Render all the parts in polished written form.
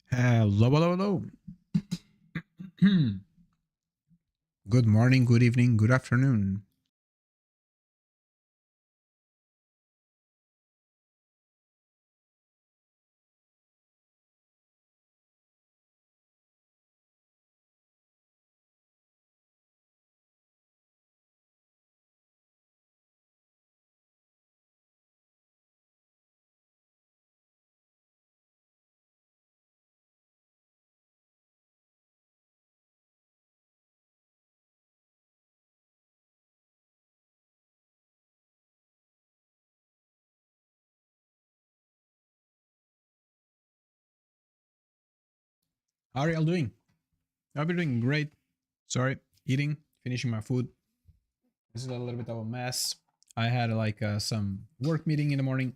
Hello, hello, hello. Good morning, good evening, good afternoon. How are y'all doing? I'll be doing great. Sorry, eating, finishing my food. This is a little bit of a mess. I had some work meeting in the morning,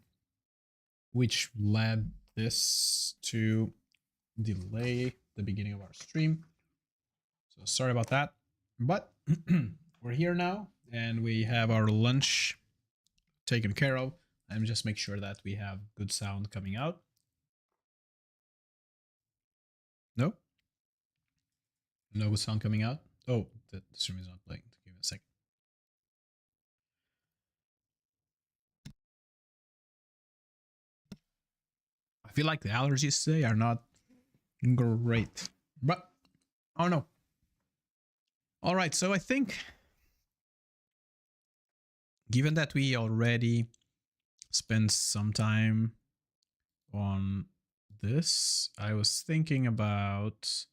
which led this to delay the beginning of our stream. So sorry about that. But we're here now and we have our lunch taken care of. And just make sure that we have good sound coming out. No? No sound coming out? Oh, the stream is not playing. Give me a second. I feel like the allergies today are not great. But, oh no. All right, so I think, given that we already spent some time on this, I was thinking about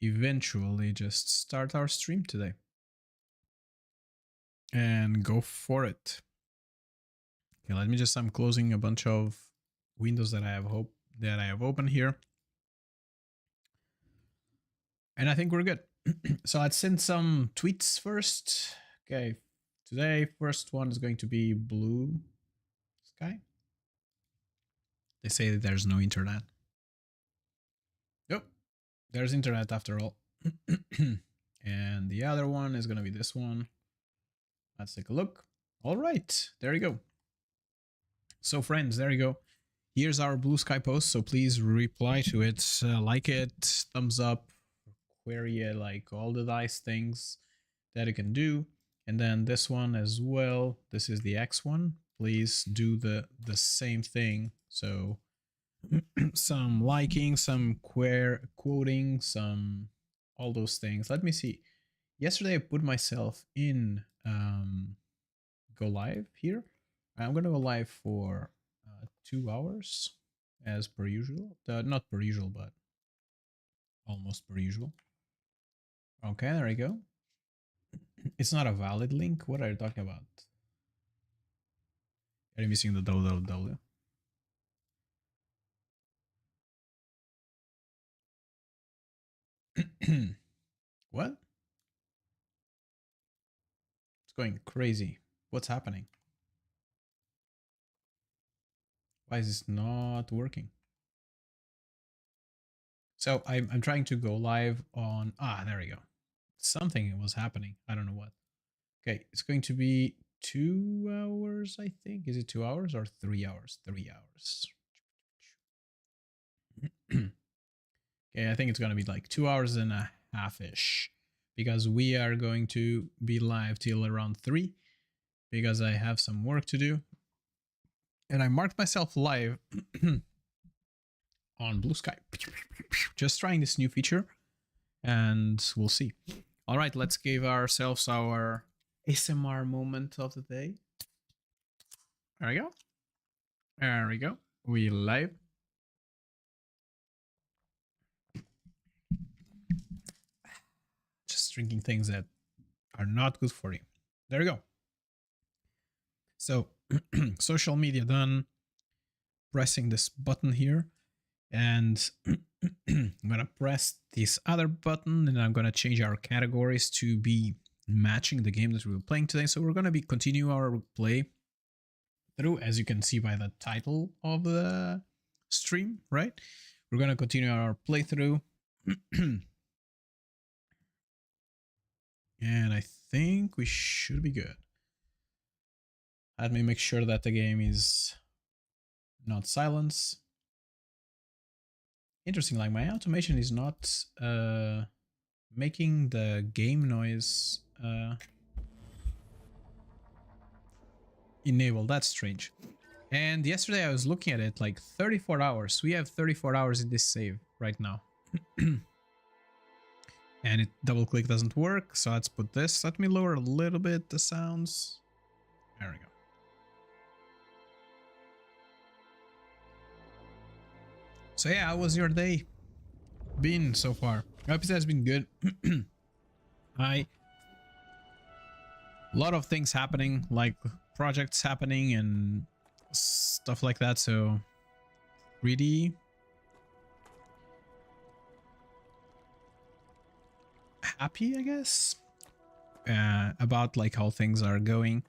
eventually just start our stream today and go for it. Okay, let me just, I'm closing a bunch of windows that I have open here. And I think we're good. So I'd send some tweets first. Okay, today, first one is going to be blue sky. They say that there's no internet. Yep, there's internet after all. And the other one is going to be this one. Let's take a look. All right, there you go. So friends, there you go. Here's our blue sky post. So please reply to it, like it, thumbs up, query it, like all the nice things that you can do. And then this one as well. This is the X one. Please do the same thing. So some liking, some quoting, some all those things. Let me see. Yesterday I put myself in go live here. I'm gonna go live for 2 hours as per usual. Not per usual, but almost per usual. Okay, there we go. It's not a valid link. What are you talking about? Are you missing the www? What? It's going crazy. What's happening? Why is this not working? So I'm trying to go live on, there we go. Something was happening. I don't know what. Okay, it's going to be 2 hours, I think. Is it 2 hours or 3 hours? 3 hours. Okay, I think it's going to be like 2 hours and a half-ish because we are going to be live till around 3 because I have some work to do. And I marked myself live on Blue Sky. Just trying this new feature and we'll see. All right, let's give ourselves our ASMR moment of the day. There we go. There we go. We live. Just drinking things that are not good for you. There we go. So social media done. Pressing this button here. And I'm going to press this other button and I'm going to change our categories to be matching the game that we were playing today. So we're going to be continue our play through, as you can see by the title of the stream, right? We're going to continue our playthrough. And I think we should be good. Let me make sure that the game is not silence. Interesting, like my automation is not making the game noise enabled. That's strange. And yesterday I was looking at it, like 34 hours. We have 34 hours in this save right now. And it double click doesn't work, so let's put this. Let me lower a little bit the sounds. There we go. So yeah, how was your day been so far? I hope it has been good. A lot of things happening, like projects happening and stuff like that, so really happy, I guess, about like how things are going.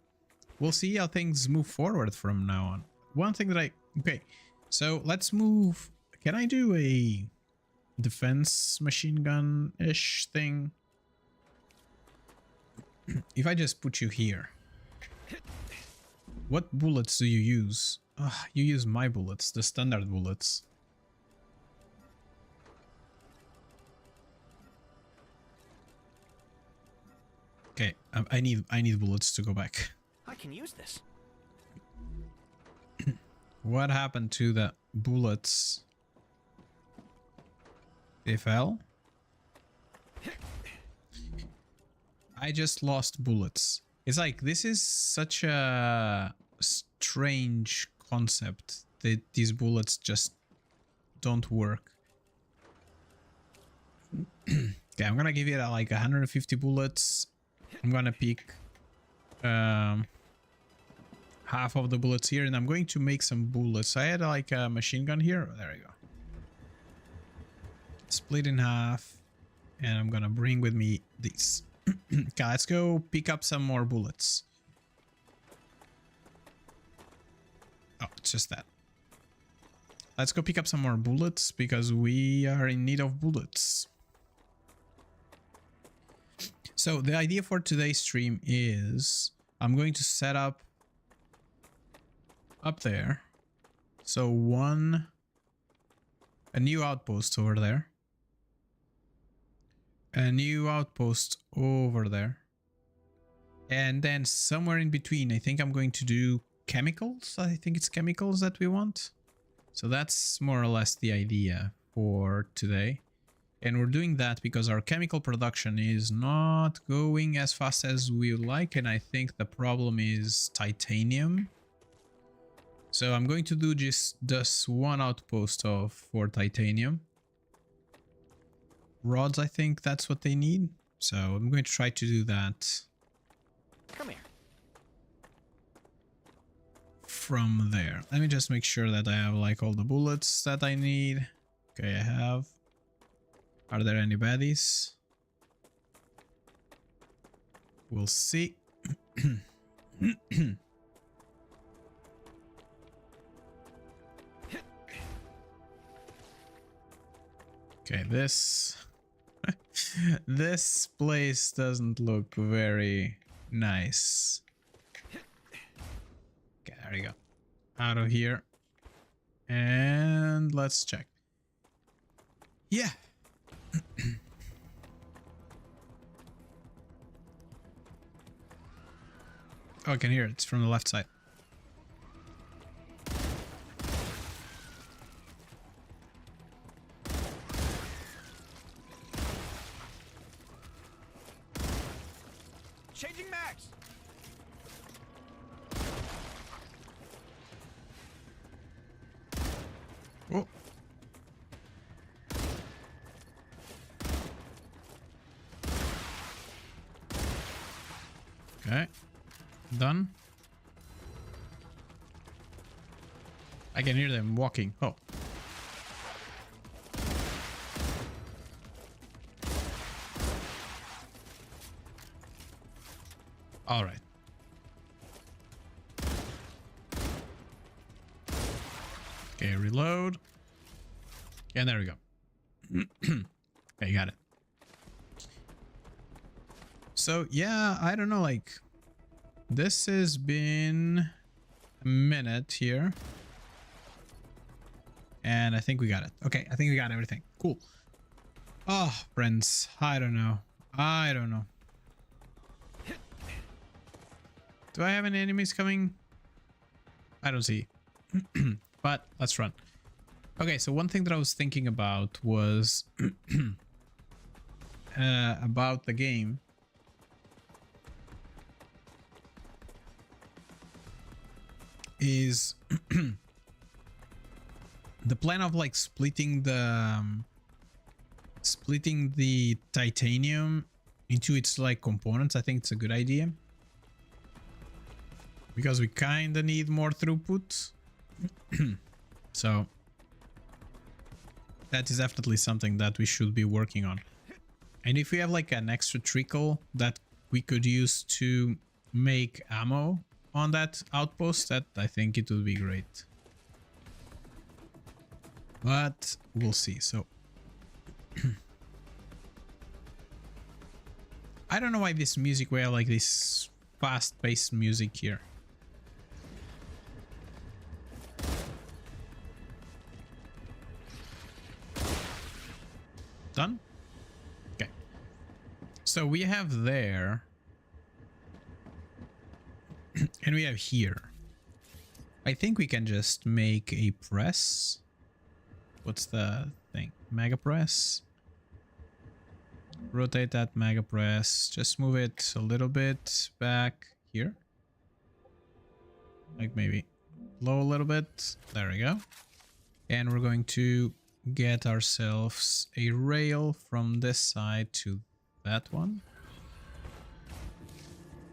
We'll see how things move forward from now on. One thing that okay, so let's move. Can I do a defense machine gun-ish thing? If I just put you here, what bullets do you use? You use my bullets, the standard bullets. Okay, I need bullets to go back. I can use this. What happened to the bullets? They fell? I just lost bullets. It's like, this is such a strange concept that these bullets just don't work. Okay, I'm gonna give it like 150 bullets. I'm gonna pick half of the bullets here, and I'm going to make some bullets. I had like a machine gun here. There we go. Split in half, and I'm gonna bring with me these. Okay, let's go pick up some more bullets. Oh, it's just that. Let's go pick up some more bullets because we are in need of bullets. So the idea for today's stream is I'm going to set up there. So a new outpost over there. A new outpost over there. And then somewhere in between, I think I'm going to do chemicals. I think it's chemicals that we want. So that's more or less the idea for today. And we're doing that because our chemical production is not going as fast as we would like. And I think the problem is titanium. So I'm going to do just this one outpost for titanium. Rods, I think that's what they need. So I'm going to try to do that. Come here. From there. Let me just make sure that I have like all the bullets that I need. Okay, I have. Are there any baddies? We'll see. Okay, this place doesn't look very nice. Okay, there you go. Out of here. And let's check. Yeah. Oh, I can hear it. It's from the left side. Changing mags. Oh. Okay. Done. I can hear them walking. Oh. All right. Okay, reload. And there we go. Okay, got it. So, yeah, I don't know, like, this has been a minute here. And I think we got it. Okay, I think we got everything. Cool. Oh, friends. I don't know. I don't know. Do I have any enemies coming? I don't see. But let's run. Okay, so one thing that I was thinking about was about the game. Is the plan of like splitting the titanium into its like components. I think it's a good idea because we kind of need more throughput. So that is definitely something that we should be working on. And if we have like an extra trickle that we could use to make ammo on that outpost, that I think it would be great. But we'll see. So I don't know why this music, we have like this fast-paced music here. Done? Okay. So we have there and we have here. I think we can just make a press. What's the thing? Mega press. Rotate that mega press. Just move it a little bit back here. Like maybe low a little bit. There we go. And we're going to get ourselves a rail from this side to that one.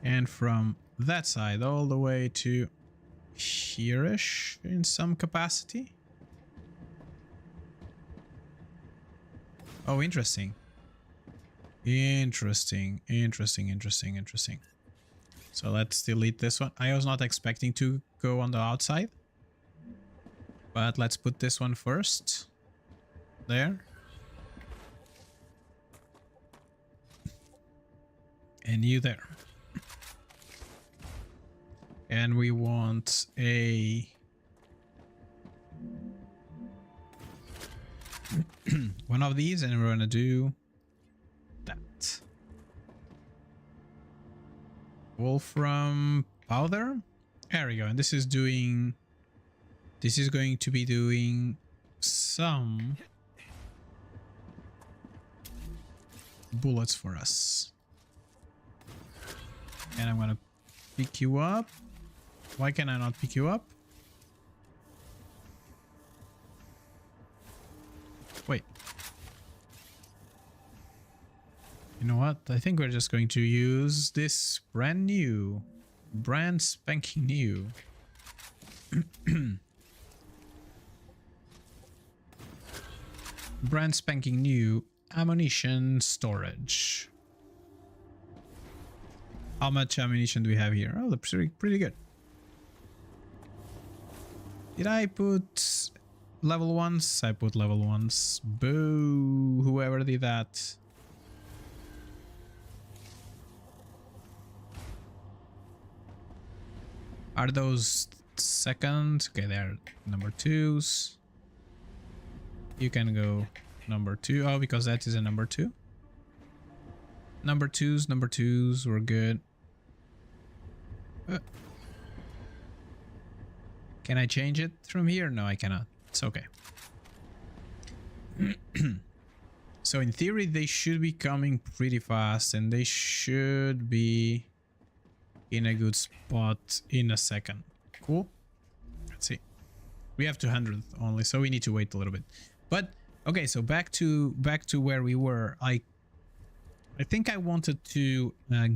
And from that side all the way to here-ish in some capacity. Oh, interesting. Interesting. So let's delete this one. I was not expecting to go on the outside. But let's put this one first. There. And you there. And we want a one of these, and we're gonna do that. Wolfram powder. There we go. And this is going to be doing some bullets for us. And I'm gonna pick you up. Why can I not pick you up? Wait. You know what? I think we're just going to use this brand spanking new. Brand spanking new ammunition storage. How much ammunition do we have here? Oh, that's pretty good. Did I put level ones? I put level ones. Boo! Whoever did that. Are those second? Okay, they're number twos. You can go number two. Oh, because that is a number two. Number twos, we're good. Can I change it from here? No, I cannot. It's okay. So in theory, they should be coming pretty fast and they should be in a good spot in a second. Cool. Let's see. We have 200 only, so we need to wait a little bit. But okay, so back to where we were. I think I wanted to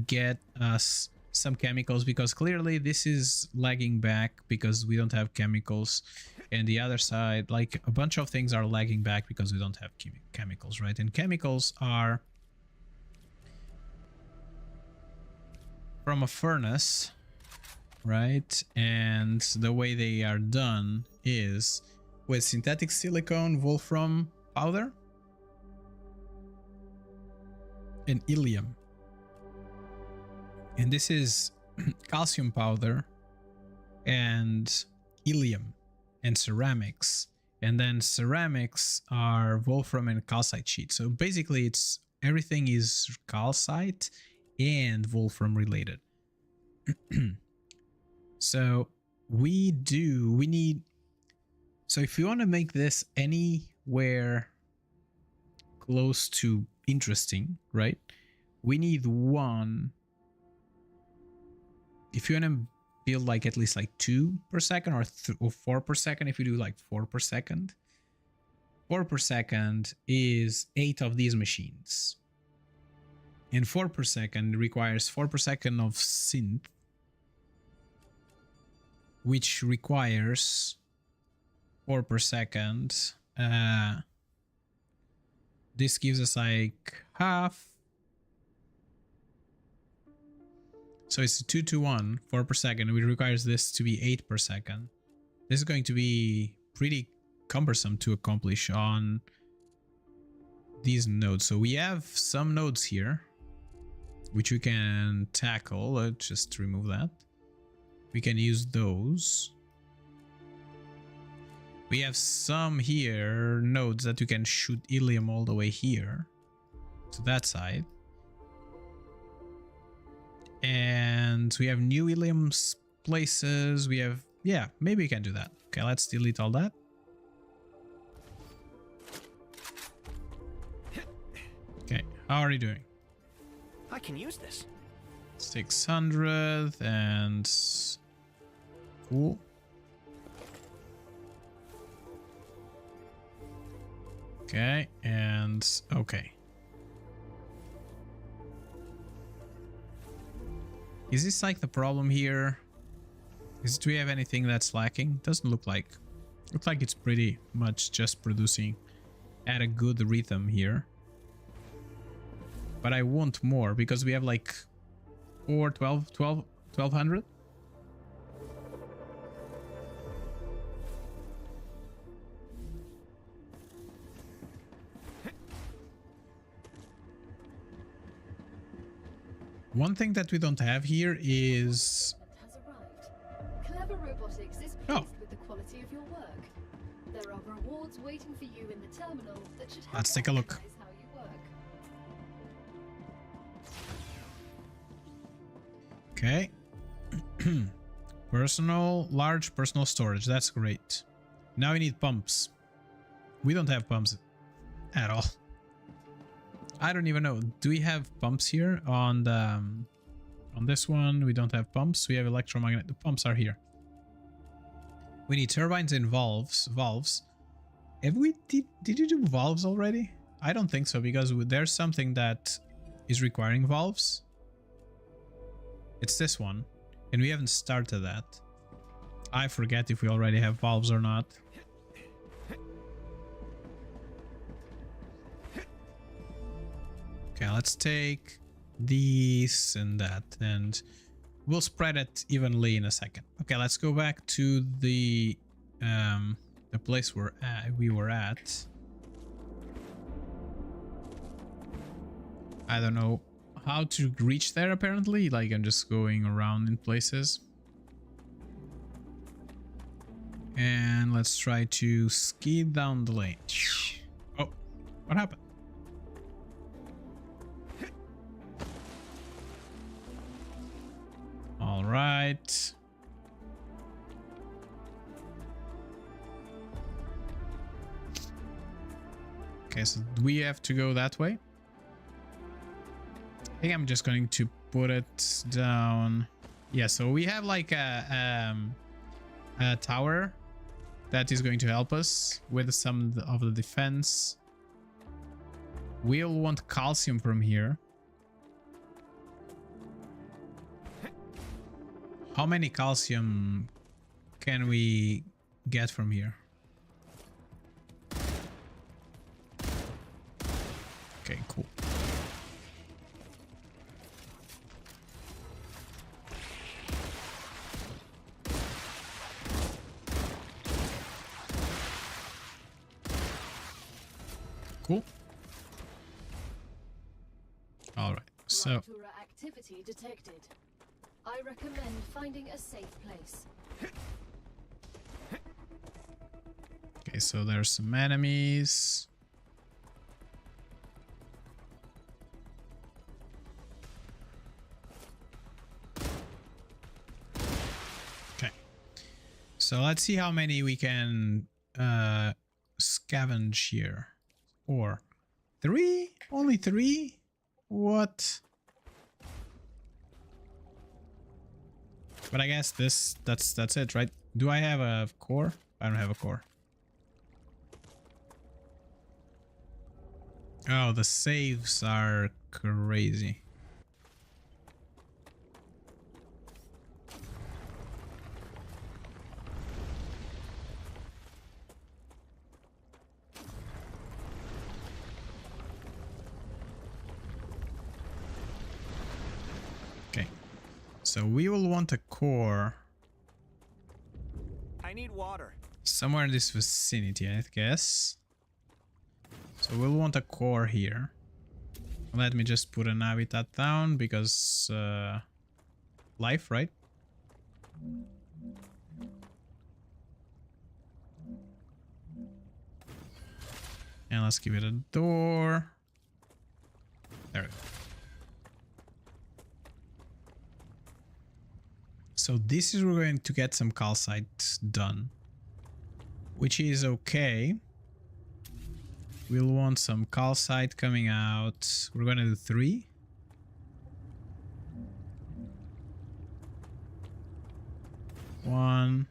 get us some chemicals because clearly this is lagging back because we don't have chemicals, and the other side, like a bunch of things are lagging back because we don't have chemicals, right? And chemicals are from a furnace, right? And the way they are done is with synthetic silicone, wolfram powder, and ilium. And this is calcium powder and ilium and ceramics And then ceramics are wolfram and calcite sheet. So basically it's everything is calcite and wolfram related. So we need, so if you want to make this anywhere close to interesting, right? We need one. If you want to build like at least like 2 per second or 4 per second, if you do like 4 per second, 4 per second is 8 of these machines. And 4 per second requires 4 per second of synth, which requires 4 per second. This gives us like half. So it's 2 to 1, 4 per second, which requires this to be 8 per second. This is going to be pretty cumbersome to accomplish on these nodes. So we have some nodes here, which we can tackle. Let's just remove that. We can use those. We have some here nodes that you can shoot helium all the way here to that side. And we have new helium places. We have, yeah, maybe we can do that. Okay, let's delete all that. Okay, how are you doing? I can use this. 600 and cool. Okay, and okay. Is this like the problem here? Do we have anything that's lacking? Doesn't look like. Looks like it's pretty much just producing at a good rhythm here. But I want more because we have like 1200. One thing that we don't have here is... Clever Robotics is pleased with the quality of your work. There are rewards waiting for you in the terminal that should help. Let's take a look. Recognize how you work. Okay. Large personal storage. That's great. Now we need pumps. We don't have pumps at all. I don't even know. Do we have pumps here on the on this one? We don't have pumps. We have electromagnetic. The pumps are here. We need turbines and valves. Have we did you do valves already? I don't think so, because there's something that is requiring valves. It's this one, and we haven't started that. I forget if we already have valves or not. Okay, let's take these and that, and we'll spread it evenly in a second. Okay, let's go back to the place we were at. I don't know how to reach there, apparently. Like, I'm just going around in places. And let's try to ski down the lane. Oh, what happened? All right. Okay, so we have to go that way. I think I'm just going to put it down. Yeah, so we have like a tower that is going to help us with some of the defense. We'll want calcium from here. How many calcium can we get from here? Okay, cool. Cool. All right, so RUPTURE activity detected. I recommend finding a safe place. okay, so there's some enemies. Okay. So let's see how many we can scavenge here. 4. 3? Only 3? What? But I guess that's it, right? Do I have a core? I don't have a core. Oh, the saves are crazy. Okay. So we will want a core I need water. somewhere in this vicinity, I guess. So we'll want a core here. Let me just put an habitat down because life, right? And let's give it a door. There we go. So this is where we're going to get some calcite done, which is okay. We'll want some calcite coming out. We're gonna do 3. One,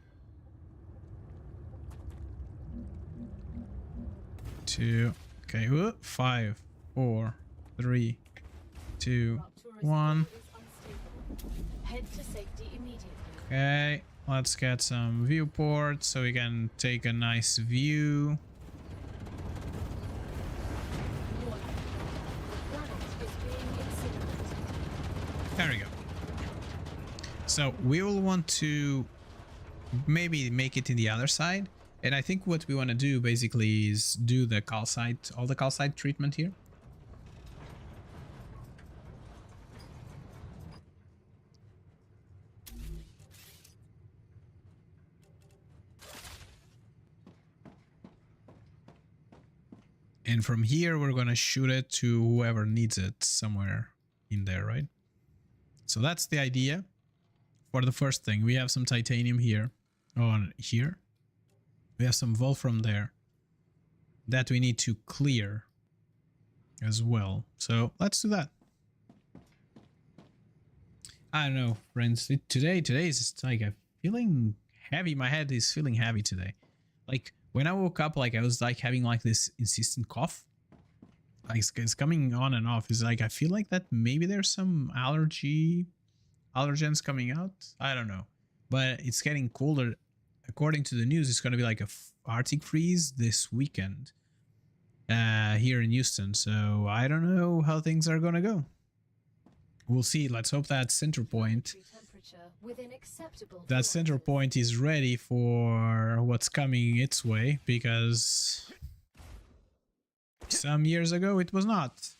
2. Okay, 5, 4, 3, 2, 1. Head to safety immediately. Okay, let's get some viewport so we can take a nice view. There we go. So we will want to maybe make it in the other side. And I think what we want to do basically is do the calcite, all the calcite treatment here. And from here, we're going to shoot it to whoever needs it somewhere in there, right? So that's the idea for the first thing. We have some titanium here. On here. We have some wolfram there that we need to clear as well. So let's do that. I don't know, friends. Today is like I'm feeling heavy. My head is feeling heavy today. Like when I woke up, like I was like having like this insistent cough. Like it's coming on and off. It's like I feel like that maybe there's some allergens coming out. I don't know, but it's getting colder. According to the news, it's going to be like a Arctic freeze this weekend here in Houston. So I don't know how things are going to go. We'll see. Let's hope that center point, is ready for what's coming its way, because some years ago it was not.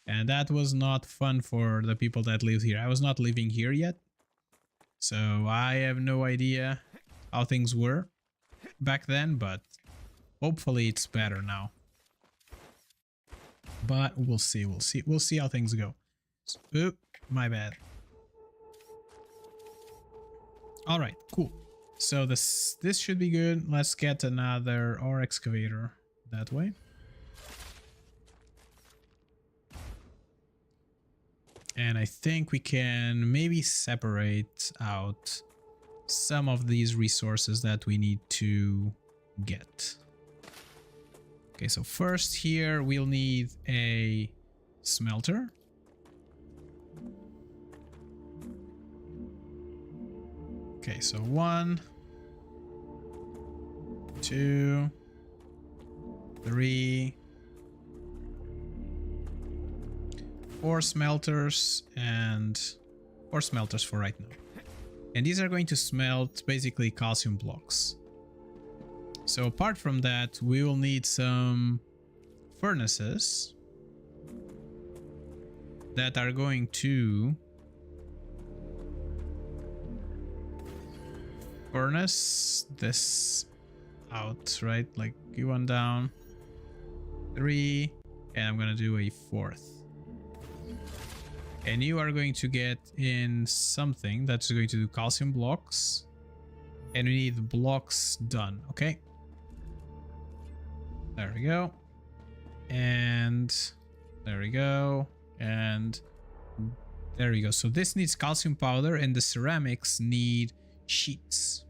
And that was not fun for the people that live here. I was not living here yet, so I have no idea how things were back then, but hopefully it's better now. But we'll see. We'll see how things go. Oop, my bad. All right, cool. So this should be good. Let's get another ore excavator that way. And I think we can maybe separate out some of these resources that we need to get. Okay, so first here we'll need a smelter. Okay, so 1, 2, 3, 4 smelters, and 4 smelters for right now. And these are going to smelt basically calcium blocks. So apart from that, we will need some furnaces that are going to furnace this out, right? Like you one down, 3, and I'm gonna do a 4th. And you are going to get in something that's going to do calcium blocks, and we need blocks done. Okay, there we go, and there we go, and there we go. So this needs calcium powder, and the ceramics need sheets.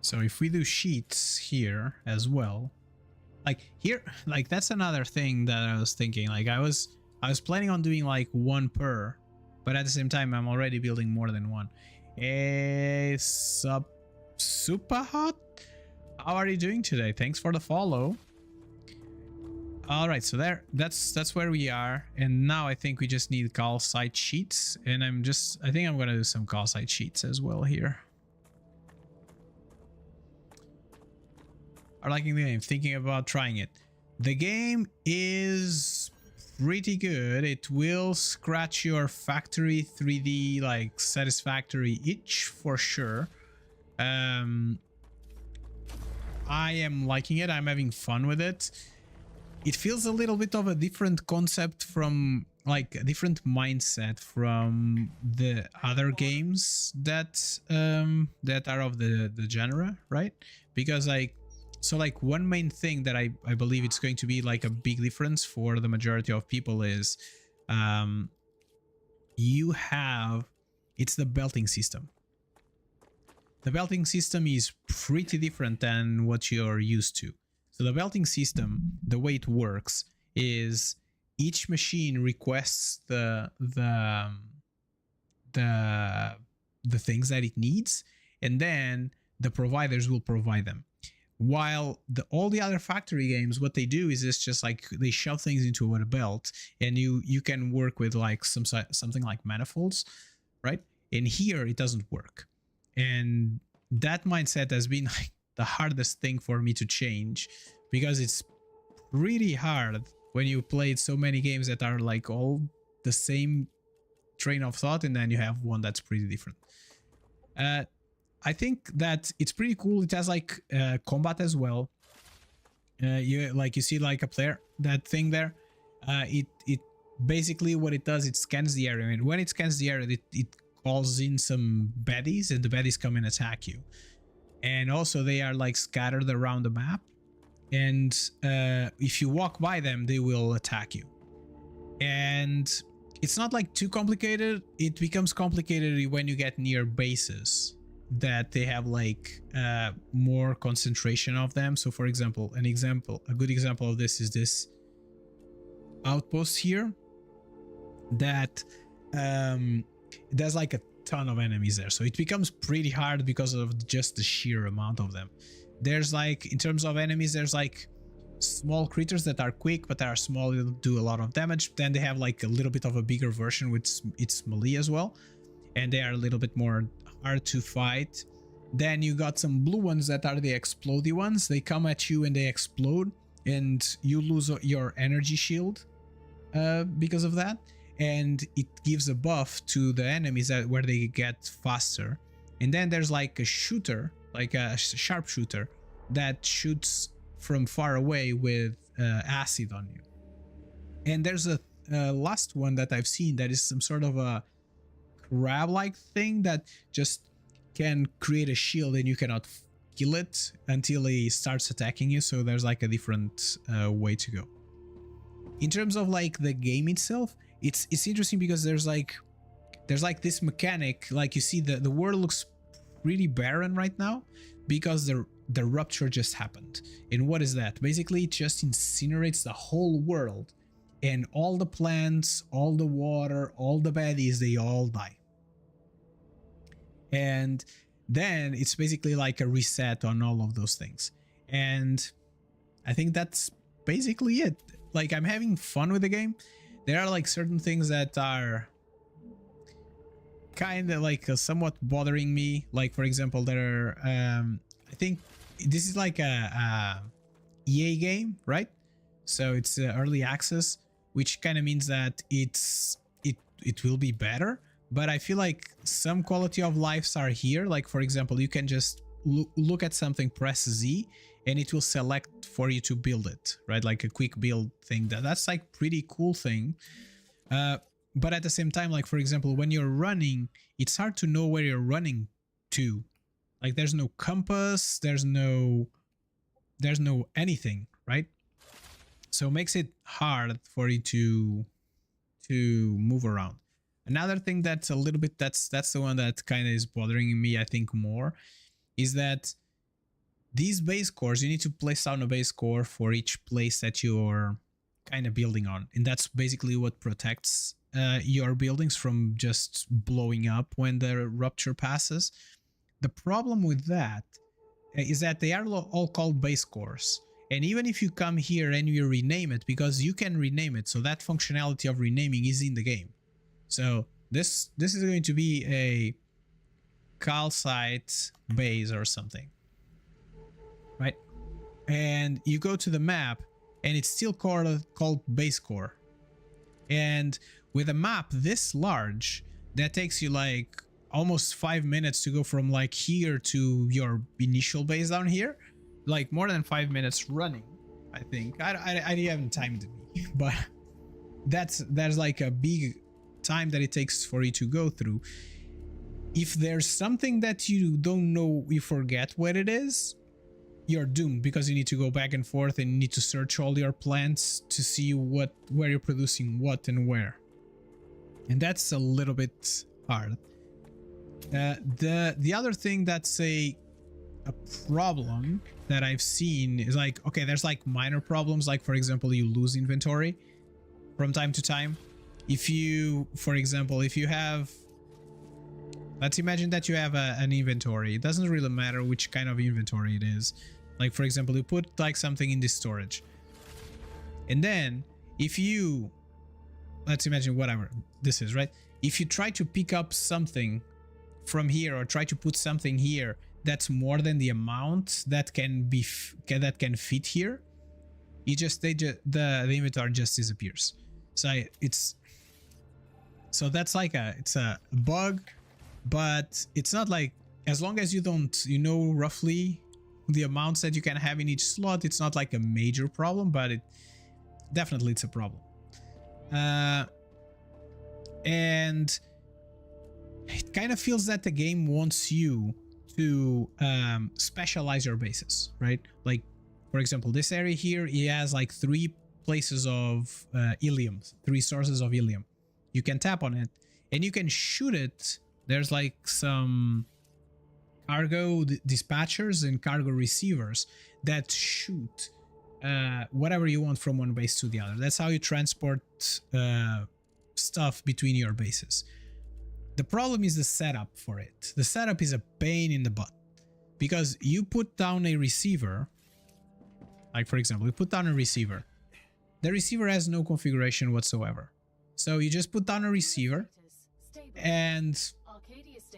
So if we do sheets here as well, like here, like that's another thing that I was thinking. Like I was planning on doing like 1 per, but at the same time I'm already building more than 1. Super hot. How are you doing today? Thanks for the follow. All right, so that's where we are, and now I think we just need calcite sheets, and I think I'm gonna do some calcite sheets as well here. Are liking the game, thinking about trying it. The game is pretty good. It will scratch your factory 3D like satisfactory itch for sure. I am liking it. I'm having fun with it. It feels a little bit of a different concept from like a different mindset from the other games that that are of the genre, right? Because like one main thing that I believe it's going to be like a big difference for the majority of people is it's the belting system. The belting system is pretty different than what you're used to. So the belting system, the way it works is each machine requests the things that it needs, and then the providers will provide them. While all the other factory games, what they do is it's just like they shove things into a belt, and you can work with like something like manifolds, right? And here it doesn't work, and that mindset has been like the hardest thing for me to change, because it's pretty hard when you played so many games that are like all the same train of thought, and then you have one that's pretty different. I think that it's pretty cool. It has like combat as well. You see like up there, that thing there. It basically what it does, it scans the area, and when it scans the area, it calls in some baddies, and the baddies come and attack you. And also they are like scattered around the map, and if you walk by them, they will attack you. And it's not like too complicated. It becomes complicated when you get near bases that they have like more concentration of them. So for example, a good example of this is this outpost here that there's like a ton of enemies there, so it becomes pretty hard because of just the sheer amount of them. There's like, in terms of enemies, there's like small creatures that are quick, but they are small, they'll do a lot of damage. Then they have like a little bit of a bigger version with its melee as well, and they are a little bit more hard to fight. Then you got some blue ones that are the explodey ones. They come at you and they explode, and you lose your energy shield because of that, and it gives a buff to the enemies where they get faster. And then there's like a shooter, like a sharpshooter, that shoots from far away with acid on you. And there's a last one that I've seen that is some sort of a crab-like thing that just can create a shield, and you cannot kill it until he starts attacking you. So there's like a different way to go. In terms of like the game itself, it's interesting because there's like this mechanic. Like you see the world looks pretty barren right now because the rupture just happened. And what is that? Basically it just incinerates the whole world, and all the plants, all the water, all the baddies, they all die. And then it's basically like a reset on all of those things. And I think that's basically it. Like, I'm having fun with the game. There are like certain things that are kind of like somewhat bothering me. Like, for example, there are I think this is like a EA game, right? So it's early access, which kind of means that it will be better, but I feel like some quality of lives are here. Like, for example, you can just look at something, press Z, and it will select for you to build it, right? Like a quick build thing. That's like pretty cool thing. But at the same time, like, for example, when you're running, it's hard to know where you're running to. Like, there's no compass, there's no anything, right? So it makes it hard for you to move around. Another thing that's a little bit, that's the one that kind of is bothering me, I think, more, is that these base cores, you need to place down a base core for each place that you're kind of building on, and that's basically what protects your buildings from just blowing up when the rupture passes. The problem with that is that they are all called base cores, and even if you come here and you rename it, because you can rename it, so that functionality of renaming is in the game. So this is going to be a calcite base or something, right? And you go to the map and it's still called base core. And with a map this large, that takes you like almost 5 minutes to go from like here to your initial base down here. Like more than 5 minutes running, I think. I haven't timed it, but there's like a big time that it takes for you to go through. If there's something that you don't know, you forget what it is, you're doomed, because you need to go back and forth and you need to search all your plants to see where you're producing what and where. And that's a little bit hard. The other thing that's a problem that I've seen is like, okay, there's like minor problems, like for example, you lose inventory from time to time. If you, for example, if you have, let's imagine that you have an inventory. It doesn't really matter which kind of inventory it is. Like, for example, you put like something in this storage. And then if you, let's imagine whatever this is, right? If you try to pick up something from here or try to put something here that's more than the amount that can fit here, you just, the inventory just disappears. So that's like it's a bug, but it's not like, as long as you know roughly the amounts that you can have in each slot, it's not like a major problem, but definitely it's a problem. And it kind of feels that the game wants you to specialize your bases, right? Like, for example, this area here, it has like 3 places of helium, 3 sources of helium. You can tap on it and you can shoot it. There's like some cargo dispatchers and cargo receivers that shoot whatever you want from one base to the other. That's how you transport stuff between your bases. The problem is the setup for it. The setup is a pain in the butt, because you put down a receiver, like for example, you put down a receiver. The receiver has no configuration whatsoever. So you just put down a receiver and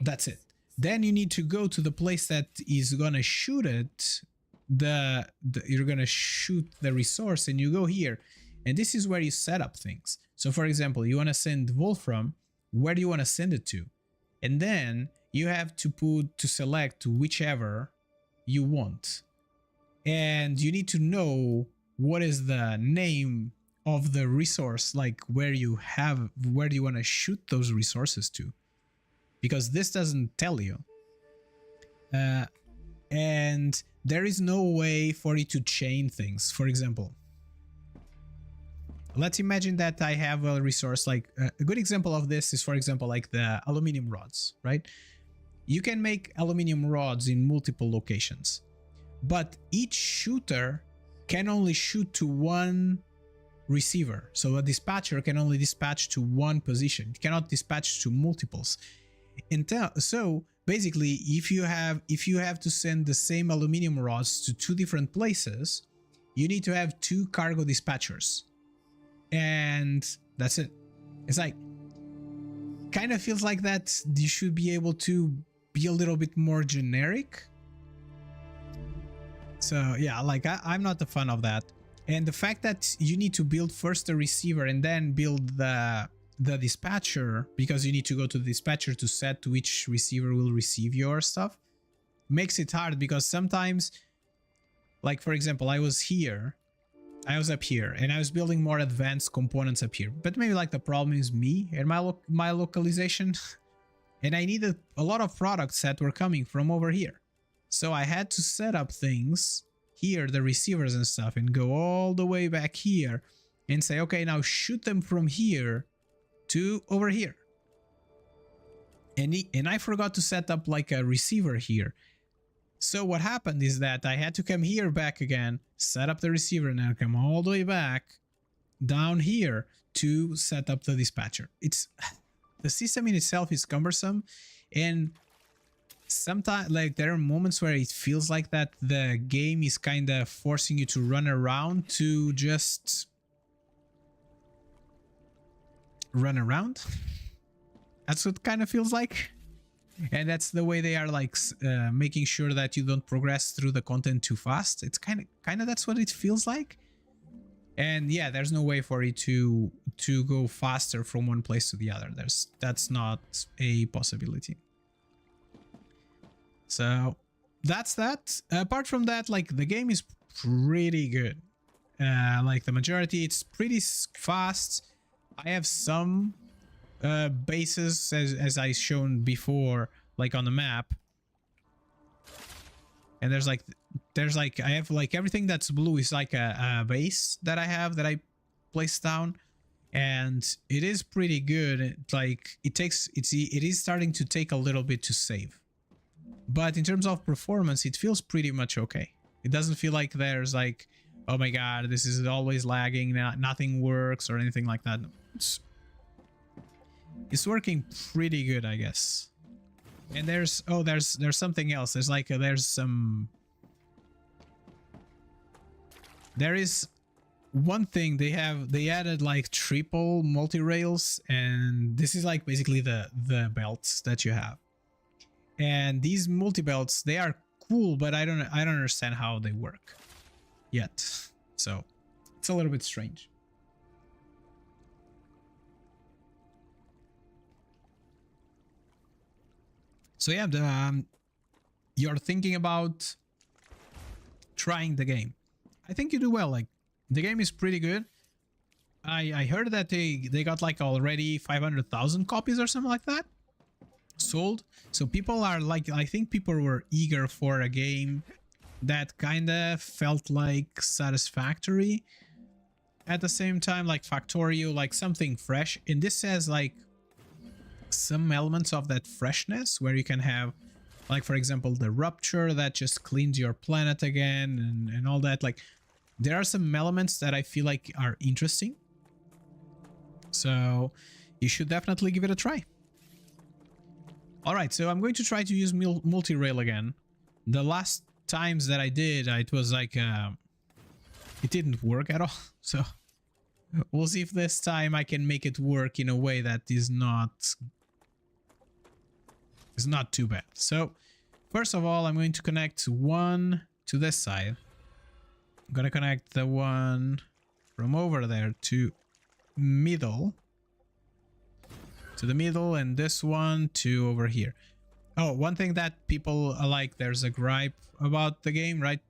that's it. Then you need to go to the place that is gonna shoot it. You're gonna shoot the resource, and you go here, and this is where you set up things. So for example, you want to send Wolfram, where do you want to send it to? And then you have to select whichever you want, and you need to know what is the name of the resource, like where do you want to shoot those resources to, because this doesn't tell you. And there is no way for you to chain things. For example, let's imagine that I have a resource, like a good example of this is, for example, like the aluminum rods, right? You can make aluminum rods in multiple locations, but each shooter can only shoot to one receiver. So a dispatcher can only dispatch to one position. It cannot dispatch to multiples. So basically, if you have to send the same aluminum rods to 2 different places, you need to have 2 cargo dispatchers. And that's it. It's like, kind of feels like that you should be able to be a little bit more generic. So yeah, like I'm not a fan of that. And the fact that you need to build first the receiver and then build the the dispatcher, because you need to go to the dispatcher to set which receiver will receive your stuff, makes it hard because sometimes, like for example, I was up here and I was building more advanced components up here, but maybe like the problem is me and my localization and I needed a lot of products that were coming from over here. So I had to set up things here, the receivers and stuff, and go all the way back here and say, okay, now shoot them from here to over here. And I forgot to set up like a receiver here. So what happened is that I had to come here back again, set up the receiver, and then come all the way back down here to set up the dispatcher. The system in itself is cumbersome, and sometimes like there are moments where it feels like that the game is kind of forcing you to run around to just run around. That's what it kind of feels like. And that's the way they are like making sure that you don't progress through the content too fast. It's kind of that's what it feels like. And yeah, there's no way for it to go faster from one place to the other. That's not a possibility. So that's that. Apart from that, like the game is pretty good. Like the majority, it's pretty fast. I have some bases as I shown before, like on the map, and there's like I have like everything that's blue is like a base that I have that I placed down, and it is pretty good. Like it is starting to take a little bit to save, but in terms of performance it feels pretty much okay. It doesn't feel like there's like, oh my god, this is always lagging, nothing works or anything like that. It's working pretty good, I guess. And there's something else. There is one thing they added, like triple multi-rails, and this is like basically the belts that you have. And these multi-belts, they are cool, but I don't understand how they work yet. So it's a little bit strange. So yeah, you're thinking about trying the game. I think you do well. Like the game is pretty good. I heard that they got like already 500,000 copies or something like that sold. So people are like, I think people were eager for a game that kind of felt like satisfactory at the same time, like Factorio, like something fresh. And this has like some elements of that freshness where you can have, like for example, the Rupture that just cleans your planet again and all that. Like there are some elements that I feel like are interesting, so you should definitely give it a try. All right, so I'm going to try to use multi-rail again. The last times that I did, it was like it didn't work at all, so we'll see if this time I can make it work in a way that is not too bad. So first of all, I'm going to connect one to this side. I'm gonna connect the one from over there to the middle, and this one to over here. Oh, one thing that people like, there's a gripe about the game, right?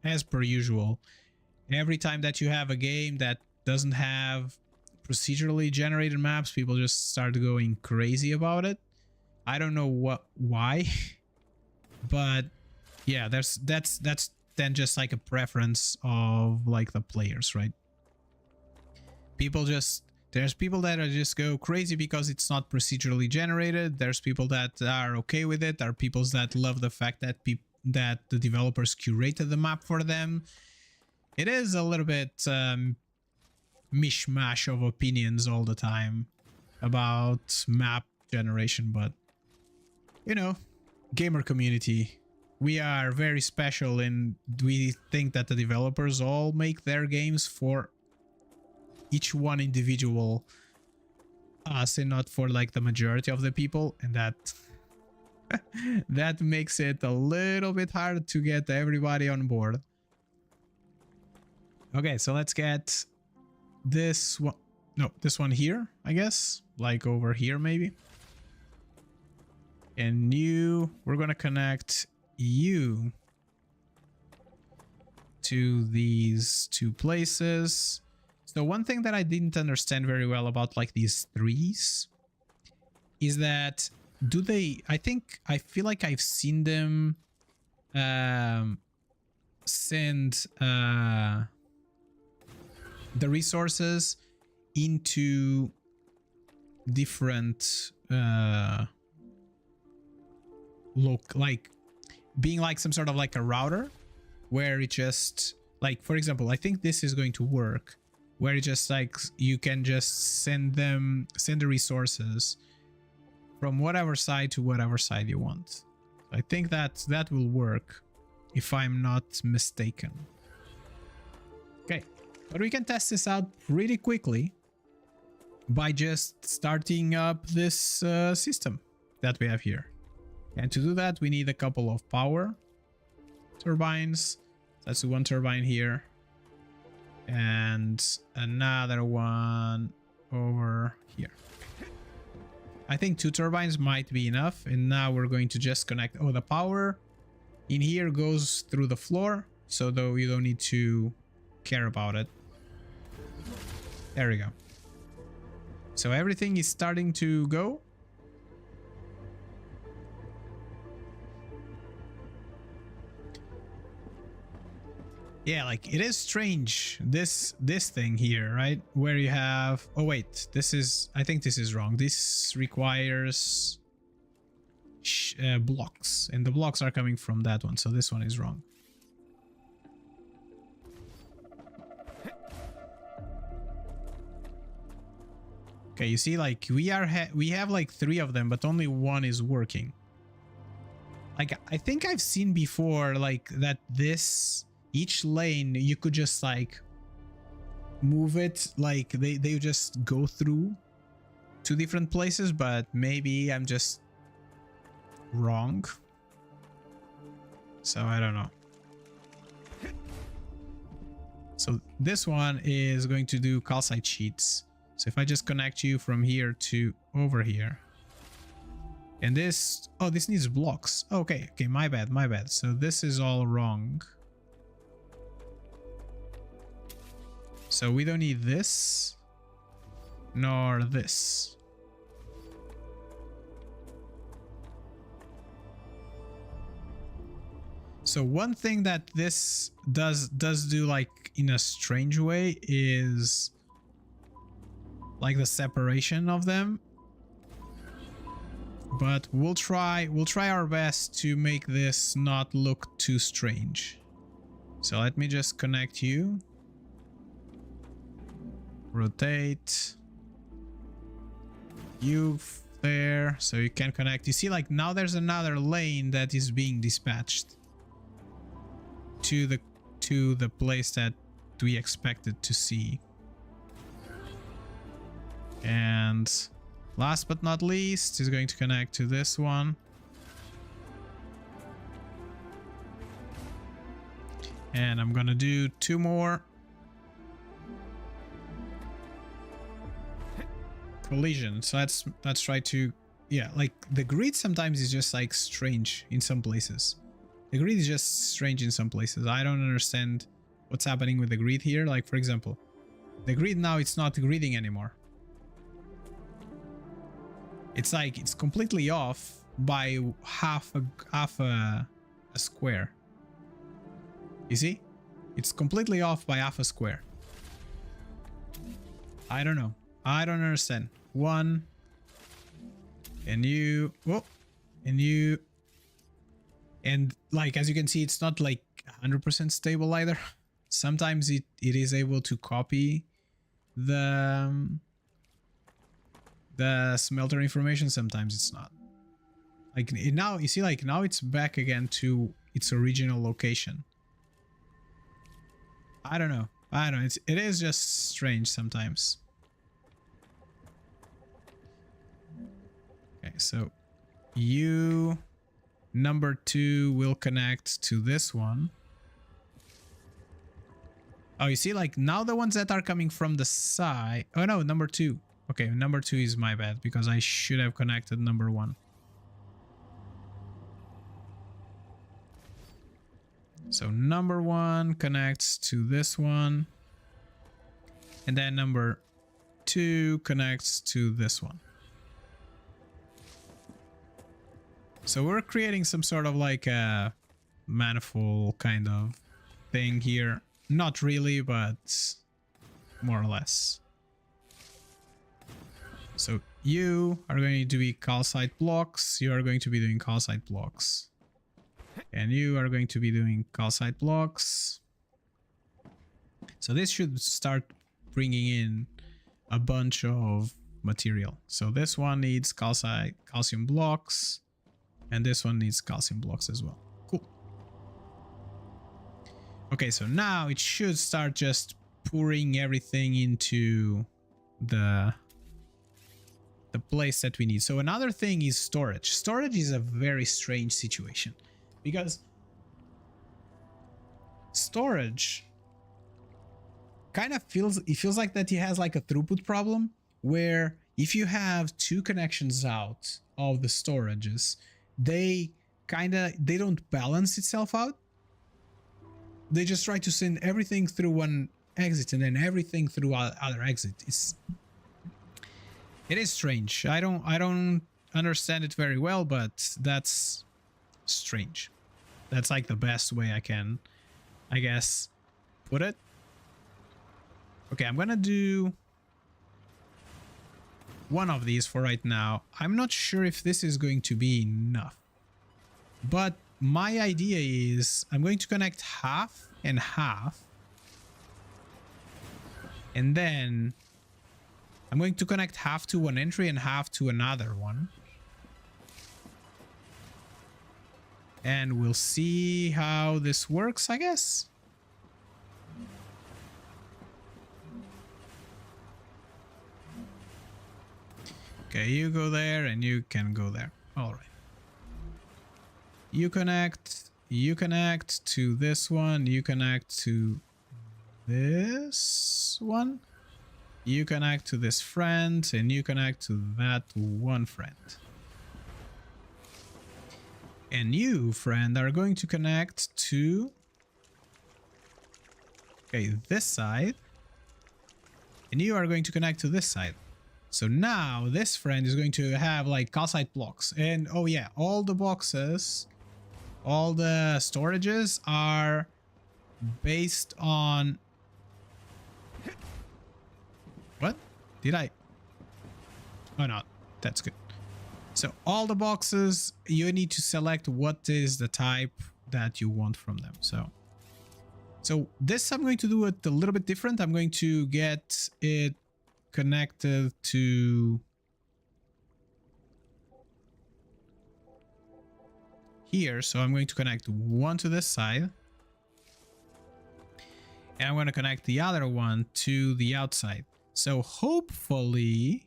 As per usual, every time that you have a game that doesn't have procedurally generated maps, people just start going crazy about it. I don't know why, but yeah, that's then just like a preference of like the players, right? There's people that are just go crazy because it's not procedurally generated. There's people that are okay with it. There are people that love the fact that that the developers curated the map for them. It is a little bit mishmash of opinions all the time about map generation, but you know, gamer community, we are very special, and we think that the developers all make their games for each one individual us and not for like the majority of the people, and that that makes it a little bit hard to get everybody on board. Okay, so let's get this one. No, this one here, I guess. Like over here, maybe. And we're gonna connect you to these two places. So one thing that I didn't understand very well about like these threes is that I feel like I've seen them send the resources into different like being like some sort of like a router where it just like, for example, I think this is going to work where it just like you can just send the resources from whatever side to whatever side you want. I think that will work if I'm not mistaken. Okay, but we can test this out pretty quickly by just starting up this system that we have here. And to do that, we need a couple of power turbines. Let's do one turbine here. And another one over here. I think 2 turbines might be enough. And now we're going to just connect. Oh, the power in here goes through the floor. So though you don't need to care about it. There we go. So everything is starting to go. Yeah, like it is strange, this thing here, right? Where you have, oh wait, I think this is wrong. This requires blocks, and the blocks are coming from that one, so this one is wrong. Okay, you see, like we have like 3 of them, but only one is working. Like I think I've seen before, like that each lane you could just like move it, like they just go through 2 different places, but maybe I'm just wrong. So I don't know. So this one is going to do calcite sheets. So if I just connect you from here to over here. And this, oh, this needs blocks. Okay, my bad. So this is all wrong. So we don't need this, nor this. So one thing that this does do like in a strange way is like the separation of them. But we'll try our best to make this not look too strange. So let me just connect you. Rotate you there so you can connect. You see, like now there's another lane that is being dispatched to the place that we expected to see. And last but not least is going to connect to this one. And I'm gonna do 2 more. Collision. So let's try to, yeah, like the grid sometimes is just like strange in some places. The grid is just strange in some places. I don't understand what's happening with the grid here. Like for example, the grid now, it's not gridding anymore. It's like it's completely off by half a square. You see? It's completely off by half a square. I don't know. I don't understand. 1 and you, oh, and you, and like as you can see, it's not like 100% stable either. Sometimes it is able to copy the smelter information, sometimes it's not. Like now you see, like now it's back again to its original location. I don't know. It is just strange sometimes. Okay, so you number 2 will connect to this one. Oh, you see, like now the ones that are coming from the side. Oh no, number 2. Okay, number 2 is my bad because I should have connected number 1. So number 1 connects to this one. And then number 2 connects to this one. So we're creating some sort of like a manifold kind of thing here. Not really, but more or less. So you are going to be calcite blocks. You are going to be doing calcite blocks. And you are going to be doing calcite blocks. So this should start bringing in a bunch of material. So this one needs calcium blocks. And this one needs calcium blocks as well. Cool. Okay, so now it should start just pouring everything into the place that we need. So another thing is storage. Storage is a very strange situation because storage kind of feels like that it has like a throughput problem where if you have 2 connections out of the storages, they don't balance itself out. They just try to send everything through one exit and then everything through other exit. It is strange. I don't understand it very well, but that's strange. That's like the best way I can, I guess, put it. Okay, I'm gonna do one of these for right now. I'm not sure if this is going to be enough, but my idea is I'm going to connect half and half, and then I'm going to connect half to one entry and half to another one, and we'll see how this works, I guess. Okay, you go there and you can go there. All right. You connect to this one, you connect to this one, you connect to this friend, and you connect to that one friend. And you, friend, are going to connect to, okay, this side, and you are going to connect to this side. So now this friend is going to have like calcite blocks. And oh yeah, all the boxes, all the storages are based on... What? Did I? Oh no, that's good. So all the boxes, you need to select what is the type that you want from them. So this I'm going to do it a little bit different. I'm going to get it connected to here. So I'm going to connect one to this side. And I'm going to connect the other one to the outside. So hopefully...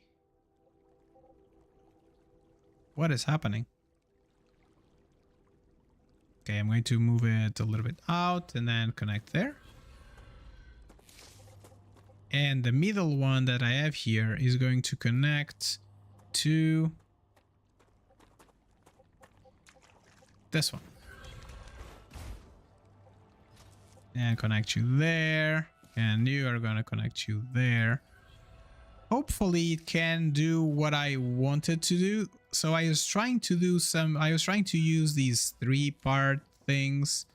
What is happening? Okay, I'm going to move it a little bit out and then connect there. And the middle one that I have here is going to connect to this one. And connect you there. And you are going to connect you there. Hopefully it can do what I wanted to do. So I was trying to use these 3-part things.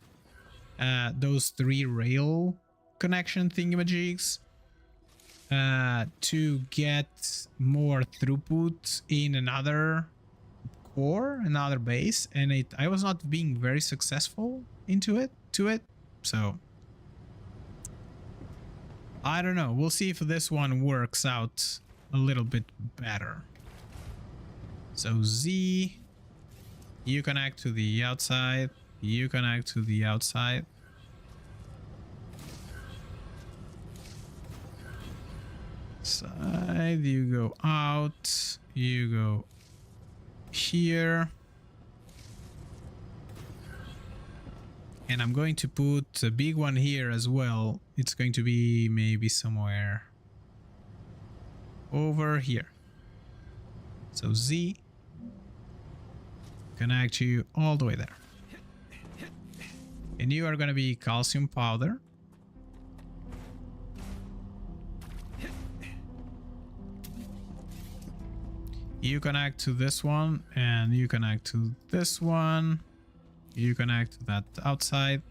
Those 3 rail connection thingamajigs. To get more throughput in another core, another base, and I was not being very successful to it. So I don't know. We'll see if this one works out a little bit better. So Z, you connect to the outside, you connect to the outside. Side, you go out, you go here, And I'm going to put a big one here as well. It's going to be maybe somewhere over here. So Z, connect you all the way there. And you are going to be calcium powder. You connect to this one, and you connect to this one. You connect to that outside.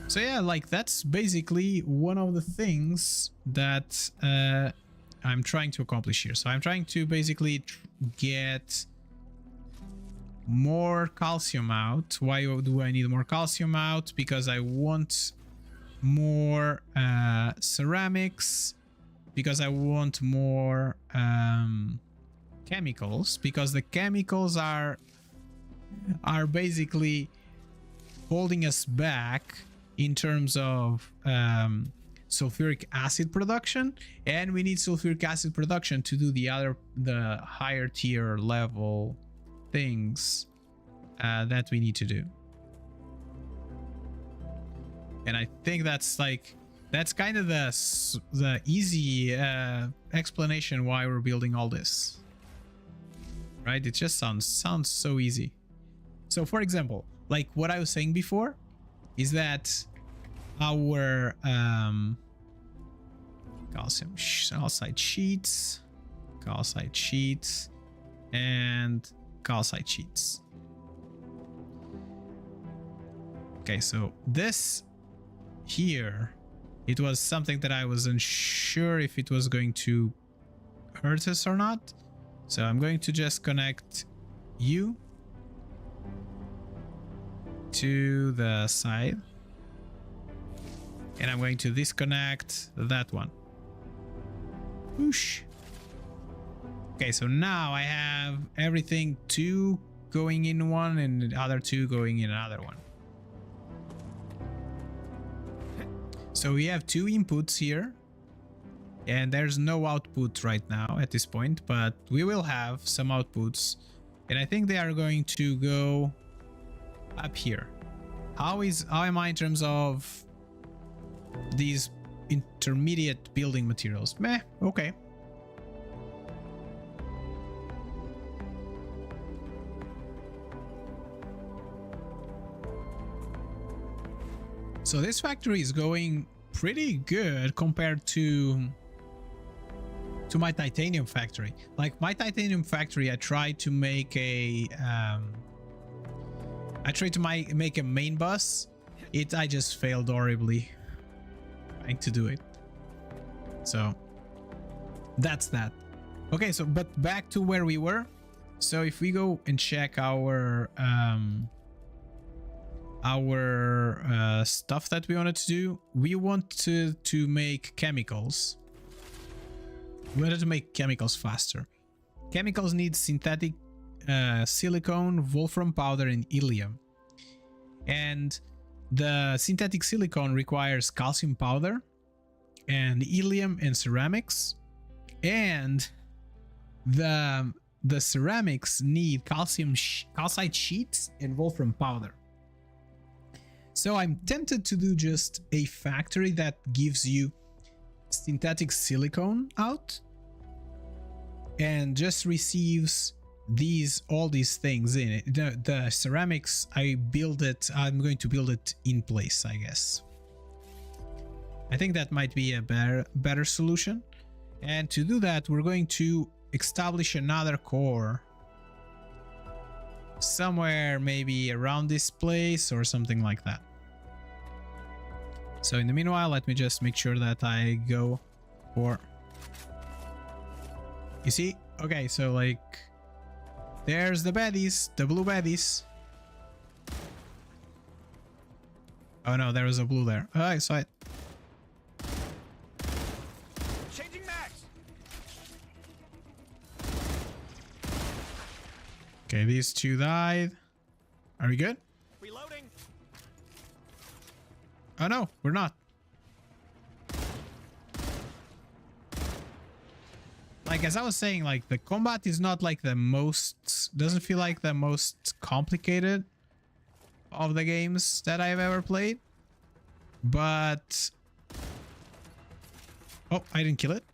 So yeah, like that's basically one of the things that I'm trying to accomplish here. So I'm trying to basically get more calcium out. Why do I need more calcium out? Because I want more ceramics, because I want more chemicals, because the chemicals are basically holding us back in terms of sulfuric acid production, and we need sulfuric acid production to do the higher tier level things that we need to do. And I think that's kind of the easy explanation why we're building all this, right? It just sounds so easy. So for example, like what I was saying before is that our calcite sheets, and calcite sheets. Okay, so this here, it was something that I wasn't sure if it was going to hurt us or not. So I'm going to just connect you to the side, and I'm going to disconnect that one. Whoosh. Okay, so now I have everything, 2 going in one and the other 2 going in another one. So we have 2 inputs here, and there's no output right now at this point, but we will have some outputs, and I think they are going to go up here. How am I in terms of these intermediate building materials? Meh, okay. So this factory is going pretty good compared to my titanium factory. Like my titanium factory, I tried to make a make a main bus. I just failed horribly trying to do it. So that's that. Okay, so but back to where we were. So if we go and check our stuff that we wanted to do, we wanted to make chemicals. We wanted to make chemicals faster. Chemicals need synthetic silicone, wolfram powder, and helium. And the synthetic silicone requires calcium powder and helium and ceramics. And the ceramics need calcite sheets and wolfram powder. So I'm tempted to do just a factory that gives you synthetic silicone out and just receives all these things in it. The ceramics, I'm going to build it in place, I guess. I think that might be a better solution. And to do that, we're going to establish another core somewhere maybe around this place or something like that. So in the meanwhile, let me just make sure that I go for, you see, okay, so like there's the baddies, the blue baddies. Oh no, there was a blue there. Oh, I saw it. Changing max. Okay, these 2 died. Are we good? Reloading. Oh no, we're not. Like as I was saying, like the combat is not like the most, doesn't feel like the most complicated. of the games that I've ever played. But... Oh, I didn't kill it.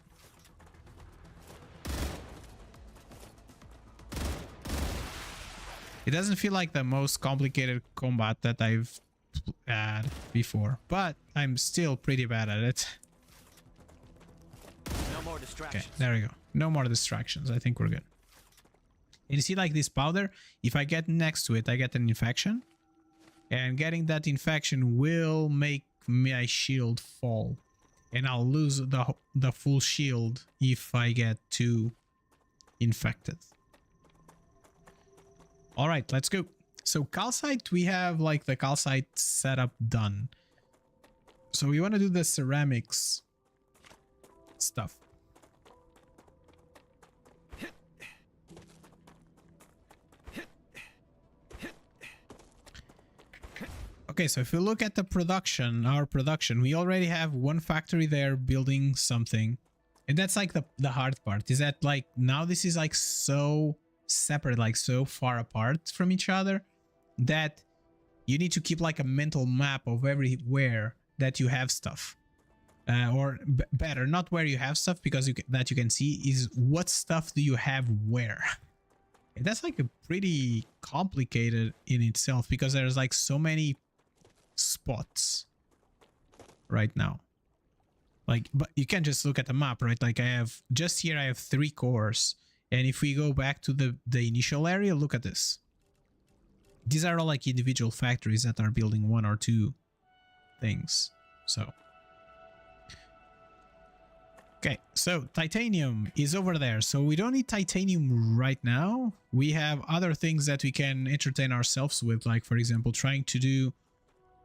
It doesn't feel like the most complicated combat that I've had before, but I'm still pretty bad at it. No more Okay, distractions. there we go. No more distractions. I think we're good. And you see, like this powder, if I get next to it, I get an infection. And getting that infection will make my shield fall. And I'll lose the full shield if I get too infected. All right, let's go. So calcite, we have like the calcite setup done. So we want to do the ceramics stuff. Okay, so if you look at the production, our production, we already have one factory there building something. And that's like the hard part, is that like now this is like so separate, like so far apart from each other, that you need to keep like a mental map of everywhere that you have stuff. Or better, not where you have stuff, because that you can see is what stuff do you have where. And that's like a pretty complicated in itself, because there's like so many spots right now. Like, but you can't just look at the map, right? Like I have just here, I have 3 cores. And if we go back to the initial area, look at this. These are all like individual factories that are building 1 or 2 things. So. Okay, so titanium is over there. So we don't need titanium right now. We have other things that we can entertain ourselves with, like for example, trying to do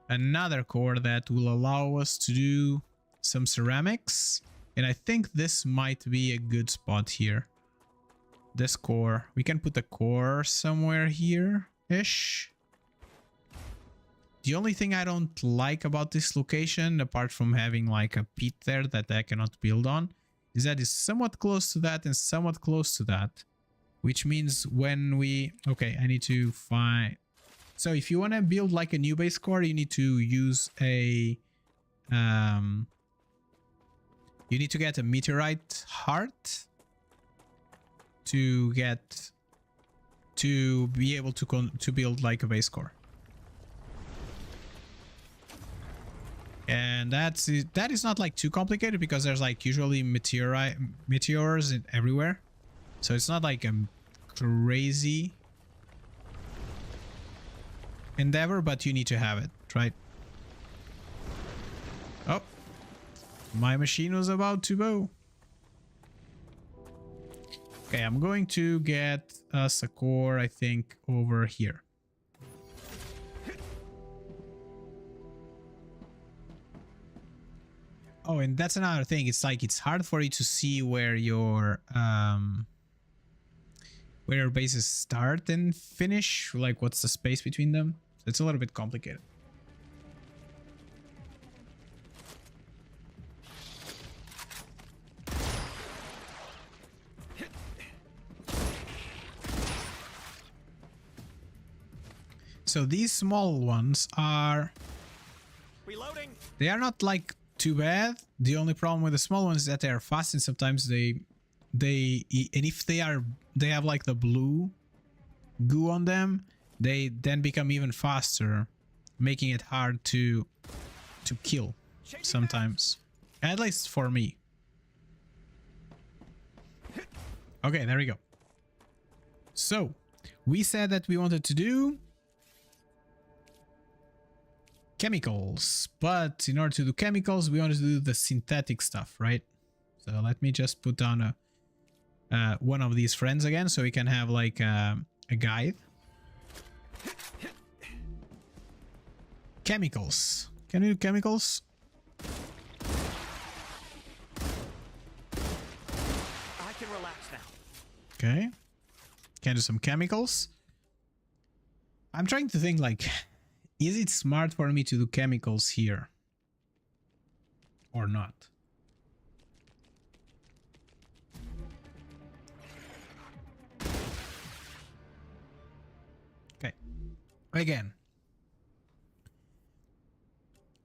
another core that will allow us to do some ceramics. And I think this might be a good spot here. This core, we can put the core somewhere here-ish. The only thing I don't like about this location, apart from having like a pit there that I cannot build on, is that it's somewhat close to that and somewhat close to that. Which means when we... Okay, I need to find... So if you want to build like a new base core, you need to use a... you need to get a meteorite heart to get... to be able to build like a base core. And that is not like too complicated, because there's like usually meteors everywhere, so it's not like a crazy endeavor, but you need to have it, right? Oh, my machine was about to bow. Okay, I'm going to get us a core, I think, over here. Oh, and that's another thing. It's like it's hard for you to see where your bases start and finish. Like, what's the space between them? So it's a little bit complicated. So these small ones are... Reloading. They are not like too bad. The only problem with the small ones is that they are fast, and sometimes and if they have like the blue goo on them, they then become even faster, making it hard to kill sometimes. At least for me. Okay, there we go. So we said that we wanted to do chemicals, but in order to do chemicals, we wanted to do the synthetic stuff, right? So let me just put down one of these friends again, so we can have like a guide. Chemicals. Can you do chemicals? I can relax now. Okay. Can do some chemicals. I'm trying to think, like, is it smart for me to do chemicals here or not? Okay. Again,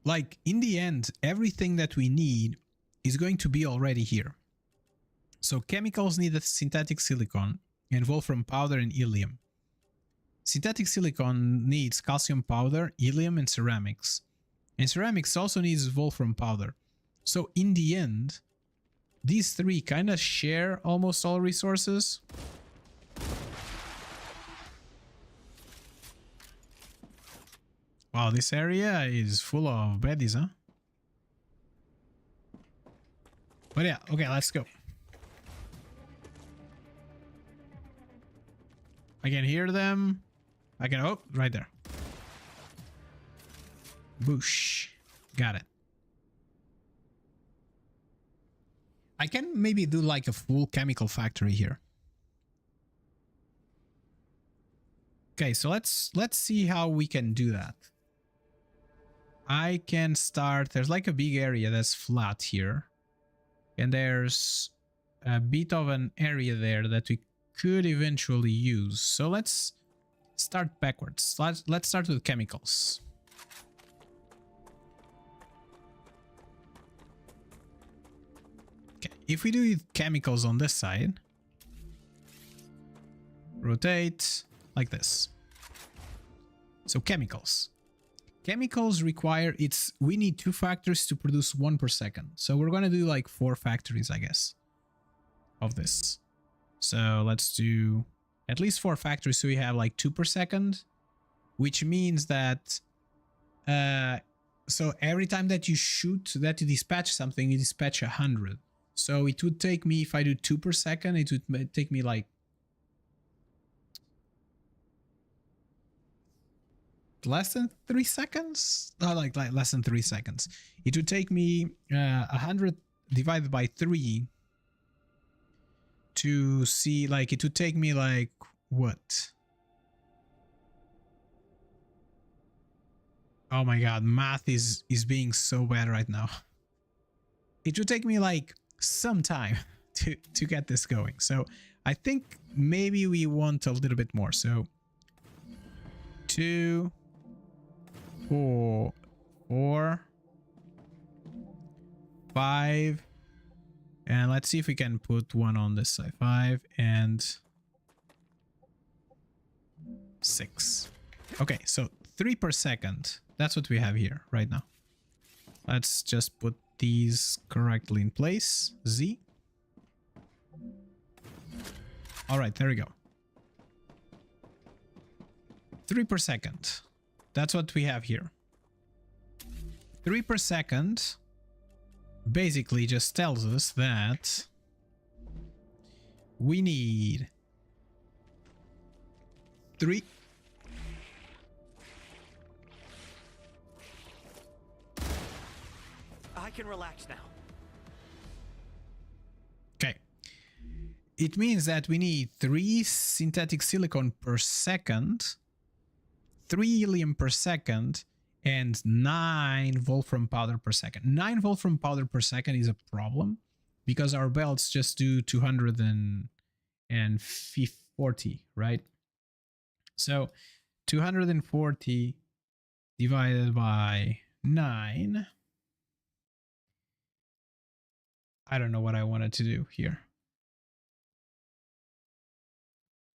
like in the end, everything that we need is going to be already here. So chemicals need a synthetic silicon and wolfram powder and helium. Synthetic silicon needs calcium powder, helium, and ceramics. And ceramics also needs wolfram powder. So in the end, these three kind of share almost all resources. Wow, this area is full of baddies, huh? But yeah, okay, let's go. I can hear them. I can, oh, right there. Boosh. Got it. I can maybe do like a full chemical factory here. Okay, so let's see how we can do that. I can start, there's like a big area that's flat here. And there's a bit of an area there that we could eventually use. So let's start backwards. Let's start with chemicals. Okay, if we do chemicals on this side, rotate like this. So chemicals. Chemicals require, we need 2 factories to produce 1 per second. So we're going to do like 4 factories, I guess, of this. So let's do at least 4 factories so we have like 2 per second, which means that so every time that you shoot, that you dispatch something, you dispatch 100. So it would take me, if I do 2 per second, it would take me like less than 3 seconds. Like less than 3 seconds. It would take me 100 divided by 3 to see, like, it would take me like what? Oh my god, math is being so bad right now. It would take me like some time to get this going. So I think maybe we want a little bit more. So 2, 4, 5, and let's see if we can put one on this side. 5 and 6. Okay, so 3 per second. That's what we have here right now. Let's just put these correctly in place. Z. All right, there we go. 3 per second. That's what we have here. 3 per second basically just tells us that we need 3. I can relax now. Okay. It means that we need 3 synthetic silicon per second, 3 helium per second, and 9 wolfram powder per second. 9 wolfram powder per second is a problem because our belts just do 240, right? So 240 divided by 9. I don't know what I wanted to do here.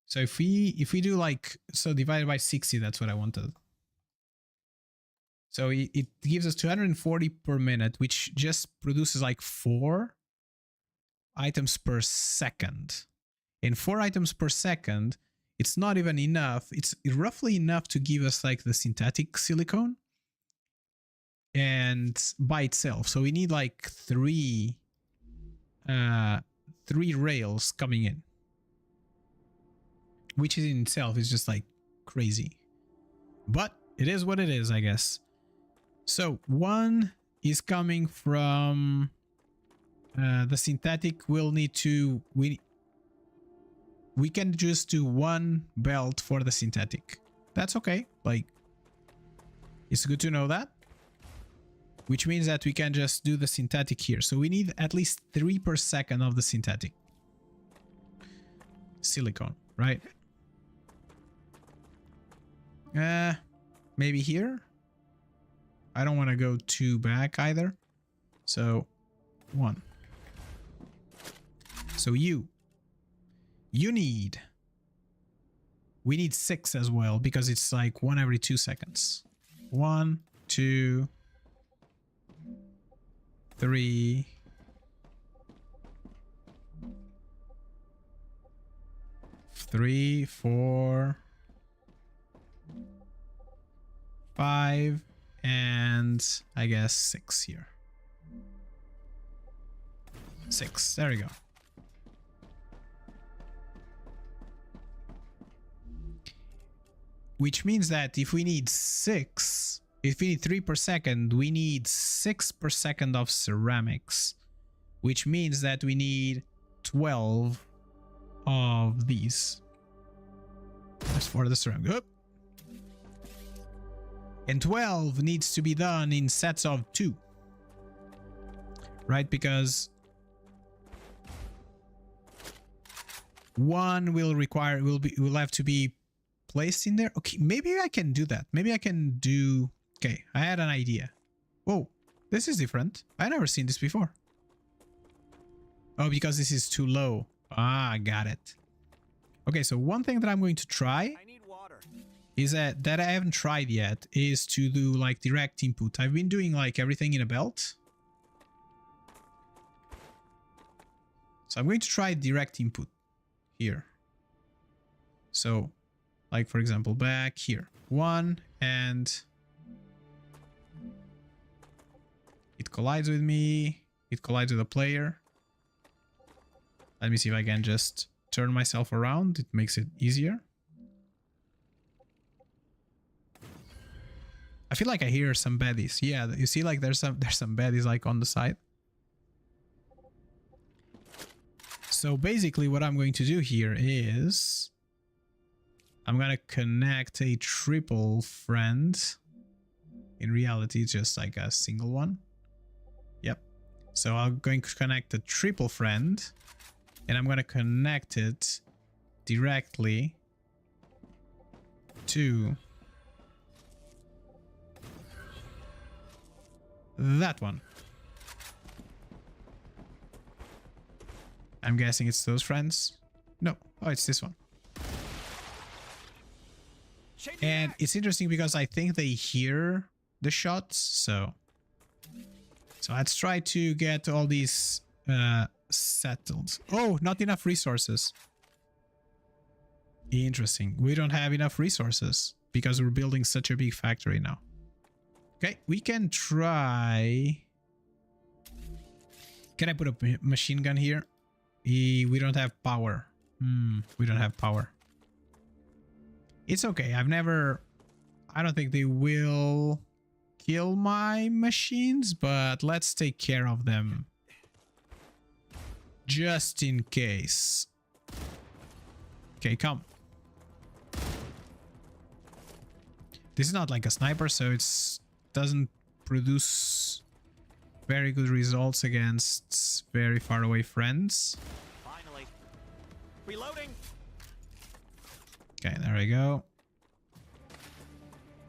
So if we do like, so divided by 60, that's what I wanted. So it gives us 240 per minute, which just produces like 4 items per second. And 4 items per second, it's not even enough. It's roughly enough to give us like the synthetic silicone and by itself. So we need like 3 rails coming in, which in itself is just like crazy, but it is what it is, I guess. So 1 is coming from the synthetic. We'll need to, we can just do 1 belt for the synthetic. That's okay. Like, it's good to know that. Which means that we can just do the synthetic here. So we need at least 3 per second of the synthetic silicone, right? Maybe here? I don't want to go 2 back either. So 1. So you need, we need 6 as well, because it's like 1 every 2 seconds. 1, 2, 3, 3, 4, 5, and I guess 6 here. 6, there we go. Which means that if we need 6, if we need 3 per second, we need 6 per second of ceramics. Which means that we need 12 of these. That's for the ceramic. Oh. And 12 needs to be done in sets of 2. Right? Because 1 will require, will have to be placed in there. Okay, maybe I can do that. Maybe I can do... Okay, I had an idea. Oh, this is different. I've never seen this before. Oh, because this is too low. Ah, I got it. Okay, so one thing that I'm going to try I need water. is that I haven't tried yet is to do like direct input. I've been doing like everything in a belt. So I'm going to try direct input here. So, like for example, back here. 1 and it collides with me. It collides with a player. Let me see if I can just turn myself around. It makes it easier. I feel like I hear some baddies. Yeah, you see like there's some baddies like on the side. So basically what I'm going to do here is I'm going to connect a triple friend. In reality, it's just like a single one. Yep. So I'm going to connect a triple friend and I'm going to connect it directly to that one. I'm guessing it's those friends. No. Oh, it's this one. And it's interesting because I think they hear the shots. So let's try to get all these settled. Oh, not enough resources. Interesting. We don't have enough resources because we're building such a big factory now. Okay, we can try. Can I put a machine gun here? We don't have power. We don't have power. It's okay. I don't think they will kill my machines, but let's take care of them. Just in case. Okay, come. This is not like a sniper, so it doesn't produce very good results against very far away friends. Finally. Reloading. Okay, there we go.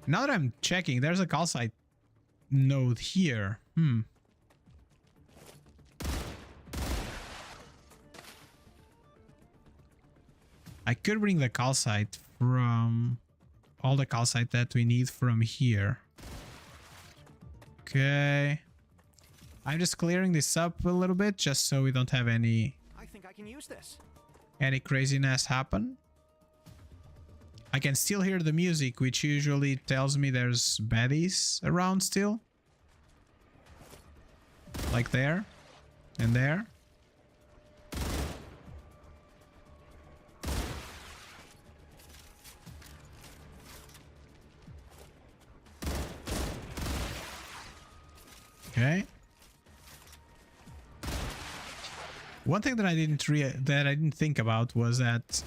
Now that I'm checking, there's a calcite node here. I could bring the calcite from all the calcite that we need from here. Okay. I'm just clearing this up a little bit just so we don't have any I think I can use this. craziness happen. I can still hear the music, which usually tells me there's baddies around still. Like there and there. Okay. One thing that I didn't think about was that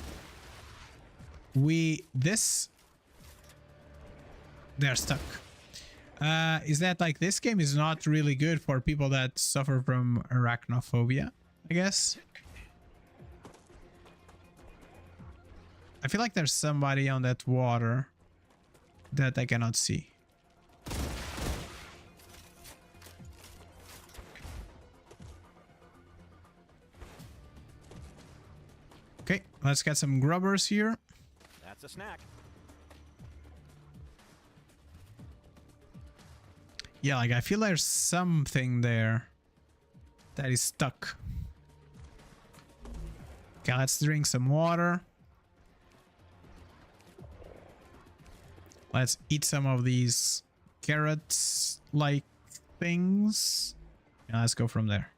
they're stuck. Is that like this game is not really good for people that suffer from arachnophobia, I guess. I feel like there's somebody on that water that I cannot see. Okay, let's get some grubbers here. That's a snack. Yeah, like I feel there's something there that is stuck. Okay, let's drink some water. Let's eat some of these carrots-like things. And let's go from there.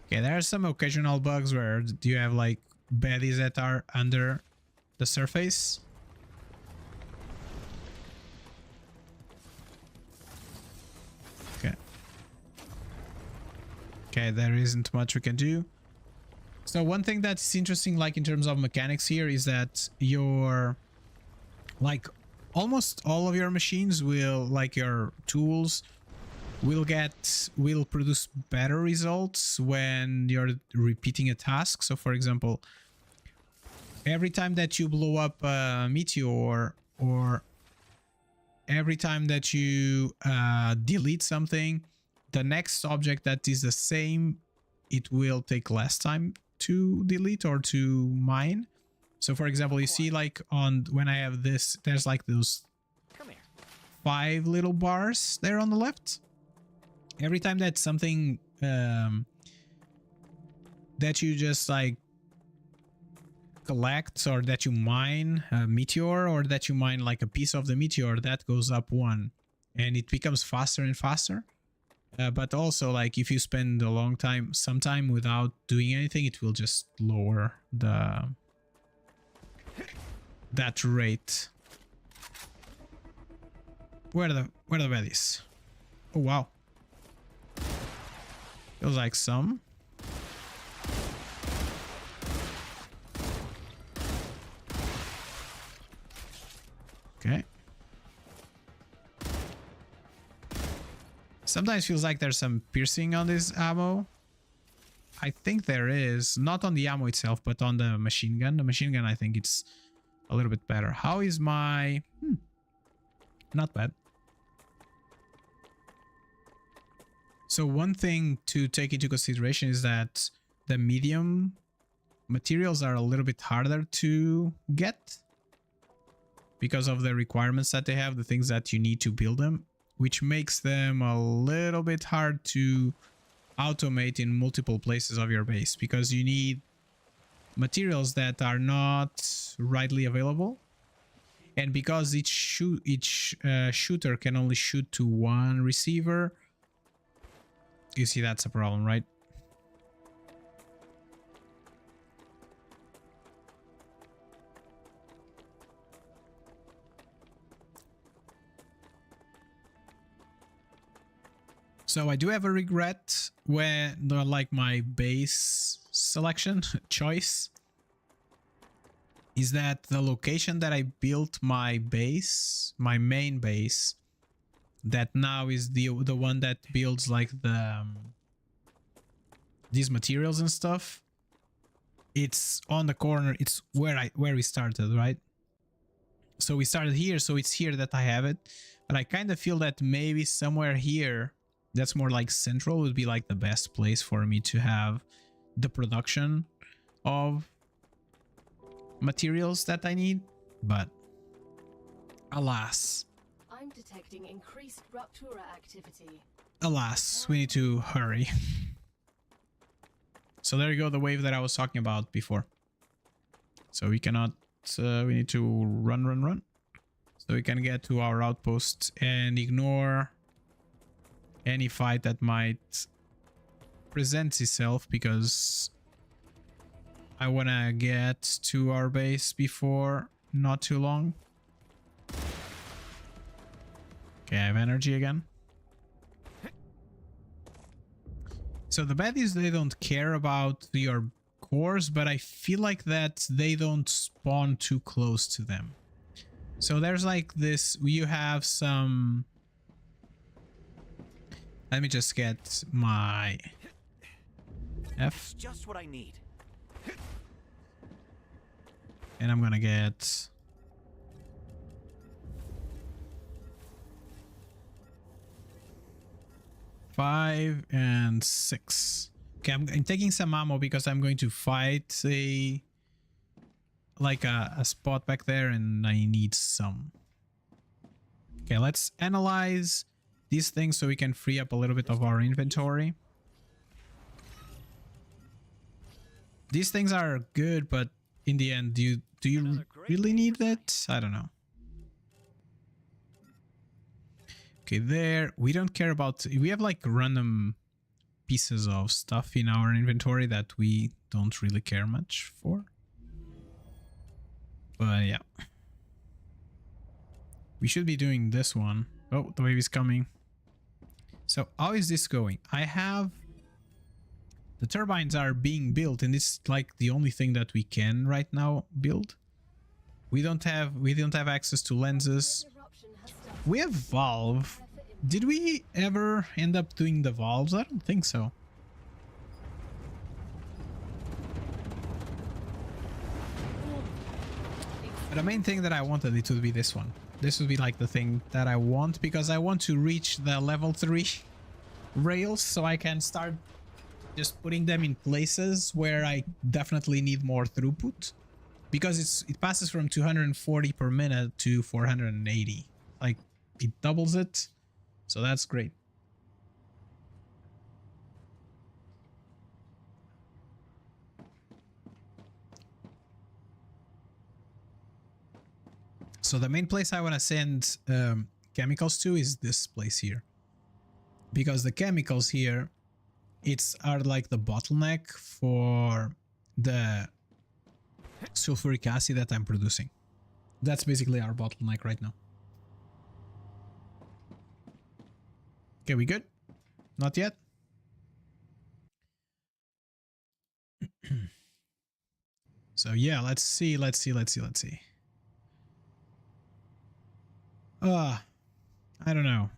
Okay, there are some occasional bugs where you have like baddies that are under the surface. Okay. Okay, there isn't much we can do. So one thing that's interesting, like in terms of mechanics here, is that your, like, almost all of your machines will, like your tools, will produce better results when you're repeating a task. So for example, every time that you blow up a meteor, or every time that you delete something, the next object that is the same, it will take less time to delete or to mine. So for example, you see like on when I have this, there's like those 5 little bars there on the left. Every time that something that you just like collect, or that you mine a meteor, or that you mine like a piece of the meteor, that goes up 1, and it becomes faster and faster. But also, like, if you spend a long time, some time without doing anything, it will just lower that rate. Where are the baddies? Oh wow. Feels like some. Okay. Sometimes feels like there's some piercing on this ammo. I think there is. Not on the ammo itself, but on the machine gun. The machine gun, I think it's a little bit better. How is my... Not bad. So one thing to take into consideration is that the medium materials are a little bit harder to get because of the requirements that they have, the things that you need to build them, which makes them a little bit hard to automate in multiple places of your base, because you need materials that are not readily available. And because each shooter can only shoot to one receiver, you see that's a problem, right? So I do have a regret when, like, my base selection choice is that the location that I built my base, my main base, that now is the one that builds like the these materials and stuff. It's on the corner. It's where we started, right? So we started here, so it's here that I have it. But I kind of feel that maybe somewhere here that's more like central would be like the best place for me to have the production of materials that I need. But alas, I'm detecting increased RUPTURE activity. Alas, we need to hurry. So there you go, the wave that I was talking about before. So we cannot, we need to run. So we can get to our outpost and ignore any fight that might present itself, because I want to get to our base before not too long. Okay, I have energy again. So the baddies, they don't care about your cores, but I feel like that they don't spawn too close to them. So there's like this, you have some... Let me just get my F. Just what I need. And I'm gonna get... 5 and 6. Okay, I'm taking some ammo because I'm going to fight a spot back there and I need some. Okay, let's analyze these things so we can free up a little bit of our inventory. These things are good, but in the end, do you really need it? I don't know. Okay, there. We don't care about... We have like random pieces of stuff in our inventory that we don't really care much for. But yeah. We should be doing this one. Oh, the wave is coming. So how is this going? I have... The turbines are being built and it's like the only thing that we can right now build. We don't have access to lenses. We have valve. Did we ever end up doing the valves? I don't think so. But the main thing that I wanted, it would be this one. This would be like the thing that I want because I want to reach the level 3 rails so I can start just putting them in places where I definitely need more throughput, because it passes from 240 per minute to 480. Like, it doubles it, so that's great. So the main place I want to send chemicals to is this place here, because the chemicals here are like the bottleneck for the sulfuric acid that I'm producing. That's basically our bottleneck right now. Okay, we good? Not yet? So yeah, let's see. I don't know.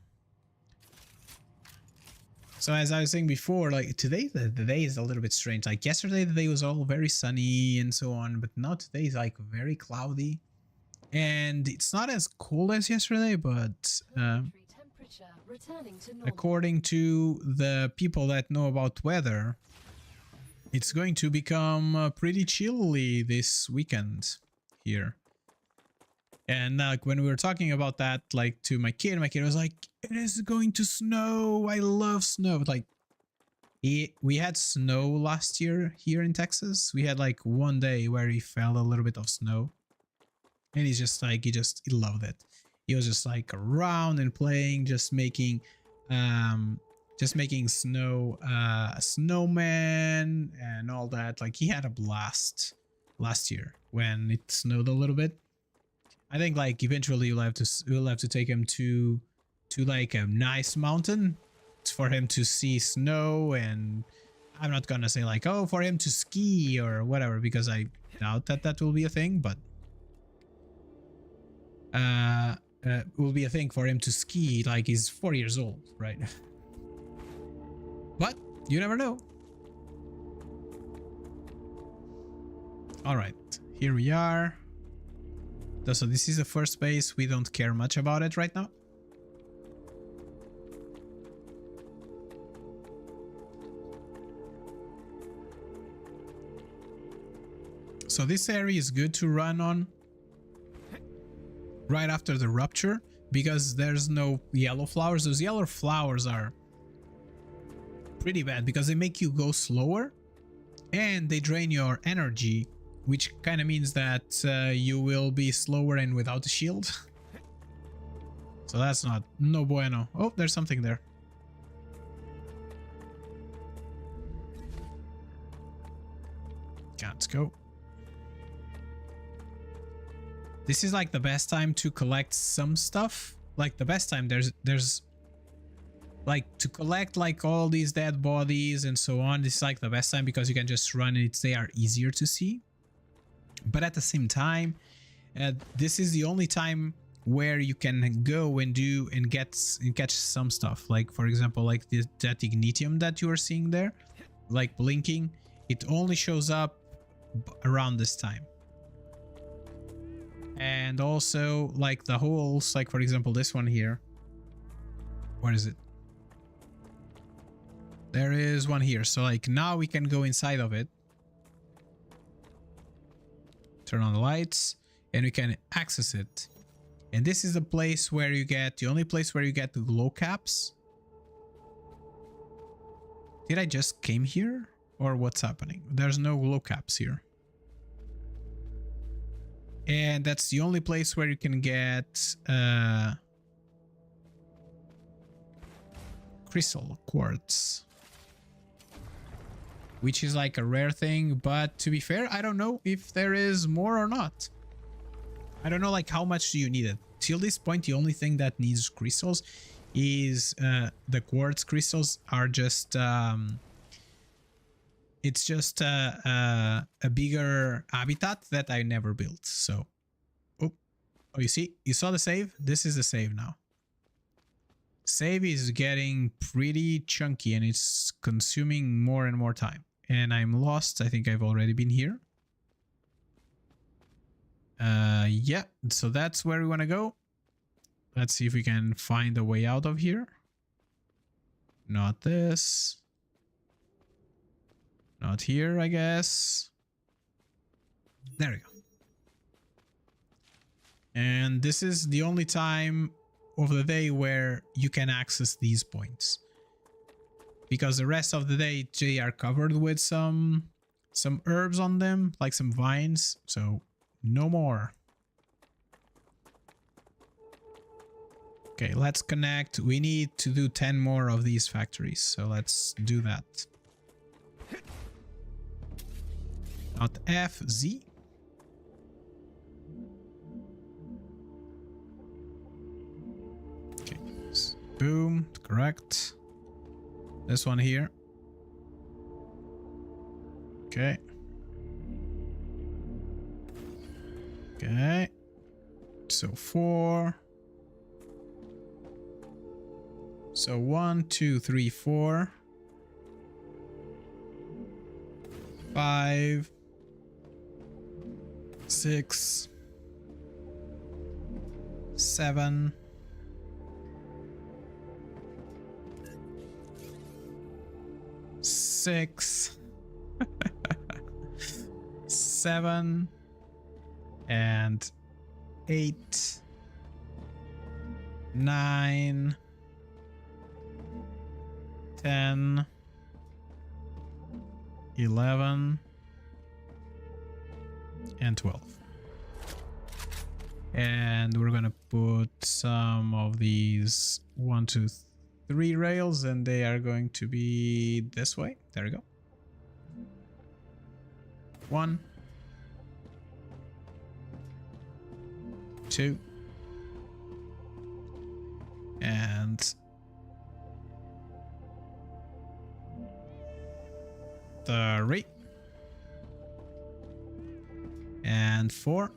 So as I was saying before, like today, the day is a little bit strange. Like yesterday, the day was all very sunny and so on, but now today is like very cloudy. And it's not as cold as yesterday, but according to the people that know about weather, it's going to become pretty chilly this weekend here. And like when we were talking about that, like to my kid was like, "It is going to snow. I love snow." Like, we had snow last year here in Texas. We had like one day where he fell a little bit of snow, and he's just like, he loved it. He was just like around and playing, just making snow, a snowman and all that. Like he had a blast last year when it snowed a little bit. I think like eventually we'll have to take him to like a nice mountain for him to see snow, and I'm not gonna say like, oh, for him to ski or whatever, because I doubt that will be a thing, but will be a thing for him to ski. Like he's 4 years old, right? But you never know. All right, here we are. So this is the first base. We don't care much about it right now. So this area is good to run on right after the rupture, because there's no yellow flowers. Those yellow flowers are pretty bad because they make you go slower and they drain your energy, which kind of means that you will be slower and without a shield. So that's no bueno. Oh, there's something there. Okay, let's go. This is like the best time to collect some stuff. Like the best time, there's like to collect like all these dead bodies and so on. This is like the best time because you can just run and they are easier to see. But at the same time, this is the only time where you can go and catch some stuff. Like for example, like that ignitium that you are seeing there, like blinking, it only shows up around this time. And also like the holes, like for example this one here. What is it? There is one here. So like now we can go inside of it. Turn on the lights and we can access it. And this is the place where you get, the only place where you get the glow caps. Did I just came here? Or what's happening? There's no glow caps here. And that's the only place where you can get crystal quartz. Which is like a rare thing, but to be fair, I don't know if there is more or not. I don't know like how much do you need it. Till this point, the only thing that needs crystals is the quartz crystals are just it's just a bigger habitat that I never built. So oh, you see, you saw the save. This is the save now. Save is getting pretty chunky and it's consuming more and more time. And I'm lost. I think I've already been here. Yeah, so that's where we want to go. Let's see if we can find a way out of here. Not this. Not here, I guess. There we go. And this is the only time of the day where you can access these points. Because the rest of the day they are covered with some herbs on them, like some vines, so no more. Okay, let's connect. We need to do 10 more of these factories, so let's do that. Not F, Z. Okay, boom, correct. This one here. Okay. Okay. So 4. So 1, 2, 3, 4. 5. 6. 7. 6. 7 and 8, 9, 10, 11, and 12. And we're gonna put some of these 1, 2, 3 rails, and they are going to be this way. There we go. 1, 2, and 3, and 4,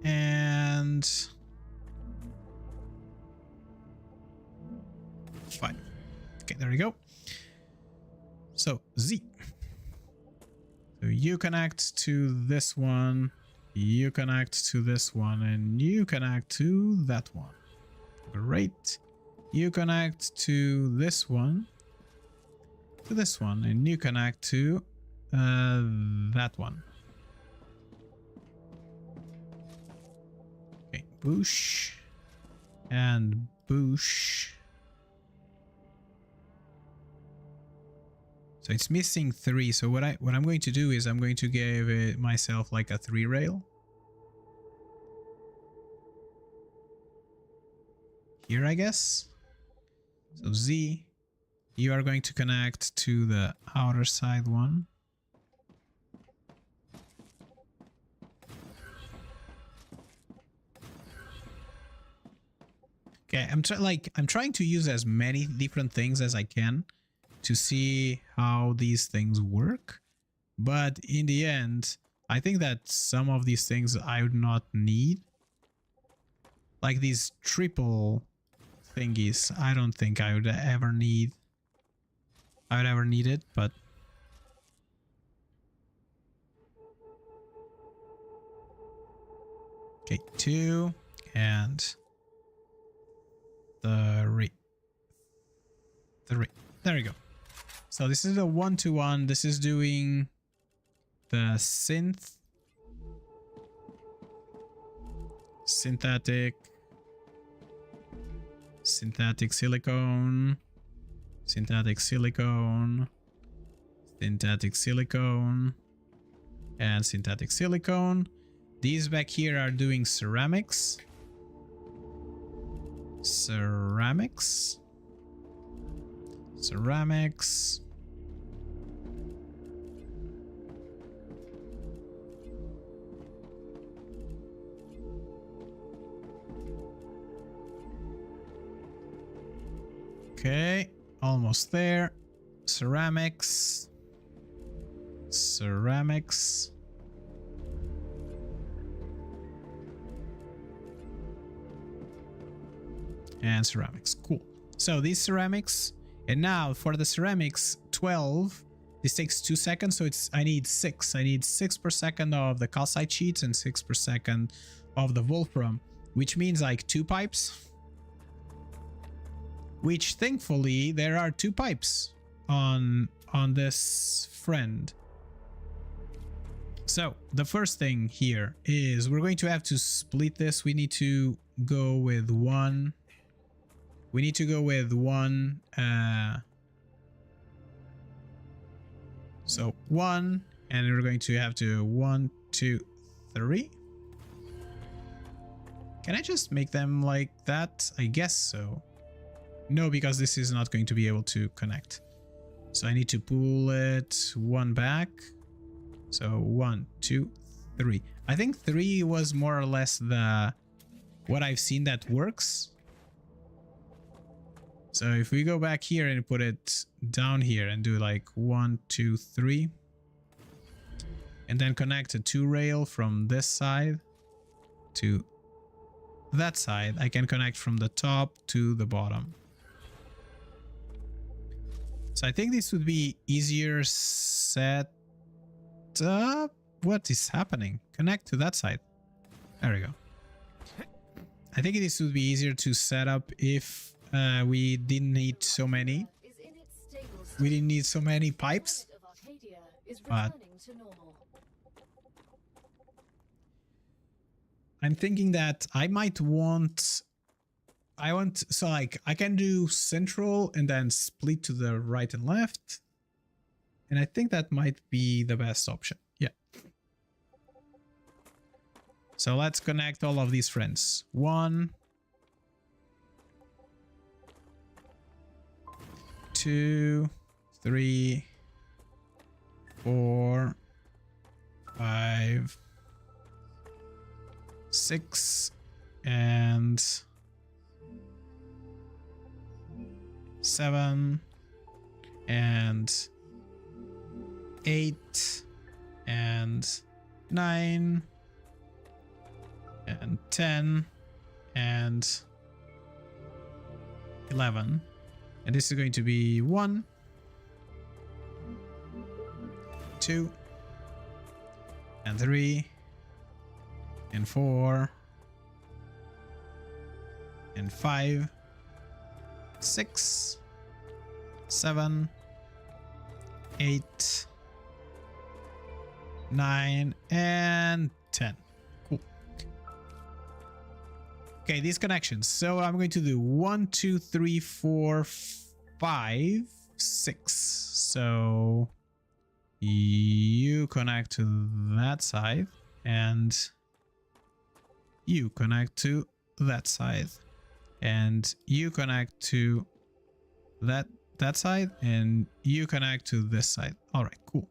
and 5. Okay, there we go. So Z. So you connect to this one, you connect to this one, and you connect to that one. Great. You connect to this one, and you connect to that one. Okay, boosh and boosh. So it's missing 3. So what I'm going to do is I'm going to give it myself like a 3 rail. Here, I guess. So Z, you are going to connect to the outer side one. Okay, I'm trying to use as many different things as I can to see how these things work, but in the end I think that some of these things I would not need, like these triple thingies. I don't think I would ever need it, but okay, 2 and 3. There we go. So this is a 1-to-1. This is doing the synthetic silicone, synthetic silicone, synthetic silicone, and synthetic silicone. These back here are doing ceramics. Ceramics. Okay, almost there. Ceramics. And ceramics. Cool. So these ceramics, and now for the ceramics, 12. This takes 2 seconds, so I need 6. I need 6 per second of the calcite sheets and 6 per second of the wolfram, which means like 2 pipes. Which thankfully there are 2 pipes on this friend. So the first thing here is we're going to have to split this. We need to go with one. We need to go with one. So 1, and we're going to have to 1, 2, 3. Can I just make them like that? I guess so. No, because this is not going to be able to connect. So I need to pull it 1 back. So 1, 2, 3. I think 3 was more or less what I've seen that works. So if we go back here and put it down here and do like 1, 2, 3, and then connect a 2 rail from this side to that side, I can connect from the top to the bottom. So I think this would be easier set up. What is happening? Connect to that side. There we go. I think this would be easier to set up if we didn't need so many. We didn't need so many pipes. But I'm thinking that I want so like I can do central and then split to the right and left. And I think that might be the best option. Yeah. So let's connect all of these friends. 1, 2, 3, 4, 5, 6, and 7, and 8, and 9, and 10, and 11. And this is going to be 1, 2, and 3, and 4, and 5, 6, 7, 8, 9, and 10. Cool. Okay, these connections. So I'm going to do 1, 2, 3, 4, 5, 6. So you connect to that side, and you connect to that side, and you connect to that side, and you connect to this side. All right, cool.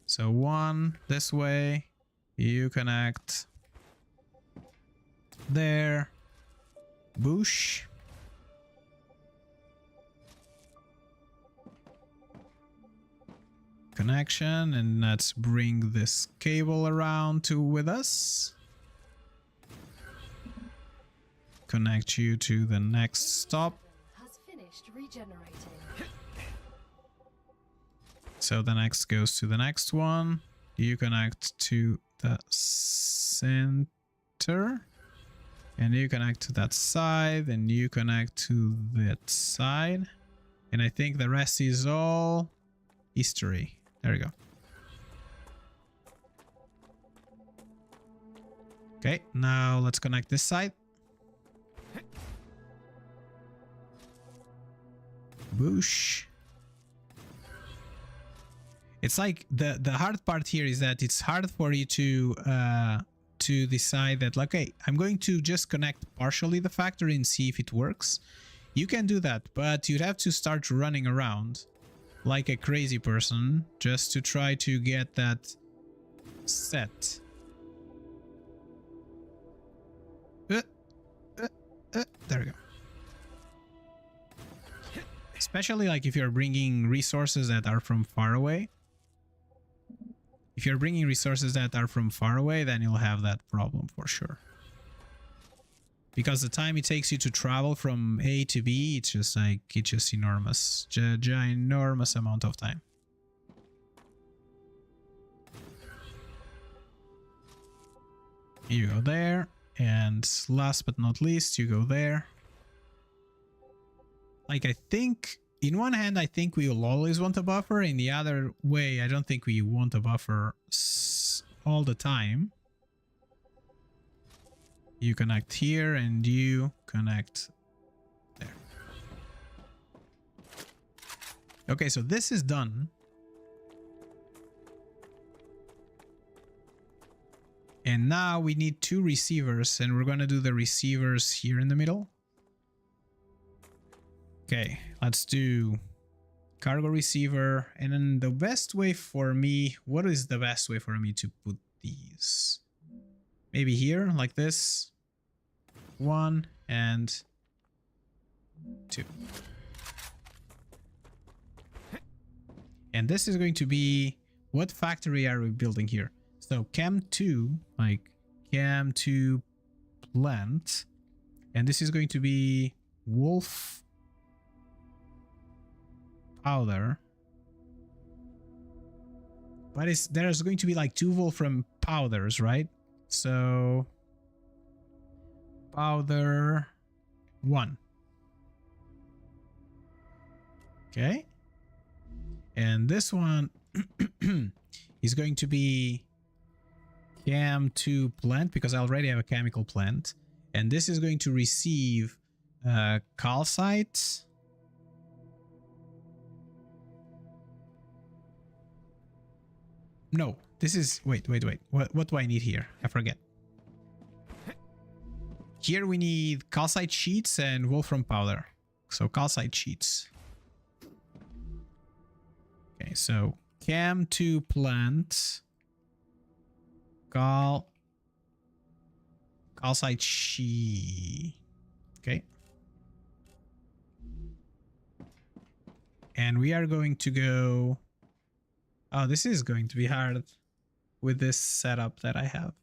So 1 this way, you connect there, boosh. Connection, and let's bring this cable around with us. Connect you to the next stop. Has finished regenerating. So the next goes to the next one. You connect to the center, and you connect to that side, and you connect to that side, And I think the rest is all history. There we go. Okay, now let's connect this side. Boosh. It's like the hard part here is that it's hard for you to decide that, like, okay, I'm going to just connect partially the factory and see if it works. You can do that, but you'd have to start running around like a crazy person just to try to get that set. There we go. Especially like if you're bringing resources that are from far away. If you're bringing resources that are from far away, then you'll have that problem for sure. Because the time it takes you to travel from A to B, it's just like, it's just enormous. Ginormous amount of time. You go there. And last but not least, you go there. Like, I think, in one hand, I think we will always want a buffer. In the other way, I don't think we want a buffer all the time. You connect here and you connect there. Okay, so this is done. And now we need 2 receivers, and we're going to do the receivers here in the middle. Okay, let's do cargo receiver. And then the best way for me, what is the best way for me to put these? Maybe here, like this. 1 and 2. And this is going to be, what factory are we building here? So Chem 2, like Chem 2 plant. And this is going to be wolf powder. But there's going to be like 2 wolfram powders, right? So powder 1. Okay. And this one is going to be Chem 2 plant, because I already have a chemical plant. And this is going to receive calcite. No, this is, wait. What do I need here? I forget. Here we need calcite sheets and wolfram powder. So calcite sheets. Okay, so Chem 2 plant. Calcite sheet. Okay. And we are going to go. Oh, this is going to be hard with this setup that I have.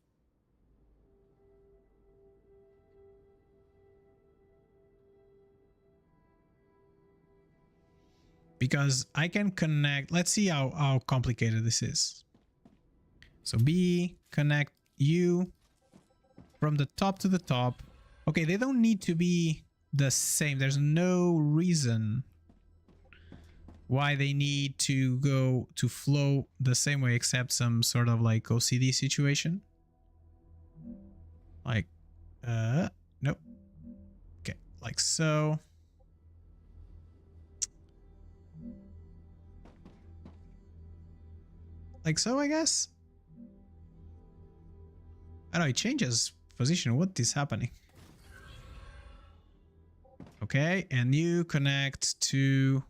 Because I can connect. Let's see how complicated this is. So B, connect U from the top to the top. Okay, they don't need to be the same. There's no reason why they need to go to flow the same way, except some sort of like OCD situation. Like, nope. Okay, like so. Like so, I guess. I don't know, it changes position. What is happening? Okay, and you connect to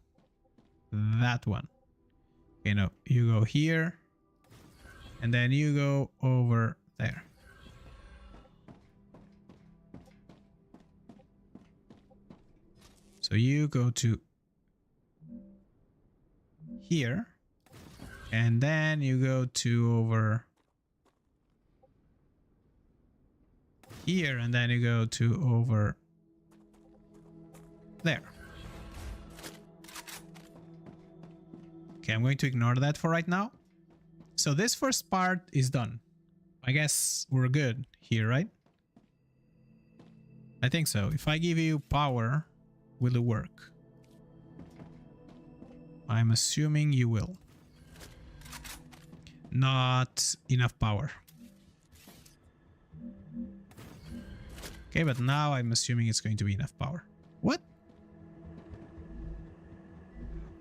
that one. Okay, no, you go here. And then you go over there. So you go to here. And then you go to over here, and then you go to over there. Okay, I'm going to ignore that for right now. So this first part is done. I guess we're good here, right? I think so. If I give you power, will it work? I'm assuming you will. Not enough power. Okay, but now I'm assuming it's going to be enough power. What?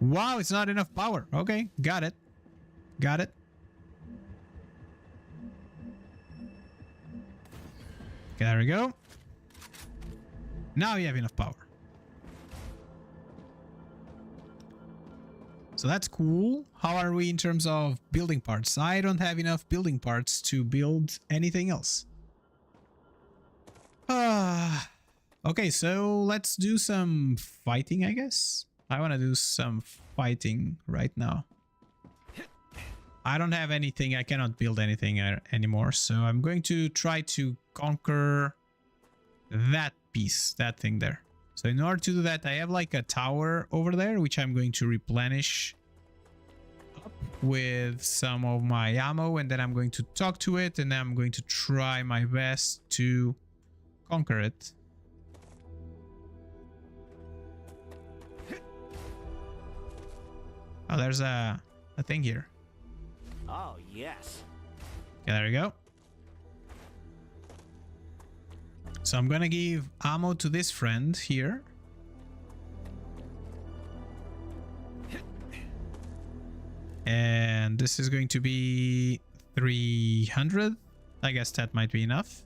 Wow, it's not enough power. Okay, got it. Got it. Okay, there we go. Now you have enough power. So that's cool. How are we in terms of building parts? I don't have enough building parts to build anything else. Okay, so let's do some fighting, I guess. I want to do some fighting right now. I don't have anything. I cannot build anything anymore. So I'm going to try to conquer that piece, that thing there. So in order to do that, I have like a tower over there, which I'm going to replenish up with some of my ammo. And then I'm going to talk to it. And then I'm going to try my best to conquer it. Oh, there's a thing here. Oh, yes. Okay, there we go. So I'm gonna give ammo to this friend here. And this is going to be 300. I guess that might be enough.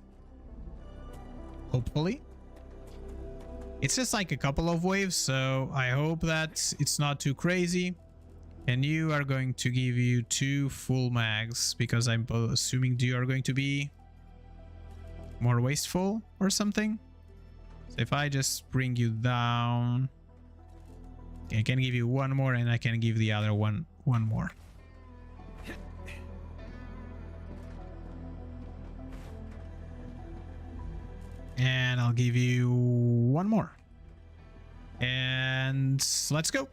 Hopefully. It's just like a couple of waves, so I hope that it's not too crazy. And you are going to give you 2 full mags, because I'm assuming you are going to be more wasteful or something. So if I just bring you down, I can give you 1 more, and I can give the other one more. And I'll give you 1 more. And let's go.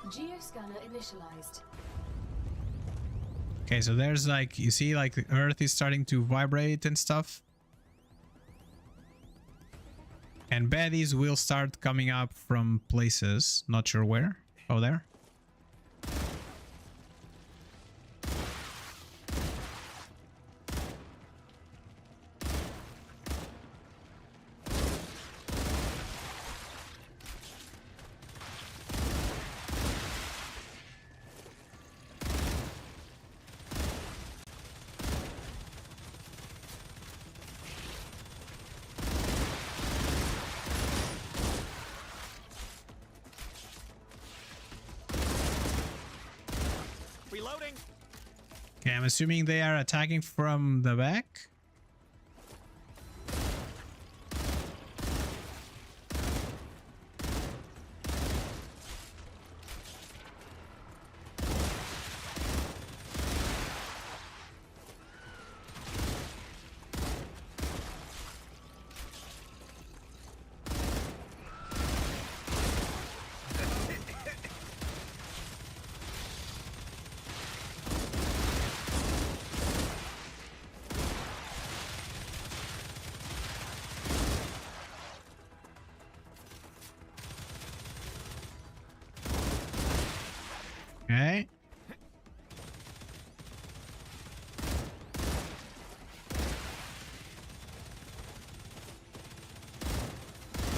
Geoscanner initialized. Okay, so there's like, you see like the earth is starting to vibrate and stuff. And baddies will start coming up from places, not sure where. Oh, there. Reloading. Okay, I'm assuming they are attacking from the back. Okay.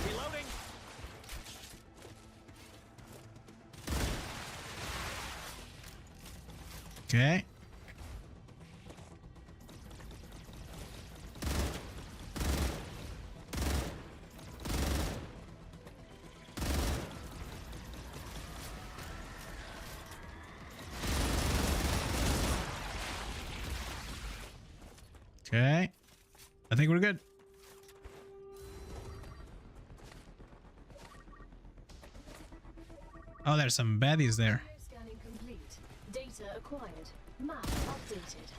Reloading. Okay. Okay. I think we're good. Oh, there's some baddies there. Scanning complete. Data acquired. Map updated.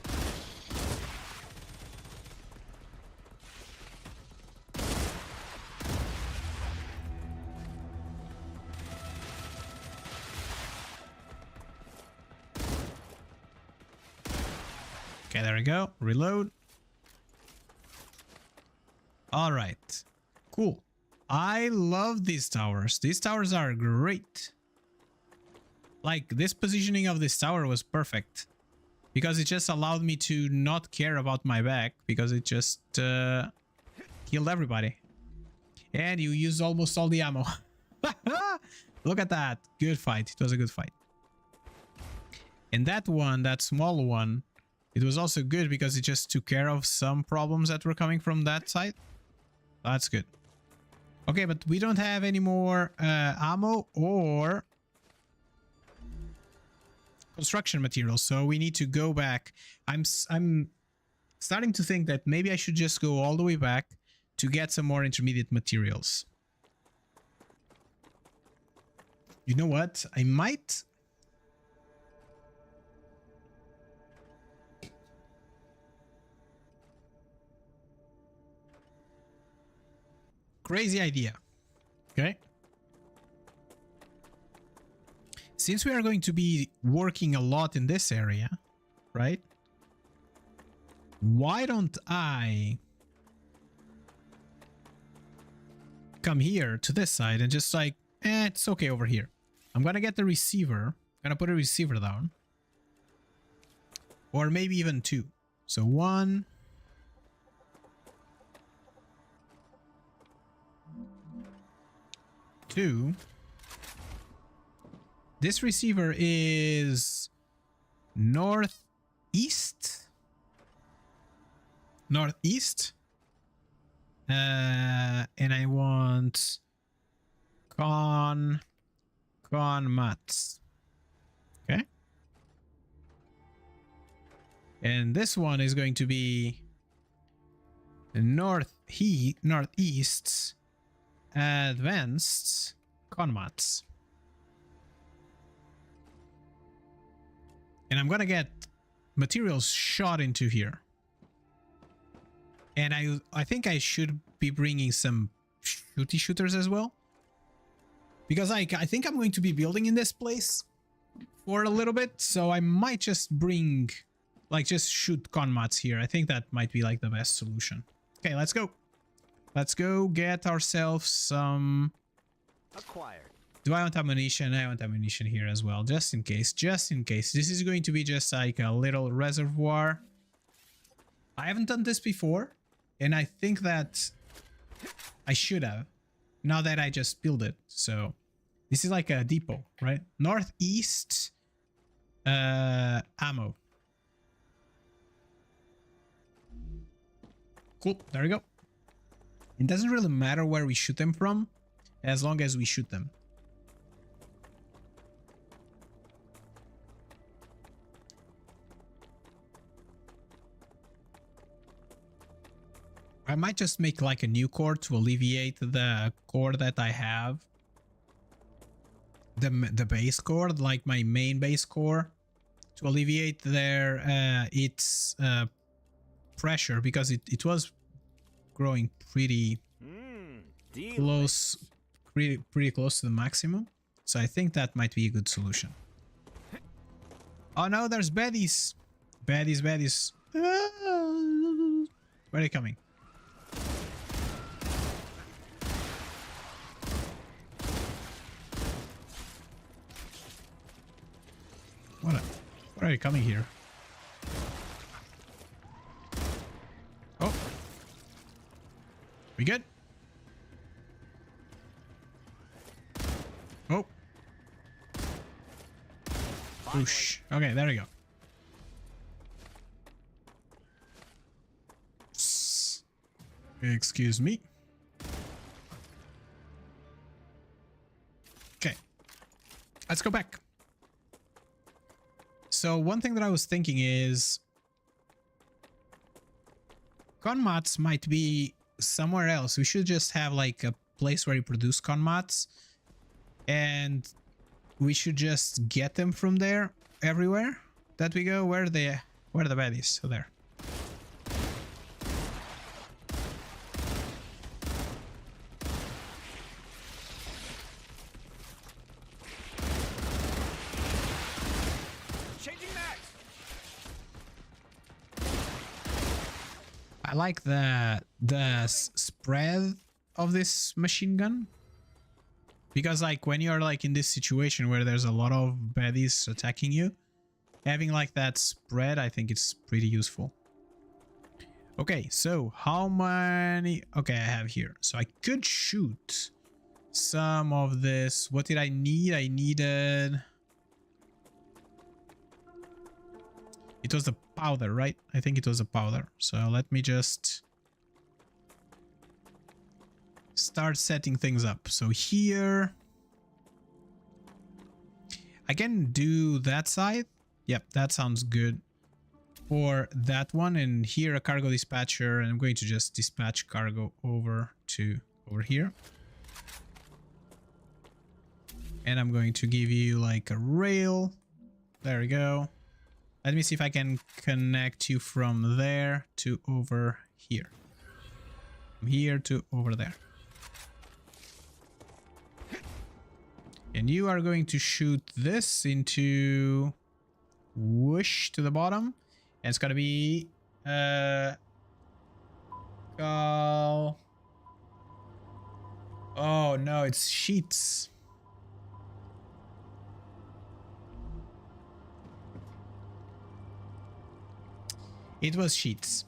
Okay, there we go. Reload. All right. Cool. I love these towers. These towers are great. Like, this positioning of this tower was perfect. Because it just allowed me to not care about my back. Because it just killed everybody. And you used almost all the ammo. Look at that. Good fight. It was a good fight. And that one, that small one, it was also good because it just took care of some problems that were coming from that side. That's good. Okay, but we don't have any more ammo or construction materials, so we need to go back. I'm starting to think that maybe I should just go all the way back to get some more intermediate materials. You know what? I might... Crazy idea. Okay. Since we are going to be working a lot in this area, right? Why don't I come here to this side and just like, it's okay over here. I'm gonna get the receiver. I'm gonna put a receiver down. Or maybe even two. So 1, 2. This receiver is northeast. And I want con mats. Okay. And this one is going to be northeast advanced con mats. And I'm gonna get materials shot into here. And I think I should be bringing some shooty shooters as well. Because I think I'm going to be building in this place for a little bit. So I might just bring, like, just shoot con mats here. I think that might be like the best solution. Okay, let's go. Let's go get ourselves some... Acquired. Do I want ammunition? I want ammunition here as well, just in case. Just in case. This is going to be just like a little reservoir. I haven't done this before, and I think that I should have, now that I just built it. So this is like a depot, right? Northeast ammo. Cool, there we go. It doesn't really matter where we shoot them from, as long as we shoot them. I might just make like a new core to alleviate the core that I have. The base core, like my main base core, to alleviate their its pressure, because it was growing pretty close, pretty close to the maximum. So I think that might be a good solution. Oh no, there's baddies. Baddies. Where are they coming? What are you coming here? Oh. We good? Oh. Whoosh. Okay, there we go. Excuse me. Okay. Let's go back. So one thing that I was thinking is con mats might be somewhere else. We should just have like a place where you produce con mats, and we should just get them from there everywhere that we go. Where are the baddies? So there. I like the spread of this machine gun. Because like when you're like in this situation where there's a lot of baddies attacking you, having like that spread, I think it's pretty useful. Okay, so how many... Okay, I have here. So I could shoot some of this. What did I need? I needed... It was the powder, right? I think it was a powder. So let me just start setting things up. So here I can do that side. Yep, that sounds good for that one. And here a cargo dispatcher, and I'm going to just dispatch cargo over here. And I'm going to give you like a rail. There we go. Let me see if I can connect you from there to over here. From here to over there. And you are going to shoot this into whoosh to the bottom. And it's gonna be oh no, it's sheets. It was sheets.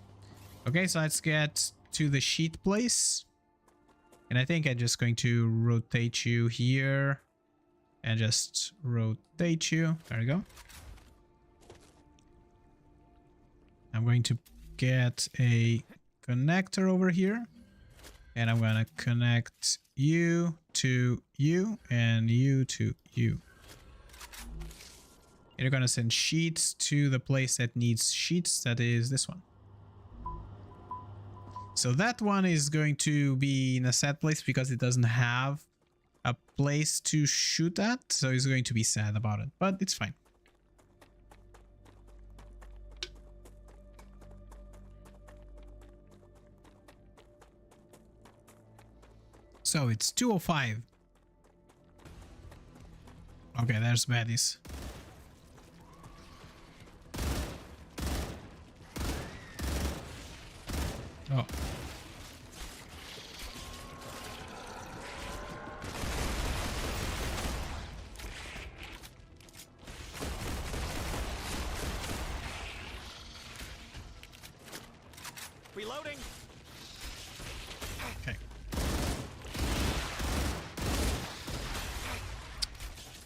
Okay, so let's get to the sheet place. And I think I'm just going to rotate you here. And just rotate you. There we go. I'm going to get a connector over here. And I'm going to connect you to you and you to you. And you're going to send sheets to the place that needs sheets. That is this one. So that one is going to be in a sad place because it doesn't have a place to shoot at. So he's going to be sad about it, but it's fine. So it's 2:05. Okay, there's baddies. Oh. Reloading. Okay.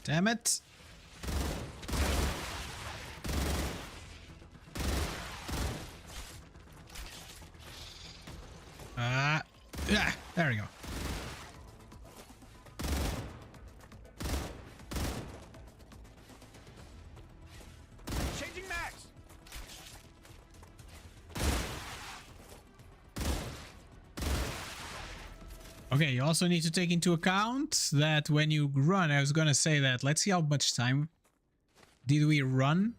Damn it. Yeah, there we go. Changing mags. Okay, you also need to take into account that when you run, I was gonna say that, let's see how much time did we run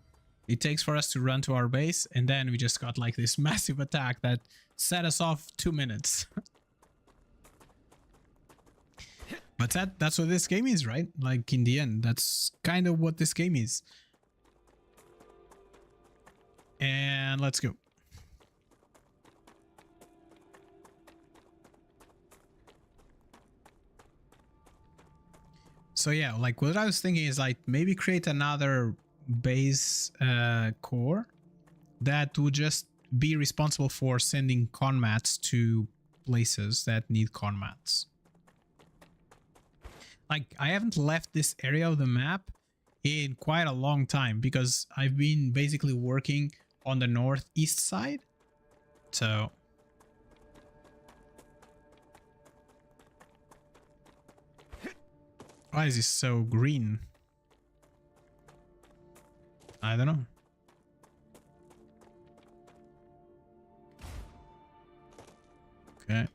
it takes for us to run to our base, and then we just got like this massive attack that set us off 2 minutes. But that's what this game is, right? Like in the end, that's kind of what this game is. And let's go. So yeah, like what I was thinking is like maybe create another base core that would just be responsible for sending conmats to places that need conmats. Like I haven't left this area of the map in quite a long time because I've been basically working on the northeast side. So why is this so green? I don't know. Okay.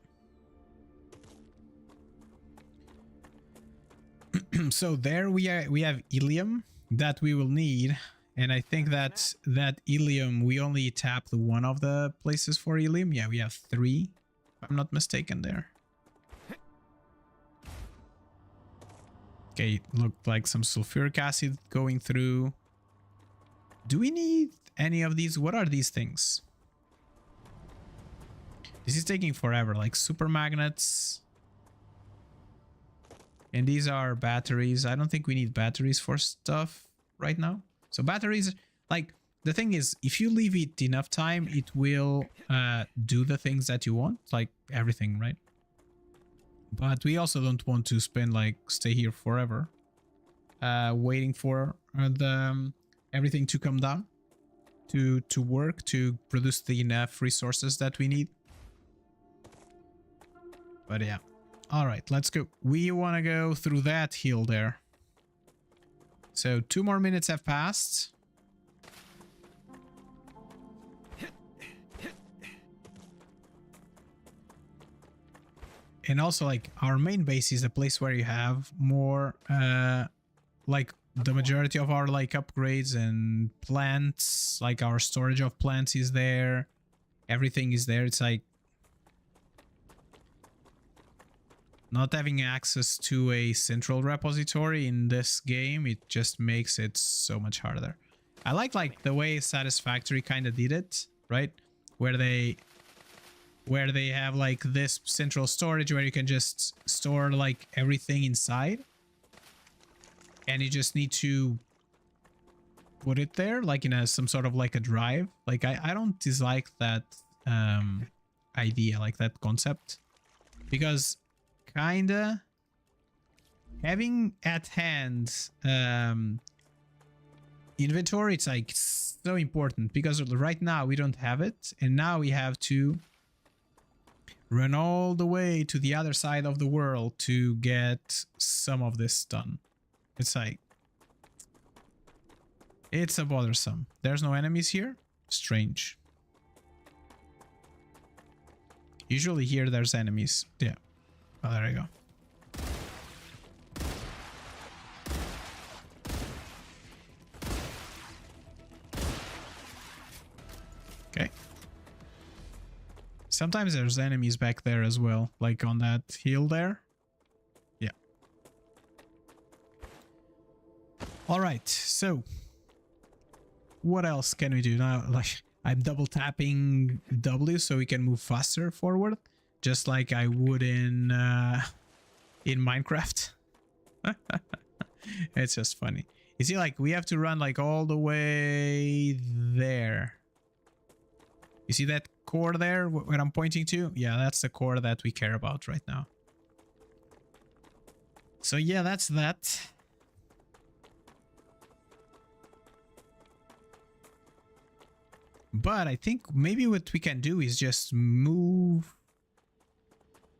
So there we have helium that we will need, and I think that helium we only tapped one of the places for helium. Yeah, we have 3, if I'm not mistaken there. Okay, looked like some sulfuric acid going through. Do we need any of these? What are these things? This is taking forever, like super magnets. And these are batteries. I don't think we need batteries for stuff right now. So batteries, like, the thing is, if you leave it enough time, it will do the things that you want, like everything, right? But we also don't want to spend, like, stay here forever waiting for everything to come down, to work, to produce the enough resources that we need. But yeah. All right, let's go. We want to go through that hill there. So 2 more minutes have passed. And also, like, our main base is a place where you have more, like, the majority of our, like, upgrades and plants. Like, our storage of plants is there. Everything is there. It's like not having access to a central repository in this game, it just makes it so much harder. I like the way Satisfactory kind of did it, right? Where they have like this central storage where you can just store like everything inside. And you just need to put it there like in some sort of like a drive. Like I don't dislike that idea, like that concept. Because kinda having at hand inventory, it's like so important because right now we don't have it, and now we have to run all the way to the other side of the world to get some of this done. It's like, it's a bothersome. There's no enemies here. Strange. Usually here there's enemies. Yeah. Oh, there you go. Okay. Sometimes there's enemies back there as well, like on that hill there. Yeah. All right, so what else can we do now? Like, I'm double tapping W so we can move faster forward, just like I would in Minecraft. It's just funny. You see, like, we have to run like all the way there. You see that core there, what I'm pointing to? Yeah, that's the core that we care about right now. So yeah, that's that. But I think maybe what we can do is just move.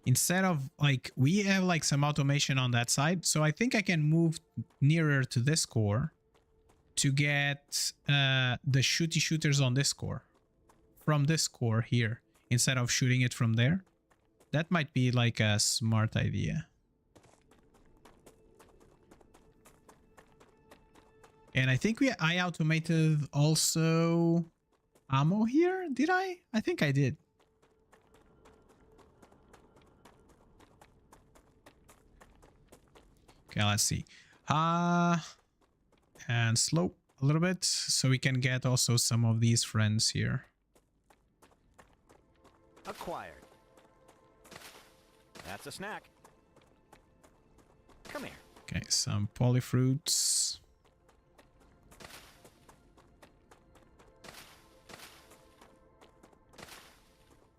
Instead of, like, we have like some automation on that side. So I think I can move nearer to this core to get the shooty shooters on this core. From this core here, instead of shooting it from there. That might be like a smart idea. And I think I automated also ammo here. Did I? I think I did. Okay, let's see. And slope a little bit so we can get also some of these friends here. Acquired. That's a snack. Come here. Okay, some polyfruits.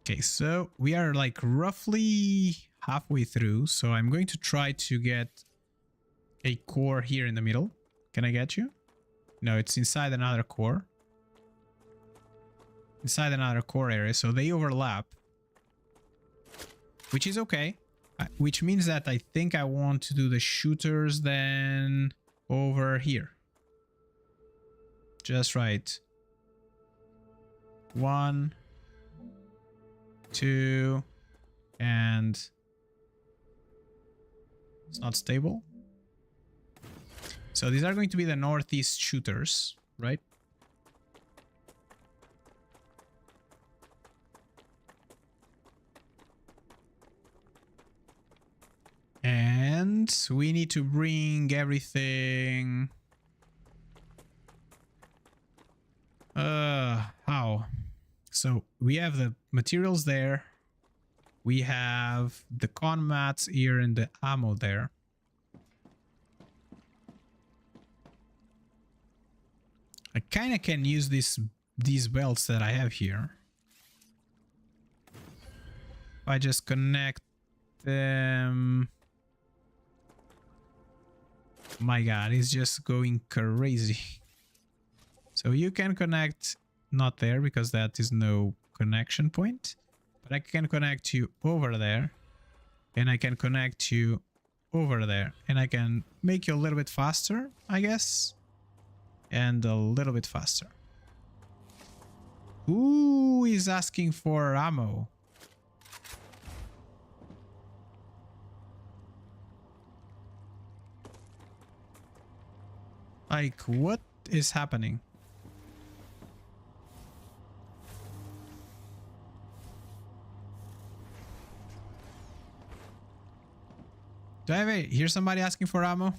Okay, so we are like roughly halfway through. So I'm going to try to get a core here in the middle. Can I get you? No, it's inside another core. Inside another core area, so they overlap. Which is okay. Which means that I think I want to do the shooters then over here. Just right. 1, 2, and it's not stable. So these are going to be the northeast shooters, right? And we need to bring everything. How? So we have the materials there. We have the con mats here and the ammo there. I kind of can use these belts that I have here. If I just connect them. My god, it's just going crazy. So you can connect, not there because that is no connection point. But I can connect you over there. And I can connect you over there. And I can make you a little bit faster, I guess. And a little bit faster. Who is asking for ammo? Like, what is happening? Do I hear somebody asking for ammo?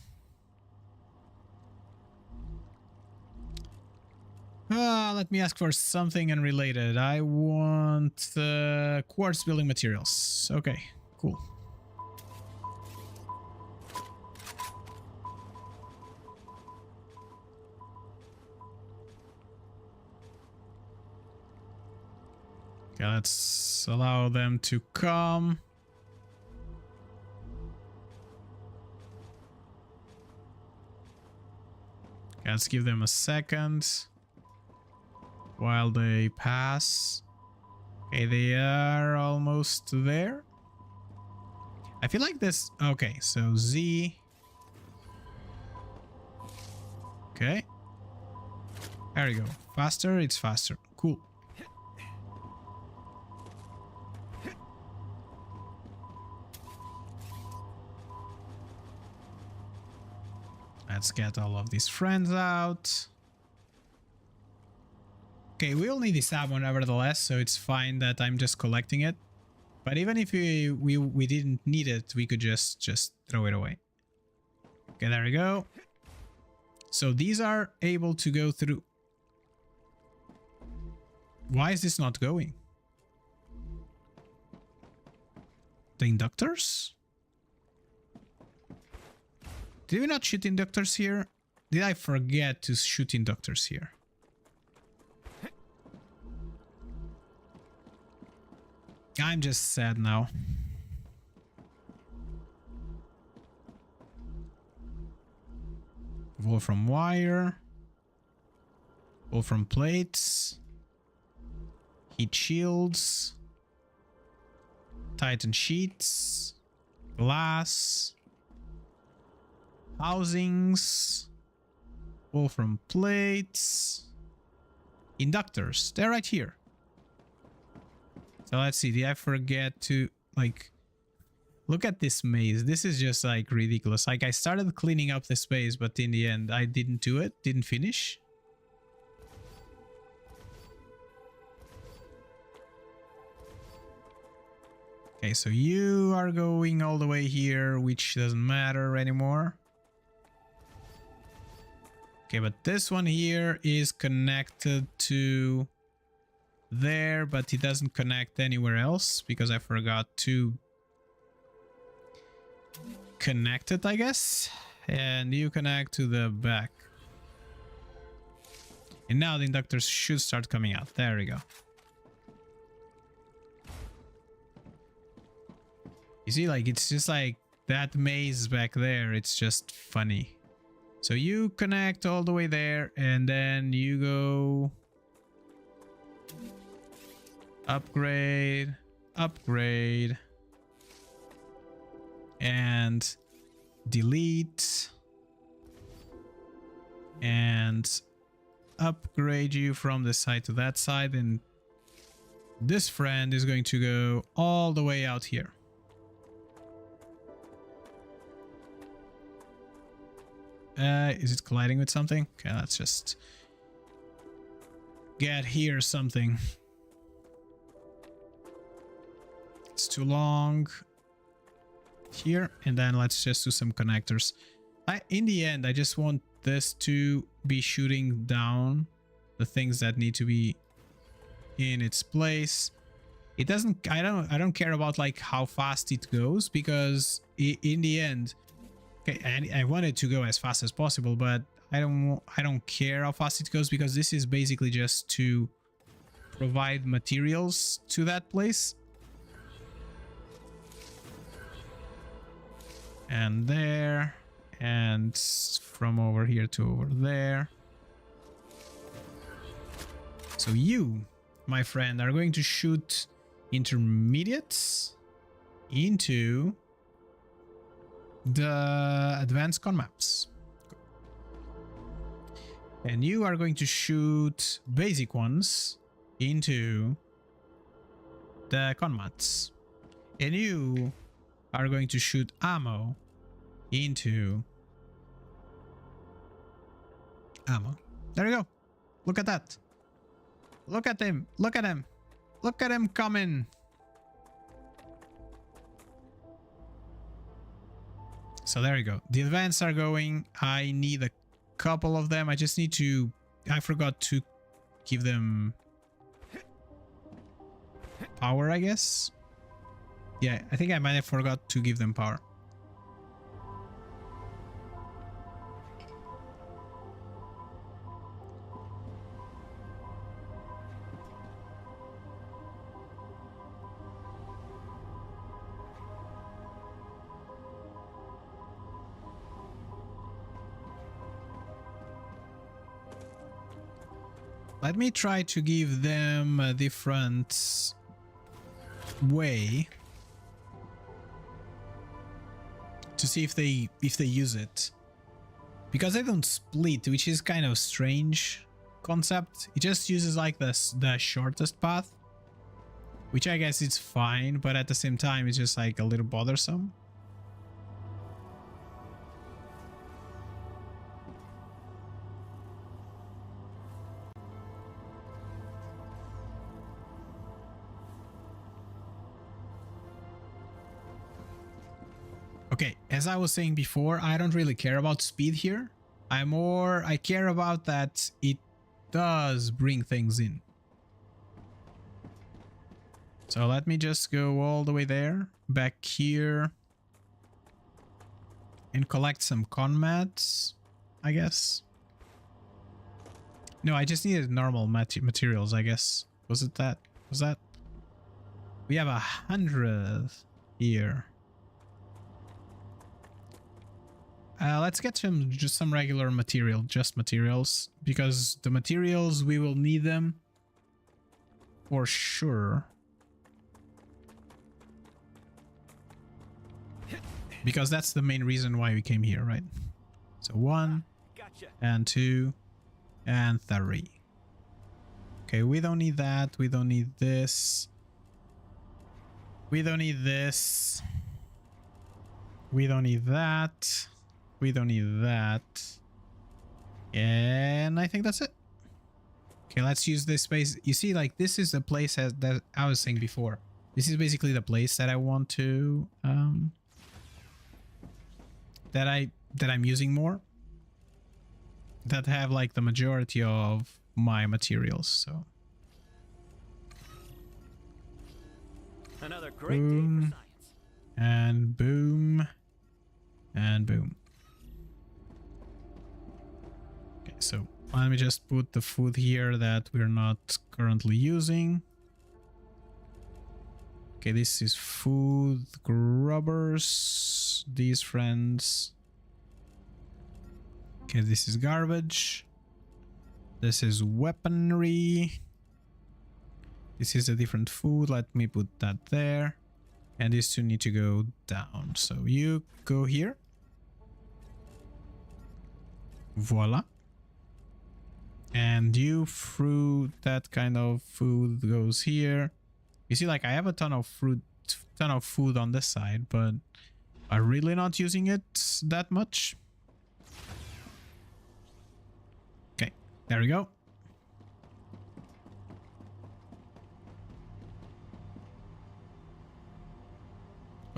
Let me ask for something unrelated. I want quartz building materials. Okay, cool. Okay, let's allow them to come. Okay, let's give them a second while they pass. Okay, they are almost there. I feel like this... Okay, so Z. Okay. There we go. Faster, it's faster. Cool. Let's get all of these friends out. Okay, we will need this ammo nevertheless, so it's fine that I'm just collecting it. But even if we didn't need it, we could just throw it away. Okay, there we go. So these are able to go through. Why is this not going? The inductors? Did we not shoot inductors here? Did I forget to shoot inductors here? I'm just sad now. Wolfram wire. Wolfram plates. Heat shields. Titan sheets. Glass. Housings. Wolfram plates. Inductors. They're right here. So let's see. Did I forget to, like... Look at this maze. This is just, like, ridiculous. Like, I started cleaning up the space, but in the end, I didn't do it. Didn't finish. Okay, so you are going all the way here, which doesn't matter anymore. Okay, but this one here is connected to there, but it doesn't connect anywhere else because I forgot to connect it, I guess. And you connect to the back. And now the inductors should start coming out. There we go. You see, like, it's just like that maze back there. It's just funny. So you connect all the way there, and then you go upgrade, upgrade, and delete, and upgrade you from this side to that side, and this friend is going to go all the way out here. Is it colliding with something? Okay, let's just get here something. It's too long. Here, and then let's just do some connectors. In the end, I just want this to be shooting down the things that need to be in its place. It doesn't, I don't care about like how fast it goes, because in the end, okay, and I want it to go as fast as possible, but I don't care how fast it goes, because this is basically just to provide materials to that place. And there, and from over here to over there. So you, my friend, are going to shoot intermediates into the advanced con maps. And you are going to shoot basic ones into the con mats. And you are going to shoot ammo into ammo. There you go. Look at that. Look at him. Look at him. Look at him coming. So there you go. The advance are going. I need a couple of them. I just need to... I forgot to give them power, I guess. Yeah, I think I might have forgot to give them power. Let me try to give them a different way to see if they use it, because they don't split, which is kind of strange concept. It just uses like the shortest path, which I guess it's fine, but at the same time it's just like a little bothersome. Okay, as I was saying before, I don't really care about speed here. I care about that it does bring things in. So let me just go all the way there, back here, and collect some con mats, I guess. No, I just needed normal materials, I guess. Was it that? Was that? We have 100 here. Let's get just some regular material, just materials, because the materials, we will need them for sure. Because that's the main reason why we came here, right? So 1, Gotcha. and 2, and 3. Okay, we don't need that. We don't need this. We don't need this. We don't need that. We don't need that. And I think that's it. Okay, let's use this space. You see, like, this is the place that I was saying before. This is basically the place that I want to that I'm using more, that have like the majority of my materials. So Another great day boom, for science. and boom, and boom. Okay, so let me just put the food here that we're not currently using. Okay, this is food, grubbers, these friends. Okay, this is garbage. This is weaponry. This is a different food. Let me put that there. And these two need to go down. So you go here. Voila. And you, fruit, that kind of food goes here. You see, like, I have a ton of food on this side, but I'm really not using it that much. Okay, there we go.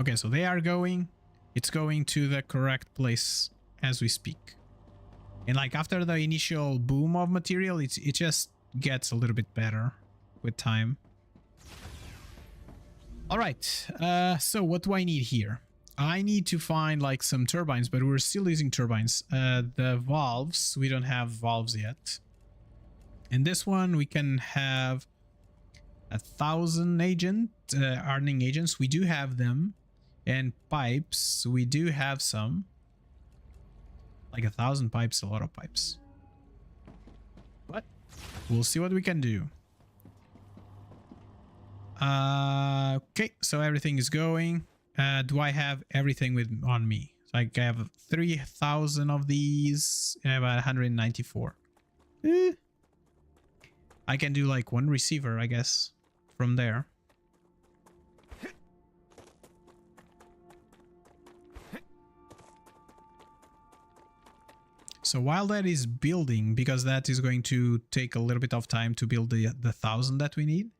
Okay, so they are going. It's going to the correct place as we speak. And like after the initial boom of material, it just gets a little bit better with time. All right. So what do I need here? I need to find like some turbines, but we're still using turbines. The valves, we don't have valves yet. In this one, we can have 1,000 hardening agents. We do have them. And pipes, we do have some. Like 1,000 pipes, a lot of pipes. But we'll see what we can do. Okay, so everything is going. Do I have everything on me? Like I have 3,000 of these. I have 194. I can do like one receiver, I guess, from there. So while that is building, because that is going to take a little bit of time to build the 1,000 that we need,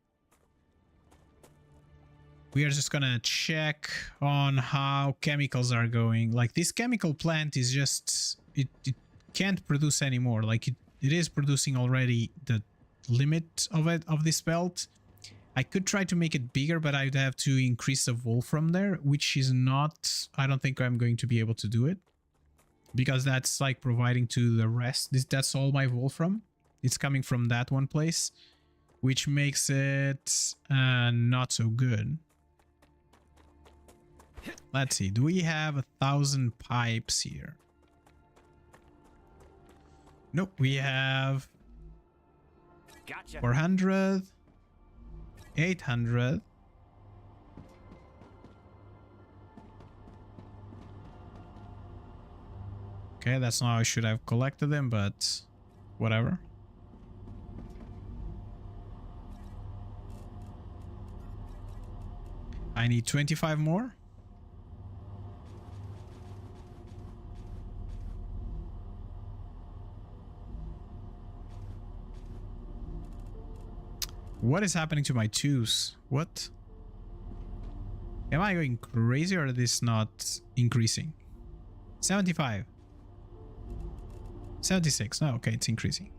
we are just gonna check on how chemicals are going. Like this chemical plant is just, it can't produce anymore. Like it is producing already the limit of this belt. I could try to make it bigger, but I'd have to increase the wolfram there, which is not, I don't think I'm going to be able to do it. Because that's like providing to the rest. That's all my wolfram. It's coming from that one place, which makes it not so good. Let's see. Do we have 1,000 pipes here? Nope. We have 400, 800. Okay, that's not how I should have collected them, but whatever. I need 25 more. What is happening to my twos? What? Am I going crazy or is this not increasing? 75. 76. No, okay, it's increasing.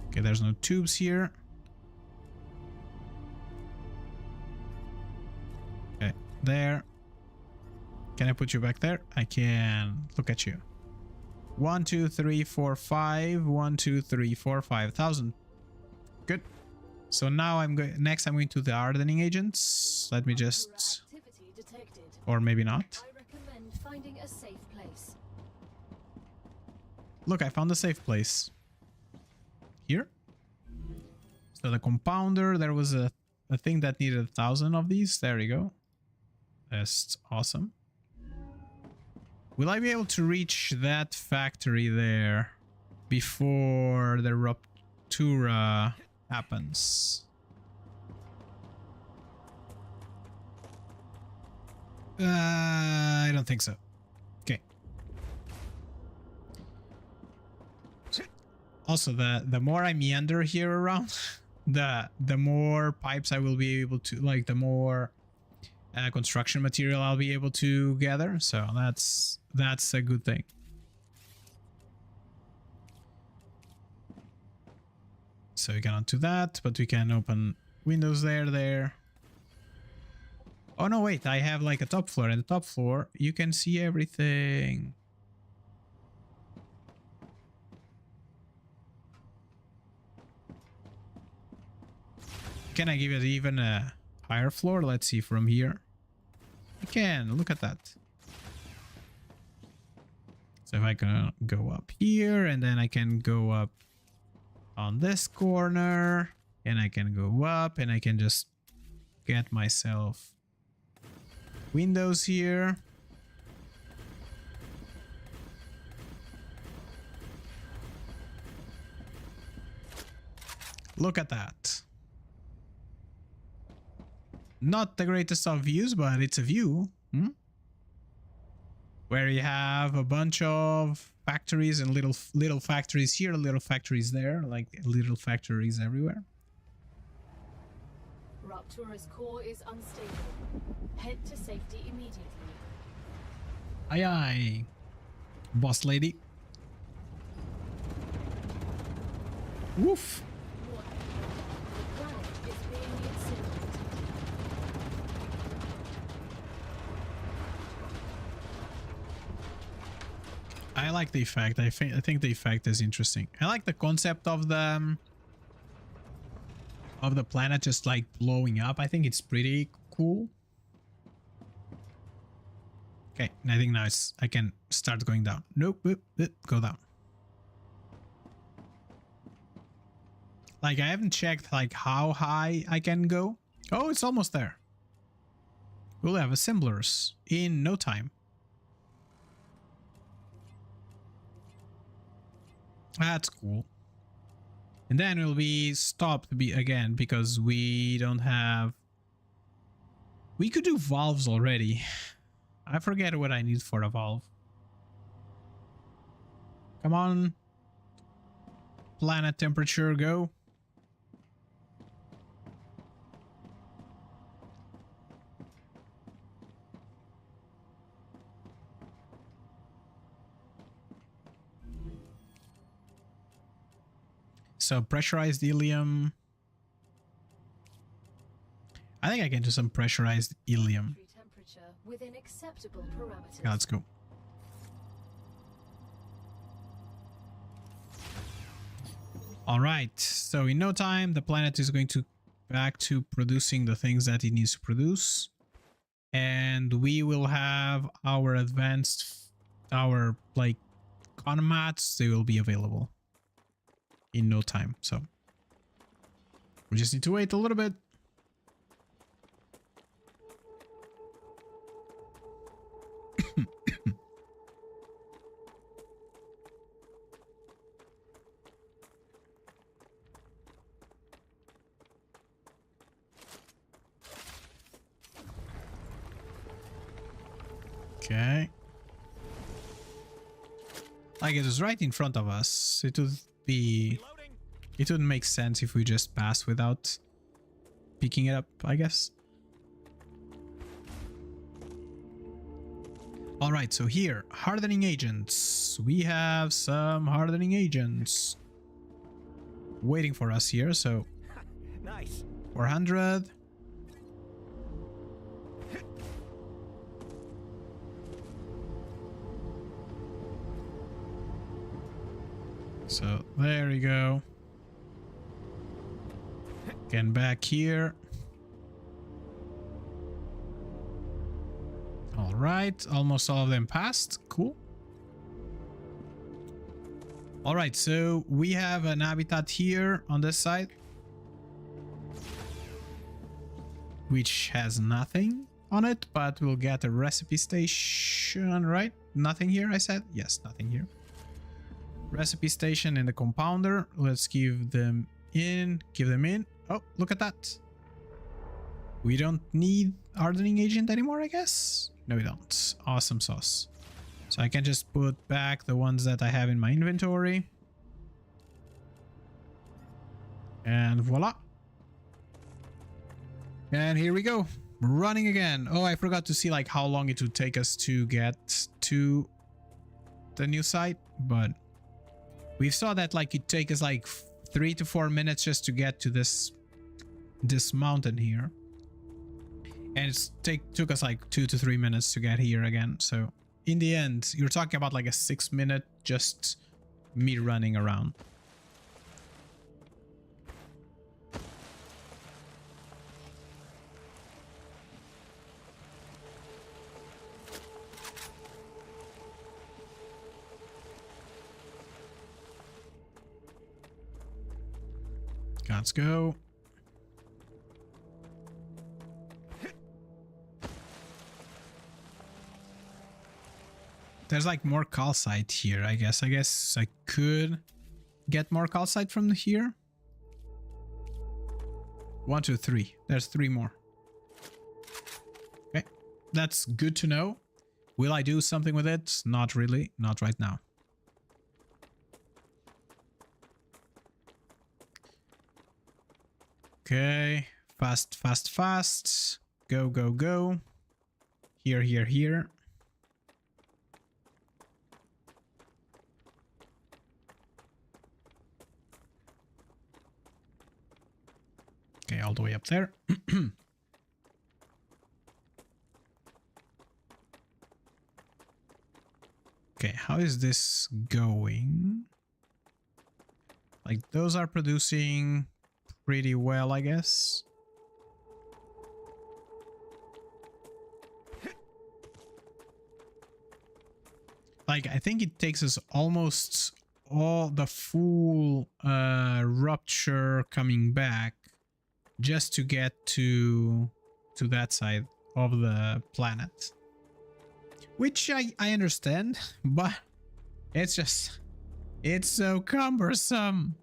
Okay, there's no tubes here. Okay, there. Can I put you back there? I can. Look at you. 1, 2, 3, 4, 5. 1, 2, 3, 4, 5,000. Good. So now I'm going. Next, I'm going to the hardening agents. Let me just. Or maybe not. I recommend finding a safe place. Look, I found a safe place. Here. So the compounder, there was a thing that needed 1,000 of these. There you go. That's awesome. Will I be able to reach that factory there before the RUPTURE happens? I don't think so. Okay. Also, the more I meander here around, the more pipes I will be able to, like, the more construction material I'll be able to gather. So that's a good thing. So we cannot do that, but we can open windows there. Oh no, wait, I have like a top floor. And the top floor, you can see everything. Can I give it even a higher floor? Let's see from here. I can, look at that. So if I can go up here and then I can go up on this corner and I can go up and I can just get myself windows here. Look at that. Not the greatest of views, but it's a view. Where you have a bunch of factories and little factories here, little factories there, like little factories everywhere. RUPTURE's core is unstable. Head to safety immediately. Aye aye, boss lady. Woof. Warning. The planet is being I like the effect. I think the effect is interesting. I like the concept of the planet just like blowing up. I think it's pretty cool. Okay, I think now I can start going down. Nope, go down. Like I haven't checked like how high I can go. Oh, it's almost there. We'll have assemblers in no time. That's cool. And then we'll be stopped again because we don't have... We could do valves already. I forget what I need for a valve. Come on. Planet temperature, go. So pressurized helium. I think I can do some pressurized helium. Temperature within acceptable parameters. Yeah, let's go. All right. So in no time, the planet is going to back to producing the things that it needs to produce. And we will have our advanced, our like conmats, they will be available in no time. So we just need to wait a little bit. Okay. Like it is right in front of us. It would be... Reloading. It wouldn't make sense if we just pass without picking it up, I guess. All right, so here, hardening agents. We have some hardening agents waiting for us here, so Nice. 400. So there we go. Again, back here. All right, almost all of them passed. Cool. All right, so we have an habitat here on this side, which has nothing on it, but we'll get a recipe station, right? Nothing here, I said? Yes, nothing here. Recipe station in the compounder. Let's give them in. Oh, look at that. We don't need hardening agent anymore, I guess? No, we don't. Awesome sauce. So I can just put back the ones that I have in my inventory. And voila. And here we go. Running again. Oh, I forgot to see like how long it would take us to get to the new site, but we saw that like it take us like 3 to 4 minutes just to get to this mountain here. And it took us like 2 to 3 minutes to get here again. So in the end, you're talking about like a 6-minute just me running around. Let's go. There's like more calcite here, I guess. I guess I could get more calcite from here. 1, 2, 3. There's 3 more. Okay, that's good to know. Will I do something with it? Not really. Not right now. Okay, fast, fast, fast. Go, go, go. Here, here, here. Okay, all the way up there. Okay, how is this going? Like, those are producing pretty well, I guess. Like, I think it takes us almost all the full rupture coming back just to get to that side of the planet. Which I understand, but it's just... it's so cumbersome.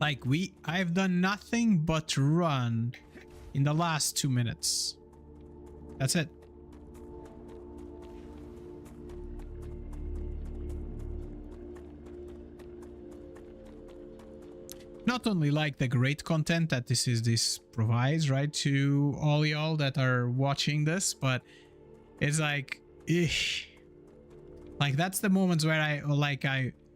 Like, I've done nothing but run in the last 2 minutes. That's it. Not only like the great content that this provides, right, to all y'all that are watching this, but it's like, like that's the moments where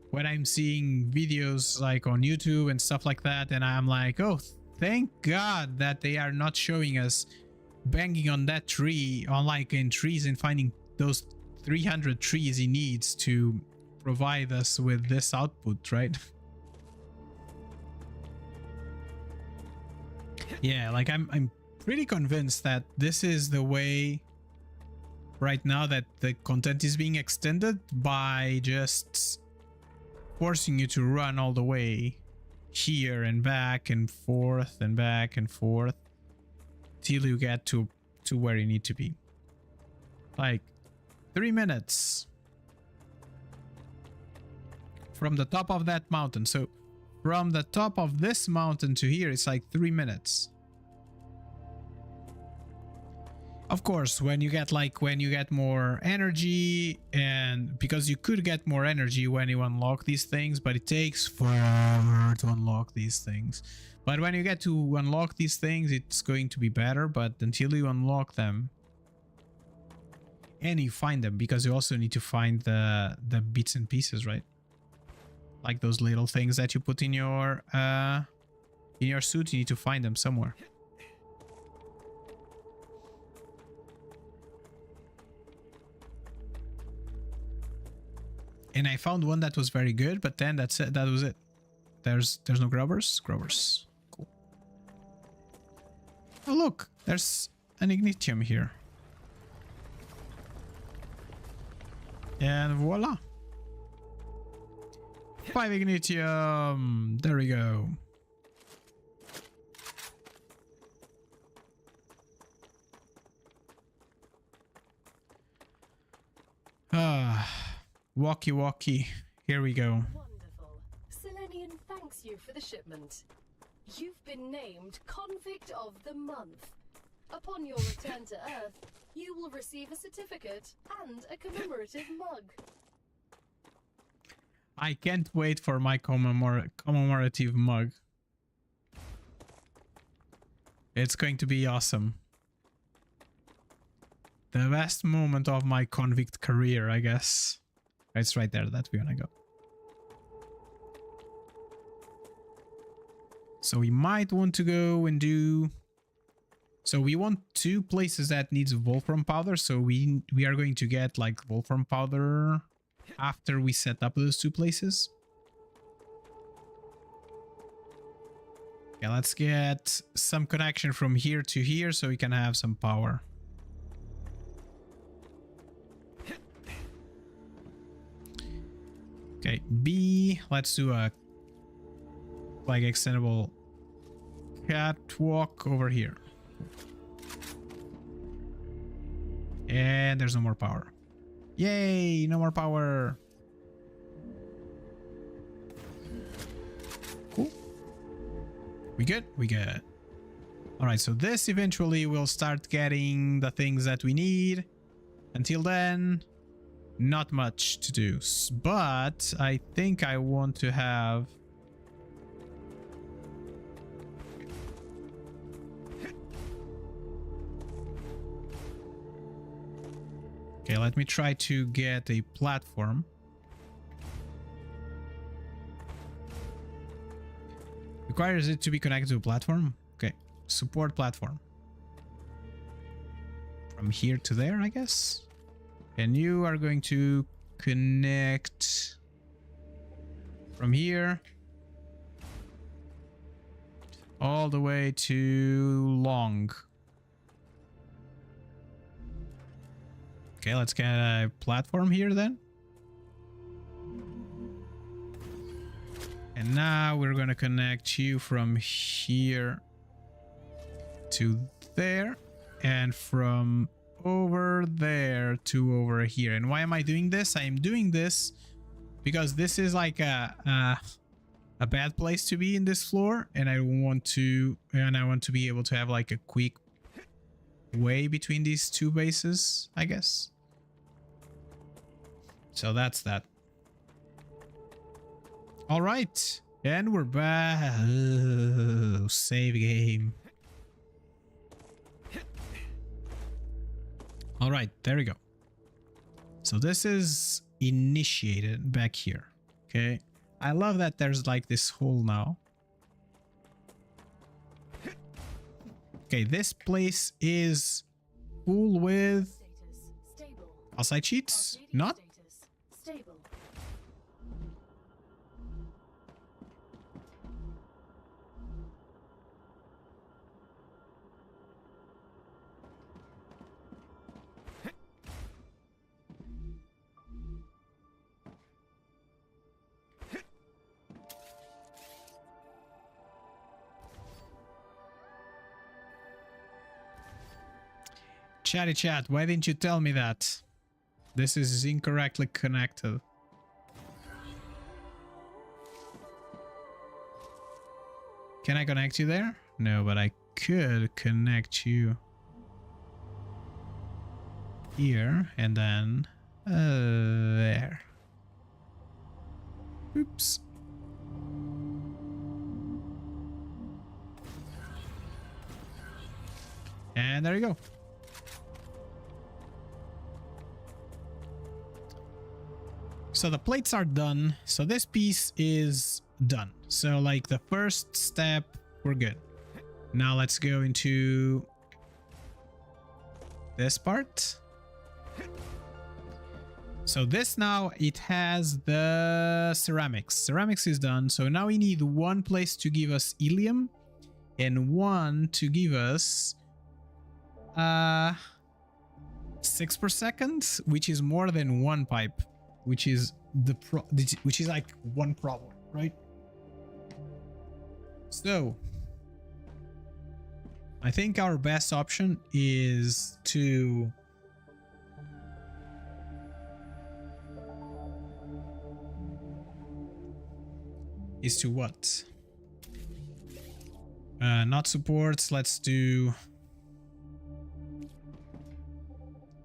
when I'm seeing videos like on YouTube and stuff like that, and I'm like, oh, thank God that they are not showing us banging on that tree, on like in trees, and finding those 300 trees he needs to provide us with this output, right? Yeah, like I'm pretty convinced that this is the way right now that the content is being extended, by just forcing you to run all the way here and back and forth and back and forth till you get to where you need to be. Like 3 minutes from the top of that mountain. So from the top of this mountain to here, it's like 3 minutes. Of course, when you get more energy, and because you could get more energy when you unlock these things, but it takes forever to unlock these things. But when you get to unlock these things, it's going to be better. But until you unlock them and you find them, because you also need to find the bits and pieces, right? Like those little things that you put in your suit, you need to find them somewhere. And I found one that was very good, but then that's it. That was it. There's no grubbers. Grubbers. Cool. Oh look, there's an ignitium here. And voila. 5 ignitium. There we go. Walkie. Here we go. Wonderful. Selenian thanks you for the shipment. You've been named Convict of the Month. Upon your return to Earth, you will receive a certificate and a commemorative mug. I can't wait for my commemorative mug. It's going to be awesome. The best moment of my convict career, I guess. It's right there that we wanna go. So we might want to go and do... So we want 2 places that needs wolfram powder. So we are going to get like wolfram powder after we set up those 2 places. Okay, let's get some connection from here to here so we can have some power. Okay, B, let's do a like extendable catwalk over here. And there's no more power. Yay, no more power. Cool. We good? We good. All right, so this eventually will start getting the things that we need. Until then, not much to do, but I think I want to have... Okay, let me try to get a platform. Requires it to be connected to a platform? Okay, support platform. From here to there, I guess? And you are going to connect from here all the way to long. Okay, let's get a platform here then. And now we're going to connect you from here to there and from over there to over here. And why am I doing this? I am doing this because this is like a bad place to be in this floor, and I want to be able to have like a quick way between these two bases, I guess. So that's that. All right, and we're back. Oh, save game. All right, there we go. So this is initiated back here. Okay, I love that there's like this hole now. Okay, this place is full with outside cheats. Not. Stable. Chatty chat, why didn't you tell me that? This is incorrectly connected. Can I connect you there? No, but I could connect you here and then there. Oops. And there you go. So the plates are done. So this piece is done. So like the first step, we're good. Now let's go into this part. So this now, it has the ceramics. Ceramics is done. So now we need one place to give us helium and one to give us 6 per second, which is more than one pipe. Which is like one problem, right? So I think our best option is to what? Not supports. Let's do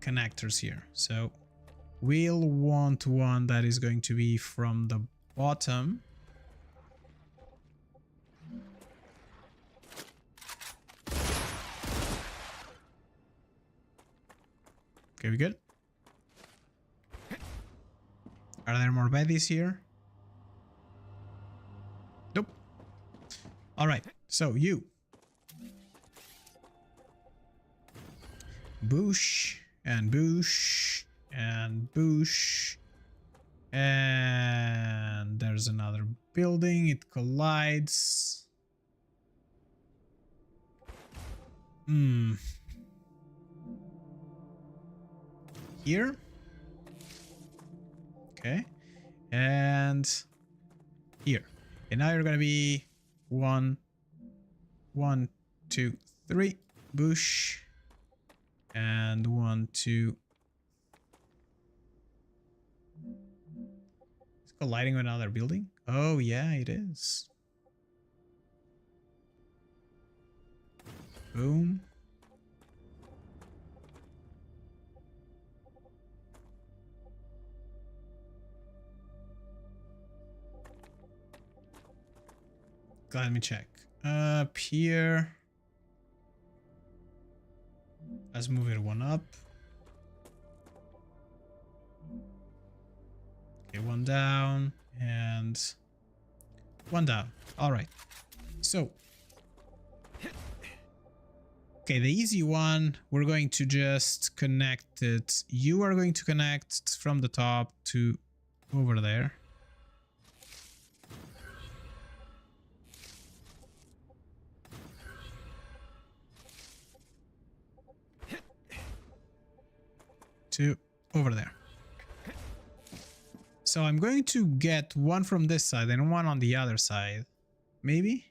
connectors here. So we'll want one that is going to be from the bottom. Okay, we good? Are there more baddies here? Nope. All right, so you. Boosh and boosh. And boosh. And there's another building. It collides. Here. Okay. And here. And now you're gonna be 1, 1, 2, 3. Boosh. And 1, 2. Colliding with another building? Oh yeah, it is. Boom. Let me check. Up here. Let's move it one up. Okay, one down and one down. All right. So Okay, the easy one, we're going to just connect it. You are going to connect from the top to over there. To over there. So I'm going to get one from this side and one on the other side. Maybe?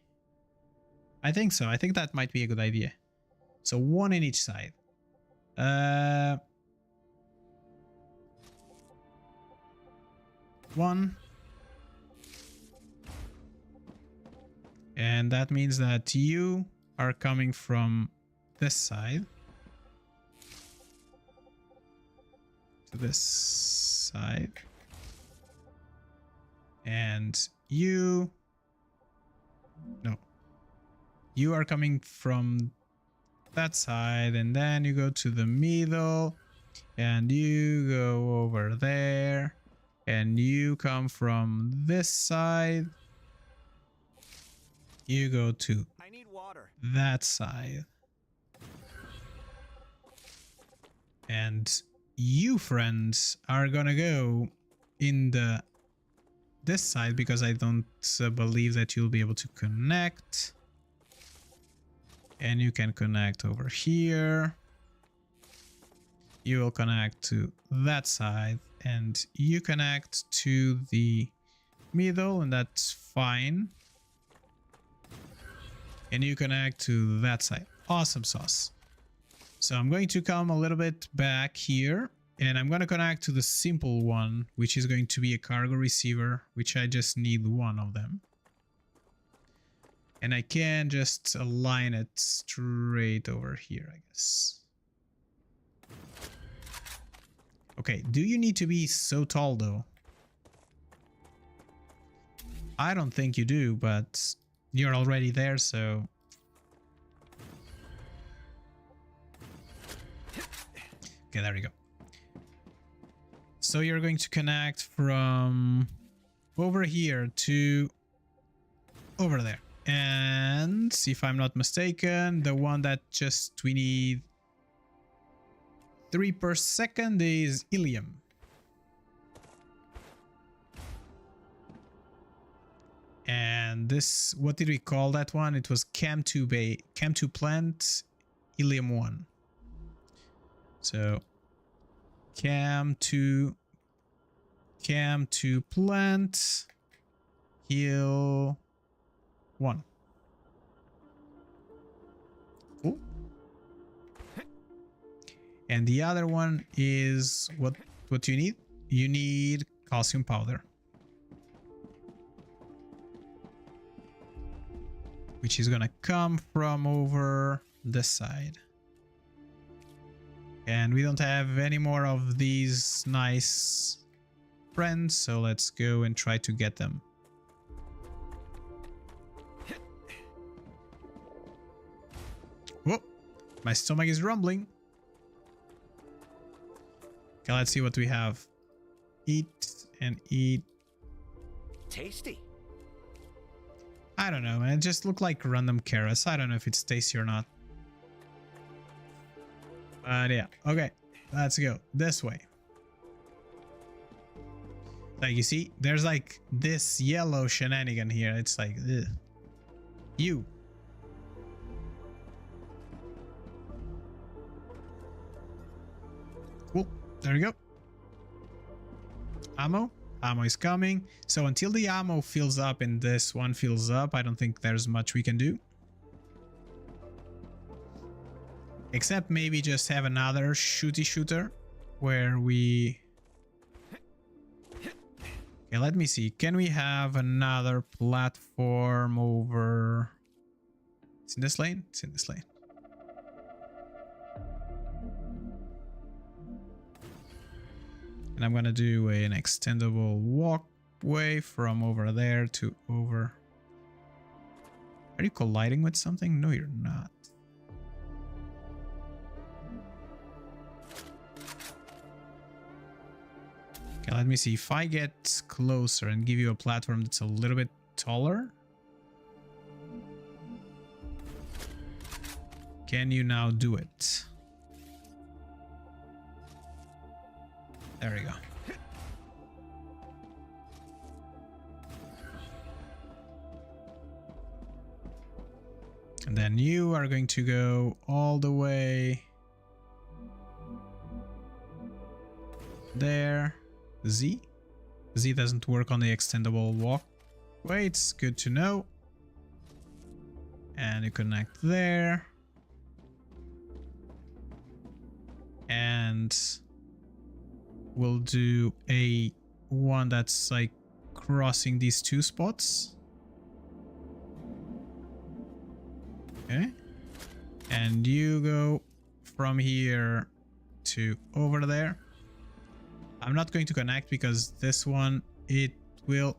I think so. I think that might be a good idea. So one in each side. One. And that means that you are coming from this side. To this side. And you... No. You are coming from that side, and then you go to the middle, and you go over there, and you come from this side. You go to I need water. that side. And you, friends, are gonna go in this side because I don't believe that you'll be able to connect. And you can connect over here. You will connect to that side, and you connect to the middle, and that's fine. And you connect to that side. Awesome sauce. So I'm going to come a little bit back here, and I'm going to connect to the simple one, which is going to be a cargo receiver, which I just need one of them. And I can just align it straight over here, I guess. Okay, do you need to be so tall, though? I don't think you do, but you're already there, so... Okay, there we go. So you're going to connect from over here to over there. And if I'm not mistaken, the one that just we need 3 per second is Ilium. And this, what did we call that one? It was Cam 2 plant Ilium 1. So Cam 2 plant heal 1. Cool. And the other one is what you need? You need calcium powder, which is gonna come from over this side. And we don't have any more of these nice friends, so let's go and try to get them. Whoa, my stomach is rumbling. Okay, let's see what we have. Eat and eat. Tasty. I don't know, man. It just looked like random carrots. I don't know if it's tasty or not. But yeah, okay. Let's go this way. Like, you see, there's like this yellow shenanigan here. It's like, ugh. You. Cool. There we go. Ammo. Ammo is coming. So until the ammo fills up and this one fills up, I don't think there's much we can do. Except maybe just have another shooter where we... Okay, let me see. Can we have another platform over... It's in this lane? It's in this lane. And I'm gonna do an extendable walkway from over there to over... Are you colliding with something? No, you're not. Okay, let me see. If I get closer and give you a platform that's a little bit taller. Can you now do it? There we go. And then you are going to go all the way there. Z. Z doesn't work on the extendable walkway. It's good to know. And you connect there. And we'll do a one that's like crossing these two spots. Okay. And you go from here to over there. I'm not going to connect because this one, it will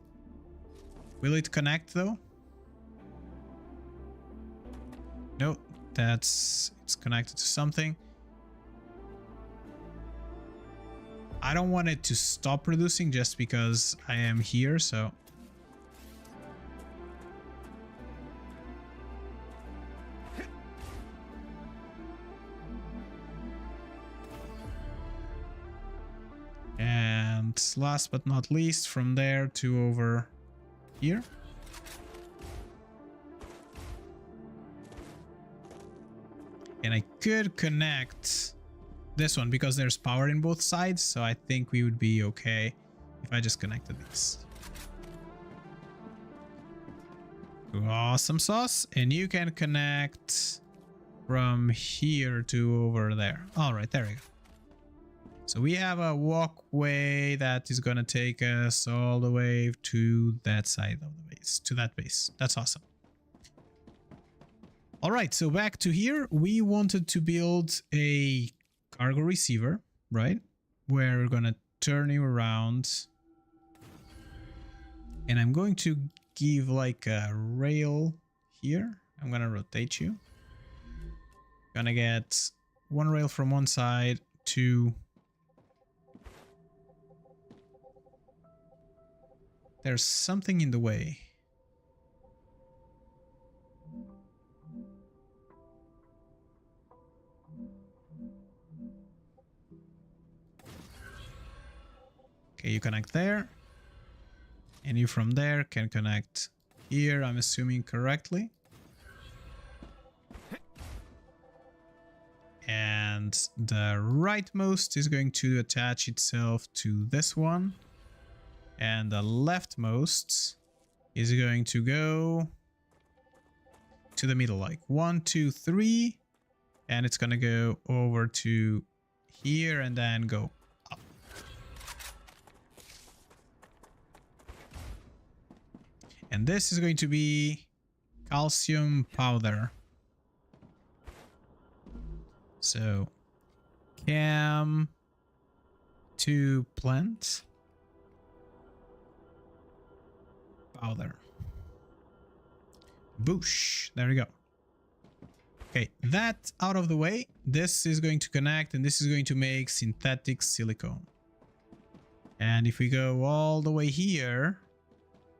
it connect though? No, it's connected to something. I don't want it to stop producing just because I am here, so. And last but not least, from there to over here. And I could connect this one because there's power in both sides, so I think we would be okay if I just connected these. Awesome sauce. And you can connect from here to over there. All right, there we go. So we have a walkway that is going to take us all the way to that side of the base, to that base. That's awesome. All right, so back to here. We wanted to build a cargo receiver, right? Where we're going to turn you around. And I'm going to give like a rail here. I'm going to rotate you. Gonna get one rail from one side to... There's something in the way. Okay, you connect there. And you from there can connect here, I'm assuming correctly. And the rightmost is going to attach itself to this one. And the leftmost is going to go to the middle, like 1, 2, 3. And it's going to go over to here and then go up. And this is going to be calcium powder. So, cam to plant. Powder. Boosh. There we go. Okay, that out of the way. This is going to connect and this is going to make synthetic silicone. And if we go all the way here,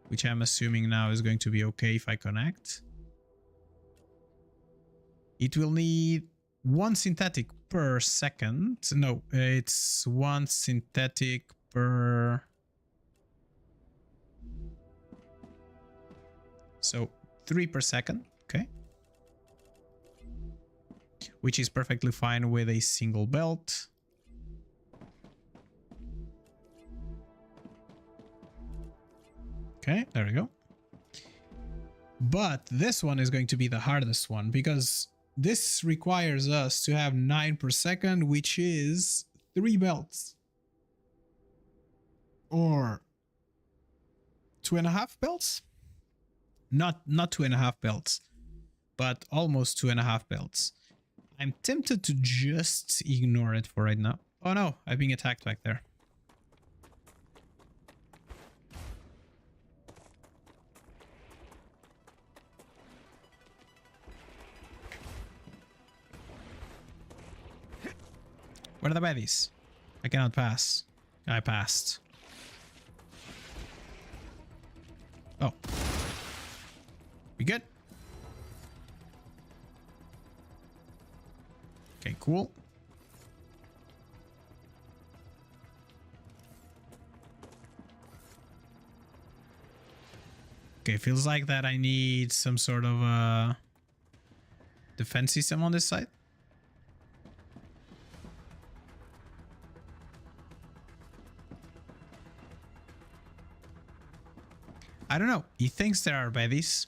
which I'm assuming now is going to be okay if I connect, it will need one synthetic per second. No, it's one synthetic per... So 3 per second, okay? Which is perfectly fine with a single belt. Okay, there we go. But this one is going to be the hardest one because this requires us to have 9 per second, which is 3 belts. Or 2.5 belts? Not 2.5 belts, but almost 2.5 belts. I'm tempted to just ignore it for right now. Oh no, I'm being attacked back there. Where are the baddies? I cannot pass. I passed. Oh. We good? Okay, cool. Okay, feels like that I need some sort of defense system on this side. I don't know. He thinks there are baddies.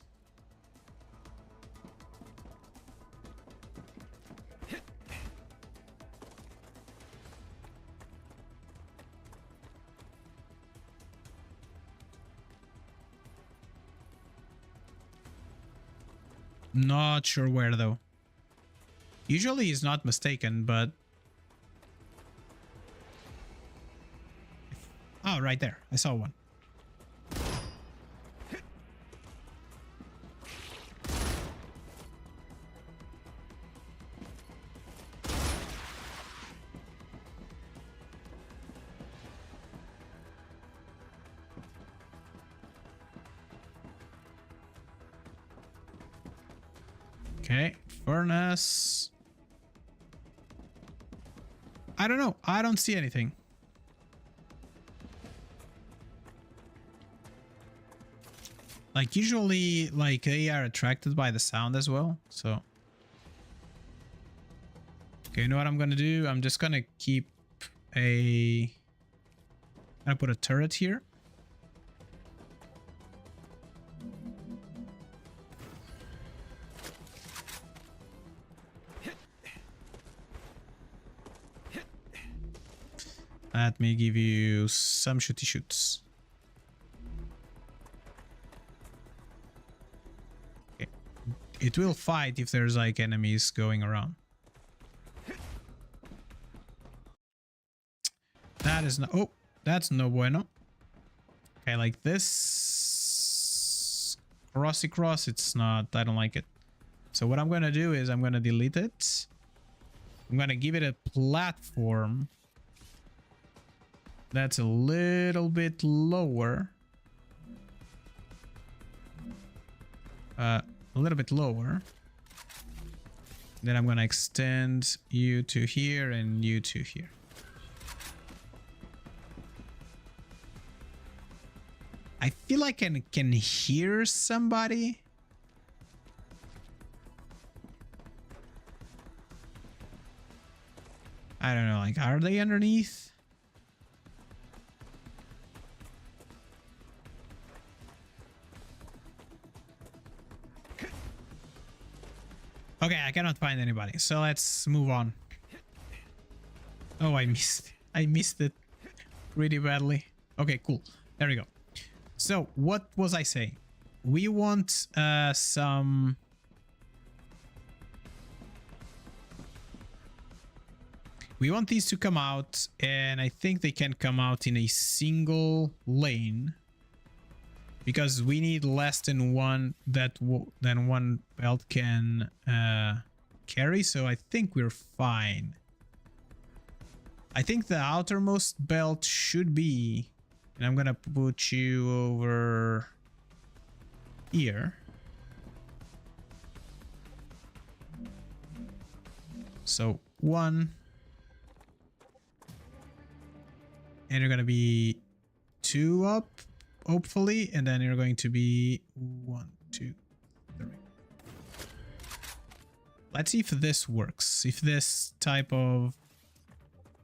Not sure where though. Usually he's not mistaken, but... Oh, right there. I saw one. Okay, furnace. I don't know. I don't see anything. Like usually, like they are attracted by the sound as well. So, okay, you know what I'm gonna do? I'm just gonna keep a. I'm gonna put a turret here. Let me give you some shooty shoots. Okay. It will fight if there's like enemies going around. That is no. Oh, that's no bueno. Okay, like this. Crossy cross, it's not. I don't like it. So what I'm gonna do is I'm gonna delete it. I'm gonna give it a platform that's a little bit lower. A little bit lower. Then I'm gonna extend you to here and you to here. I feel like I can hear somebody. I don't know, like, are they underneath? Okay, I cannot find anybody, so let's move on. Oh, I missed it really badly. Okay, cool. There we go. So, what was I saying? We want some... We want these to come out, and I think they can come out in a single lane. Because we need less than one than one belt can carry, so I think we're fine. I think the outermost belt should be, and I'm gonna put you over here. So 1, and you're gonna be 2 up. Hopefully, and then you're going to be 1, 2, 3. Let's see if this works. If this type of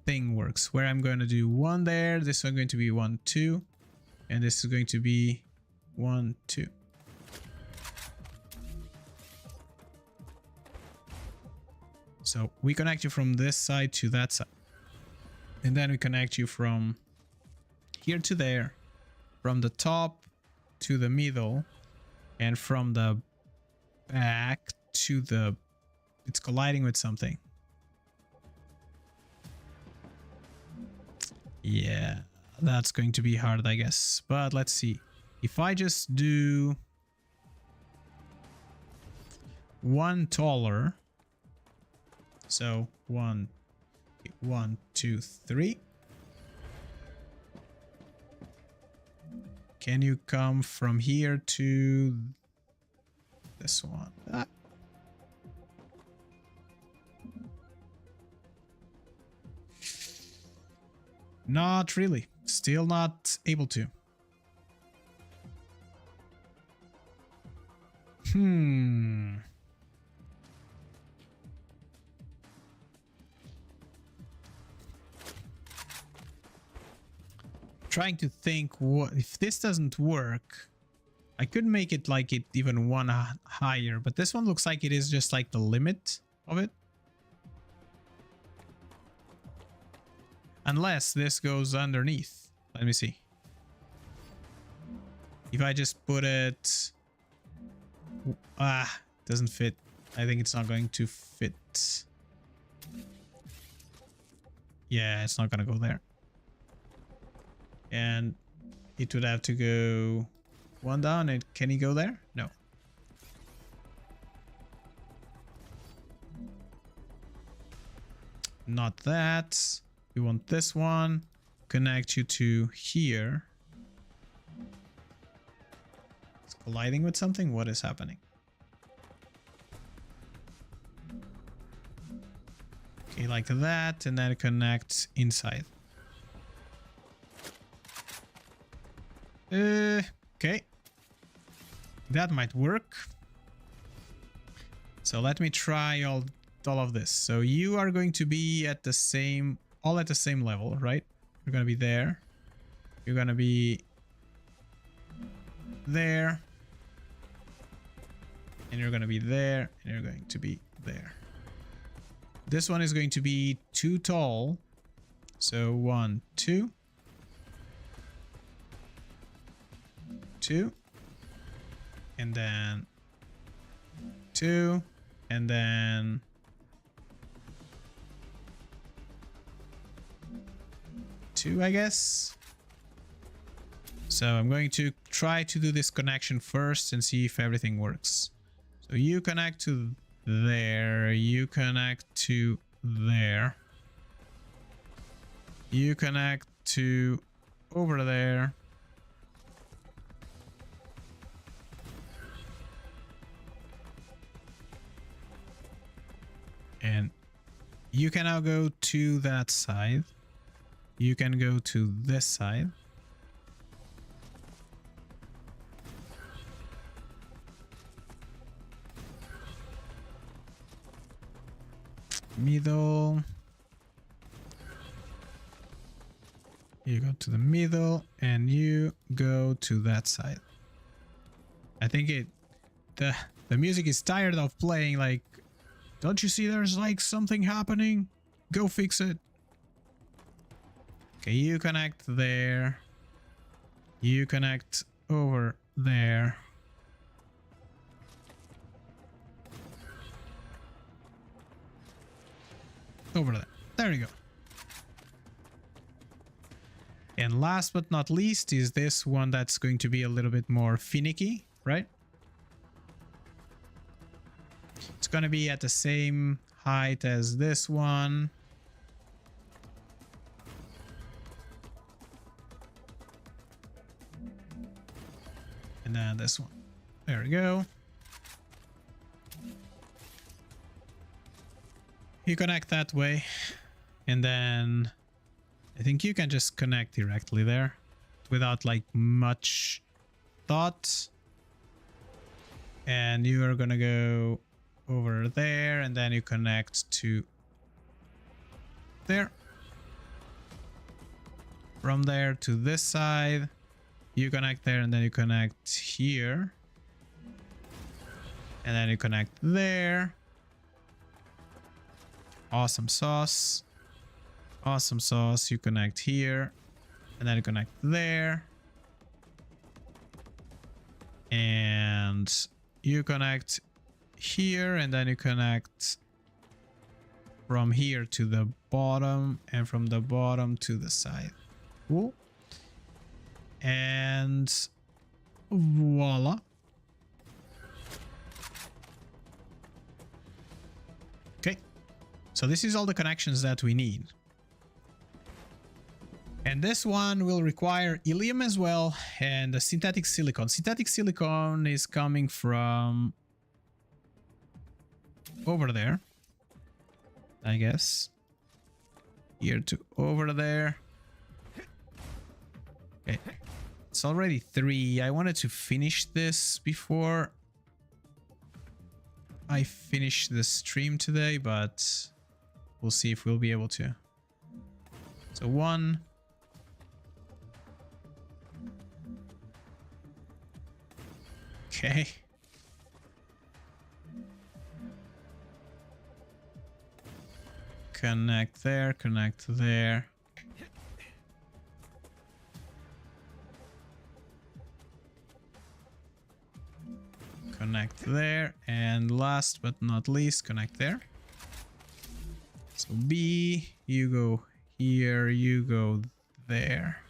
thing works. Where I'm going to do 1 there. This is going to be 1, 2. And this is going to be 1, 2. So we connect you from this side to that side. And then we connect you from here to there. From the top to the middle, and from the back to the... It's colliding with something. Yeah, that's going to be hard, I guess. But let's see. If I just do 1 taller. So 1, 2, 3. Can you come from here to this one? Ah. Not really. Still not able to. Trying to think, what if this doesn't work, I could make it like it even one higher, but this one looks like it is just like the limit of it. Unless this goes underneath. Let me see. If I just put it... doesn't fit. I think it's not going to fit. Yeah, it's not going to go there. And it would have to go one down. And can he go there? No. Not that. We want this one. Connect you to here. It's colliding with something. What is happening? Okay, like that. And then connect inside. Okay. That might work. So let me try all of this. So you are going to be at the same, all at the same level, right? You're going to be there. You're going to be there. And you're going to be there. And you're going to be there. This one is going to be too tall. So 1, 2. 2. And then 2. And then 2, I guess. So I'm going to try to do this connection first and see if everything works. So you connect to there, you connect to there, you connect to over there, and you can now go to that side. You can go to this side. Middle. You go to the middle and you go to that side. I think the music is tired of playing like, don't you see there's like something happening? Go fix it. Okay, you connect there. You connect over there. Over there. There you go. And last but not least is this one that's going to be a little bit more finicky, right? It's going to be at the same height as this one. And then this one. There we go. You connect that way. And then I think you can just connect directly there without like much thought. And you are going to go over there and then you connect to there. From there to this side. You connect there and then you connect here. And then you connect there. Awesome sauce. Awesome sauce. You connect here. And then you connect there. And you connect here. And then you connect from here to the bottom. And from the bottom to the side. Cool. And voila. Okay. So this is all the connections that we need. And this one will require helium as well and the synthetic silicon. Synthetic silicon is coming from over there, I guess. Here to over there. Okay. It's already 3. I wanted to finish this before I finish the stream today, but we'll see if we'll be able to. So 1. Okay. Connect there, connect there. Connect there, and last but not least, connect there. So B, you go here, you go there.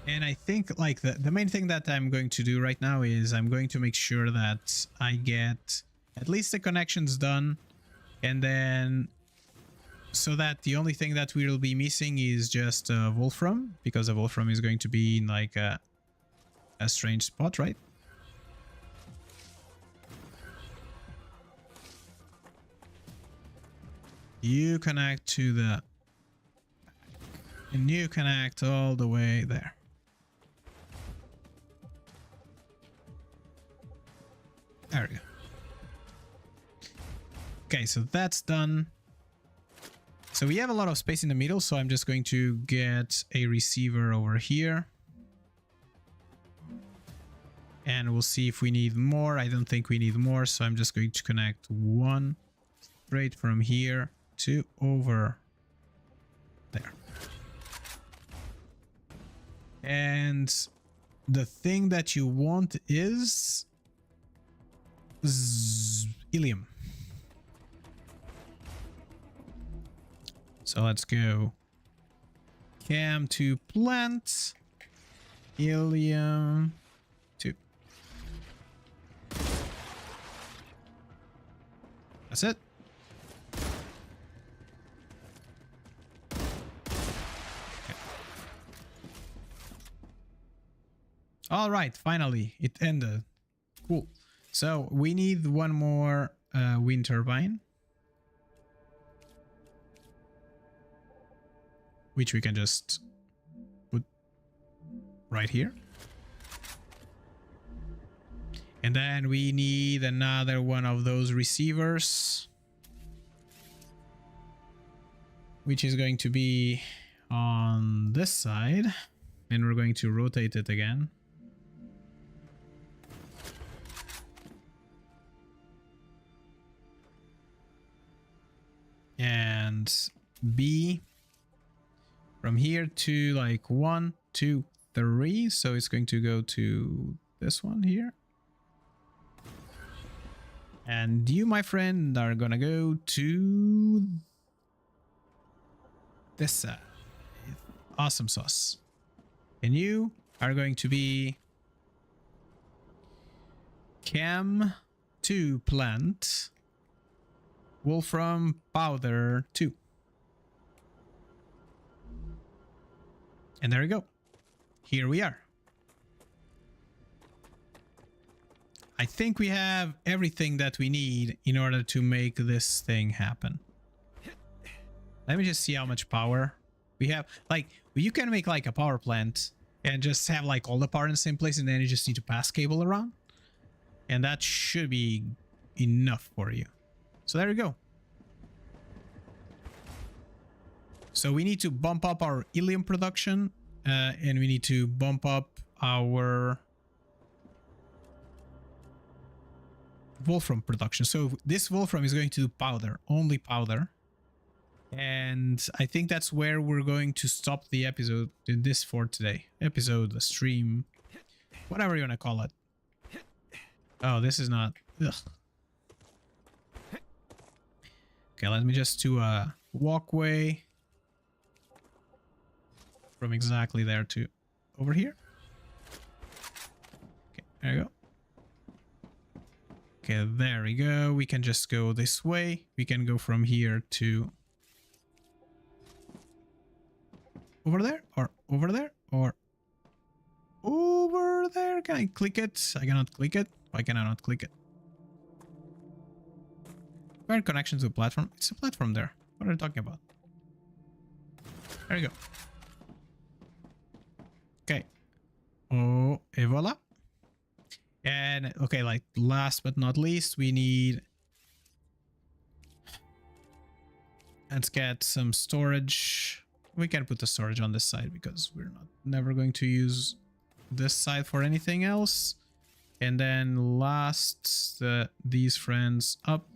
And I think like the main thing that I'm going to do right now is I'm going to make sure that I get at least the connections done, and then so that the only thing that we'll be missing is just Wolfram, because the Wolfram is going to be in like a strange spot, right? You connect to the... and you connect all the way there. There we go. Okay, so that's done. So we have a lot of space in the middle, so I'm just going to get a receiver over here. And we'll see if we need more. I don't think we need more, so I'm just going to connect 1 straight from here to over there. And the thing that you want is Ilium. So let's go cam to plant, Ilium 2. That's it. All right, finally it ended. Cool. So we need one more wind turbine, which we can just put right here. And then we need another one of those receivers, which is going to be on this side, and we're going to rotate it again. And B from here to like 1, 2, 3. So it's going to go to this one here. And you, my friend, are gonna go to this side. Awesome sauce. And you are going to be cam to plant Wolfram powder 2. And there we go. Here we are. I think we have everything that we need in order to make this thing happen. Let me just see how much power we have. Like, you can make like a power plant and just have like all the power in the same place, and then you just need to pass cable around. And that should be enough for you. So there we go. So we need to bump up our Ilium production, and we need to bump up our Wolfram production. So this Wolfram is going to do powder, only powder. And I think that's where we're going to stop the episode, this for today. Episode, the stream, whatever you want to call it. Oh, this is not... Ugh. Okay, let me just do a walkway from exactly there to over here. Okay, there you go. Okay, there we go. We can just go this way. We can go from here to over there, or over there, or over there. Can I click it? I cannot click it. Why can I not click it? Where connection to a platform? It's a platform there. What are you talking about? There you go. Okay. Oh, et voila. And okay, like last but not least, we need, let's get some storage. We can put the storage on this side because we're never going to use this side for anything else. And then last, these friends up.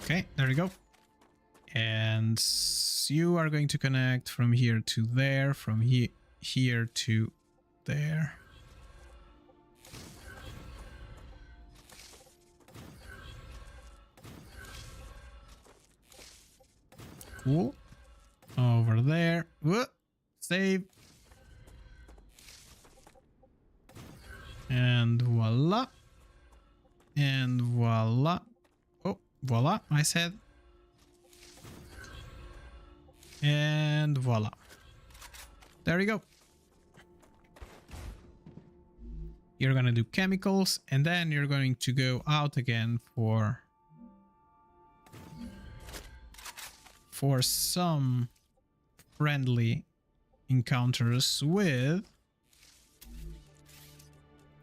Okay, there we go. And you are going to connect from here to there, from here to there. Cool. Over there. Whoop. Save. And voila. And voila. Oh, voila, I said. And voila. There we go. You're gonna do chemicals, and then you're going to go out again for some friendly encounters with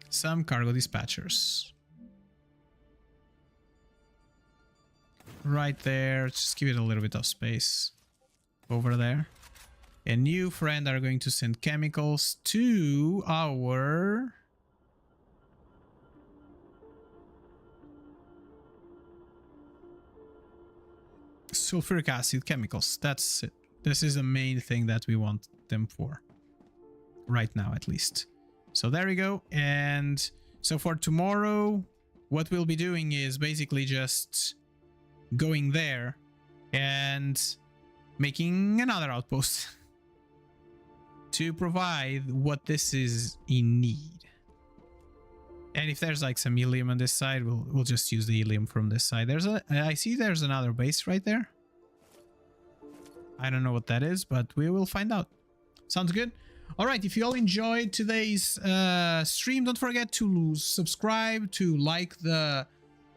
some cargo dispatchers. Right there, just give it a little bit of space over there. And you, friend, are going to send chemicals to our sulfuric acid chemicals. That's it. This is the main thing that we want them for. Right now, at least. So there we go. And so for tomorrow, what we'll be doing is basically just going there and making another outpost to provide what this is in need. And if there's like some helium on this side, we'll just use the helium from this side. I see there's another base right there. I don't know what that is, but we will find out. Sounds good. All right, if you all enjoyed today's stream, don't forget to subscribe, to like the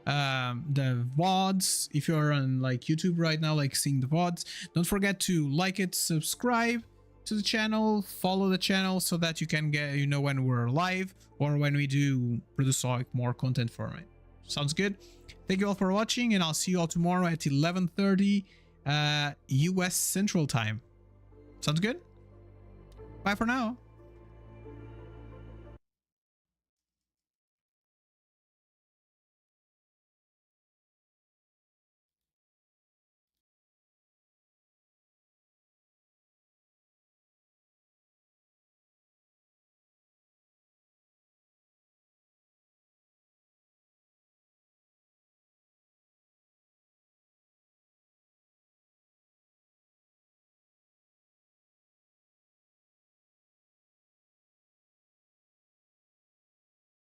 VODs. If you're on like YouTube right now, like seeing the VODs, don't forget to like it, subscribe to the channel, follow the channel so that you can get, you know, when we're live or when we do produce like more content for it. Sounds good. Thank you all for watching, and I'll see you all tomorrow at 11:30 US Central Time. Sounds good. Bye for now.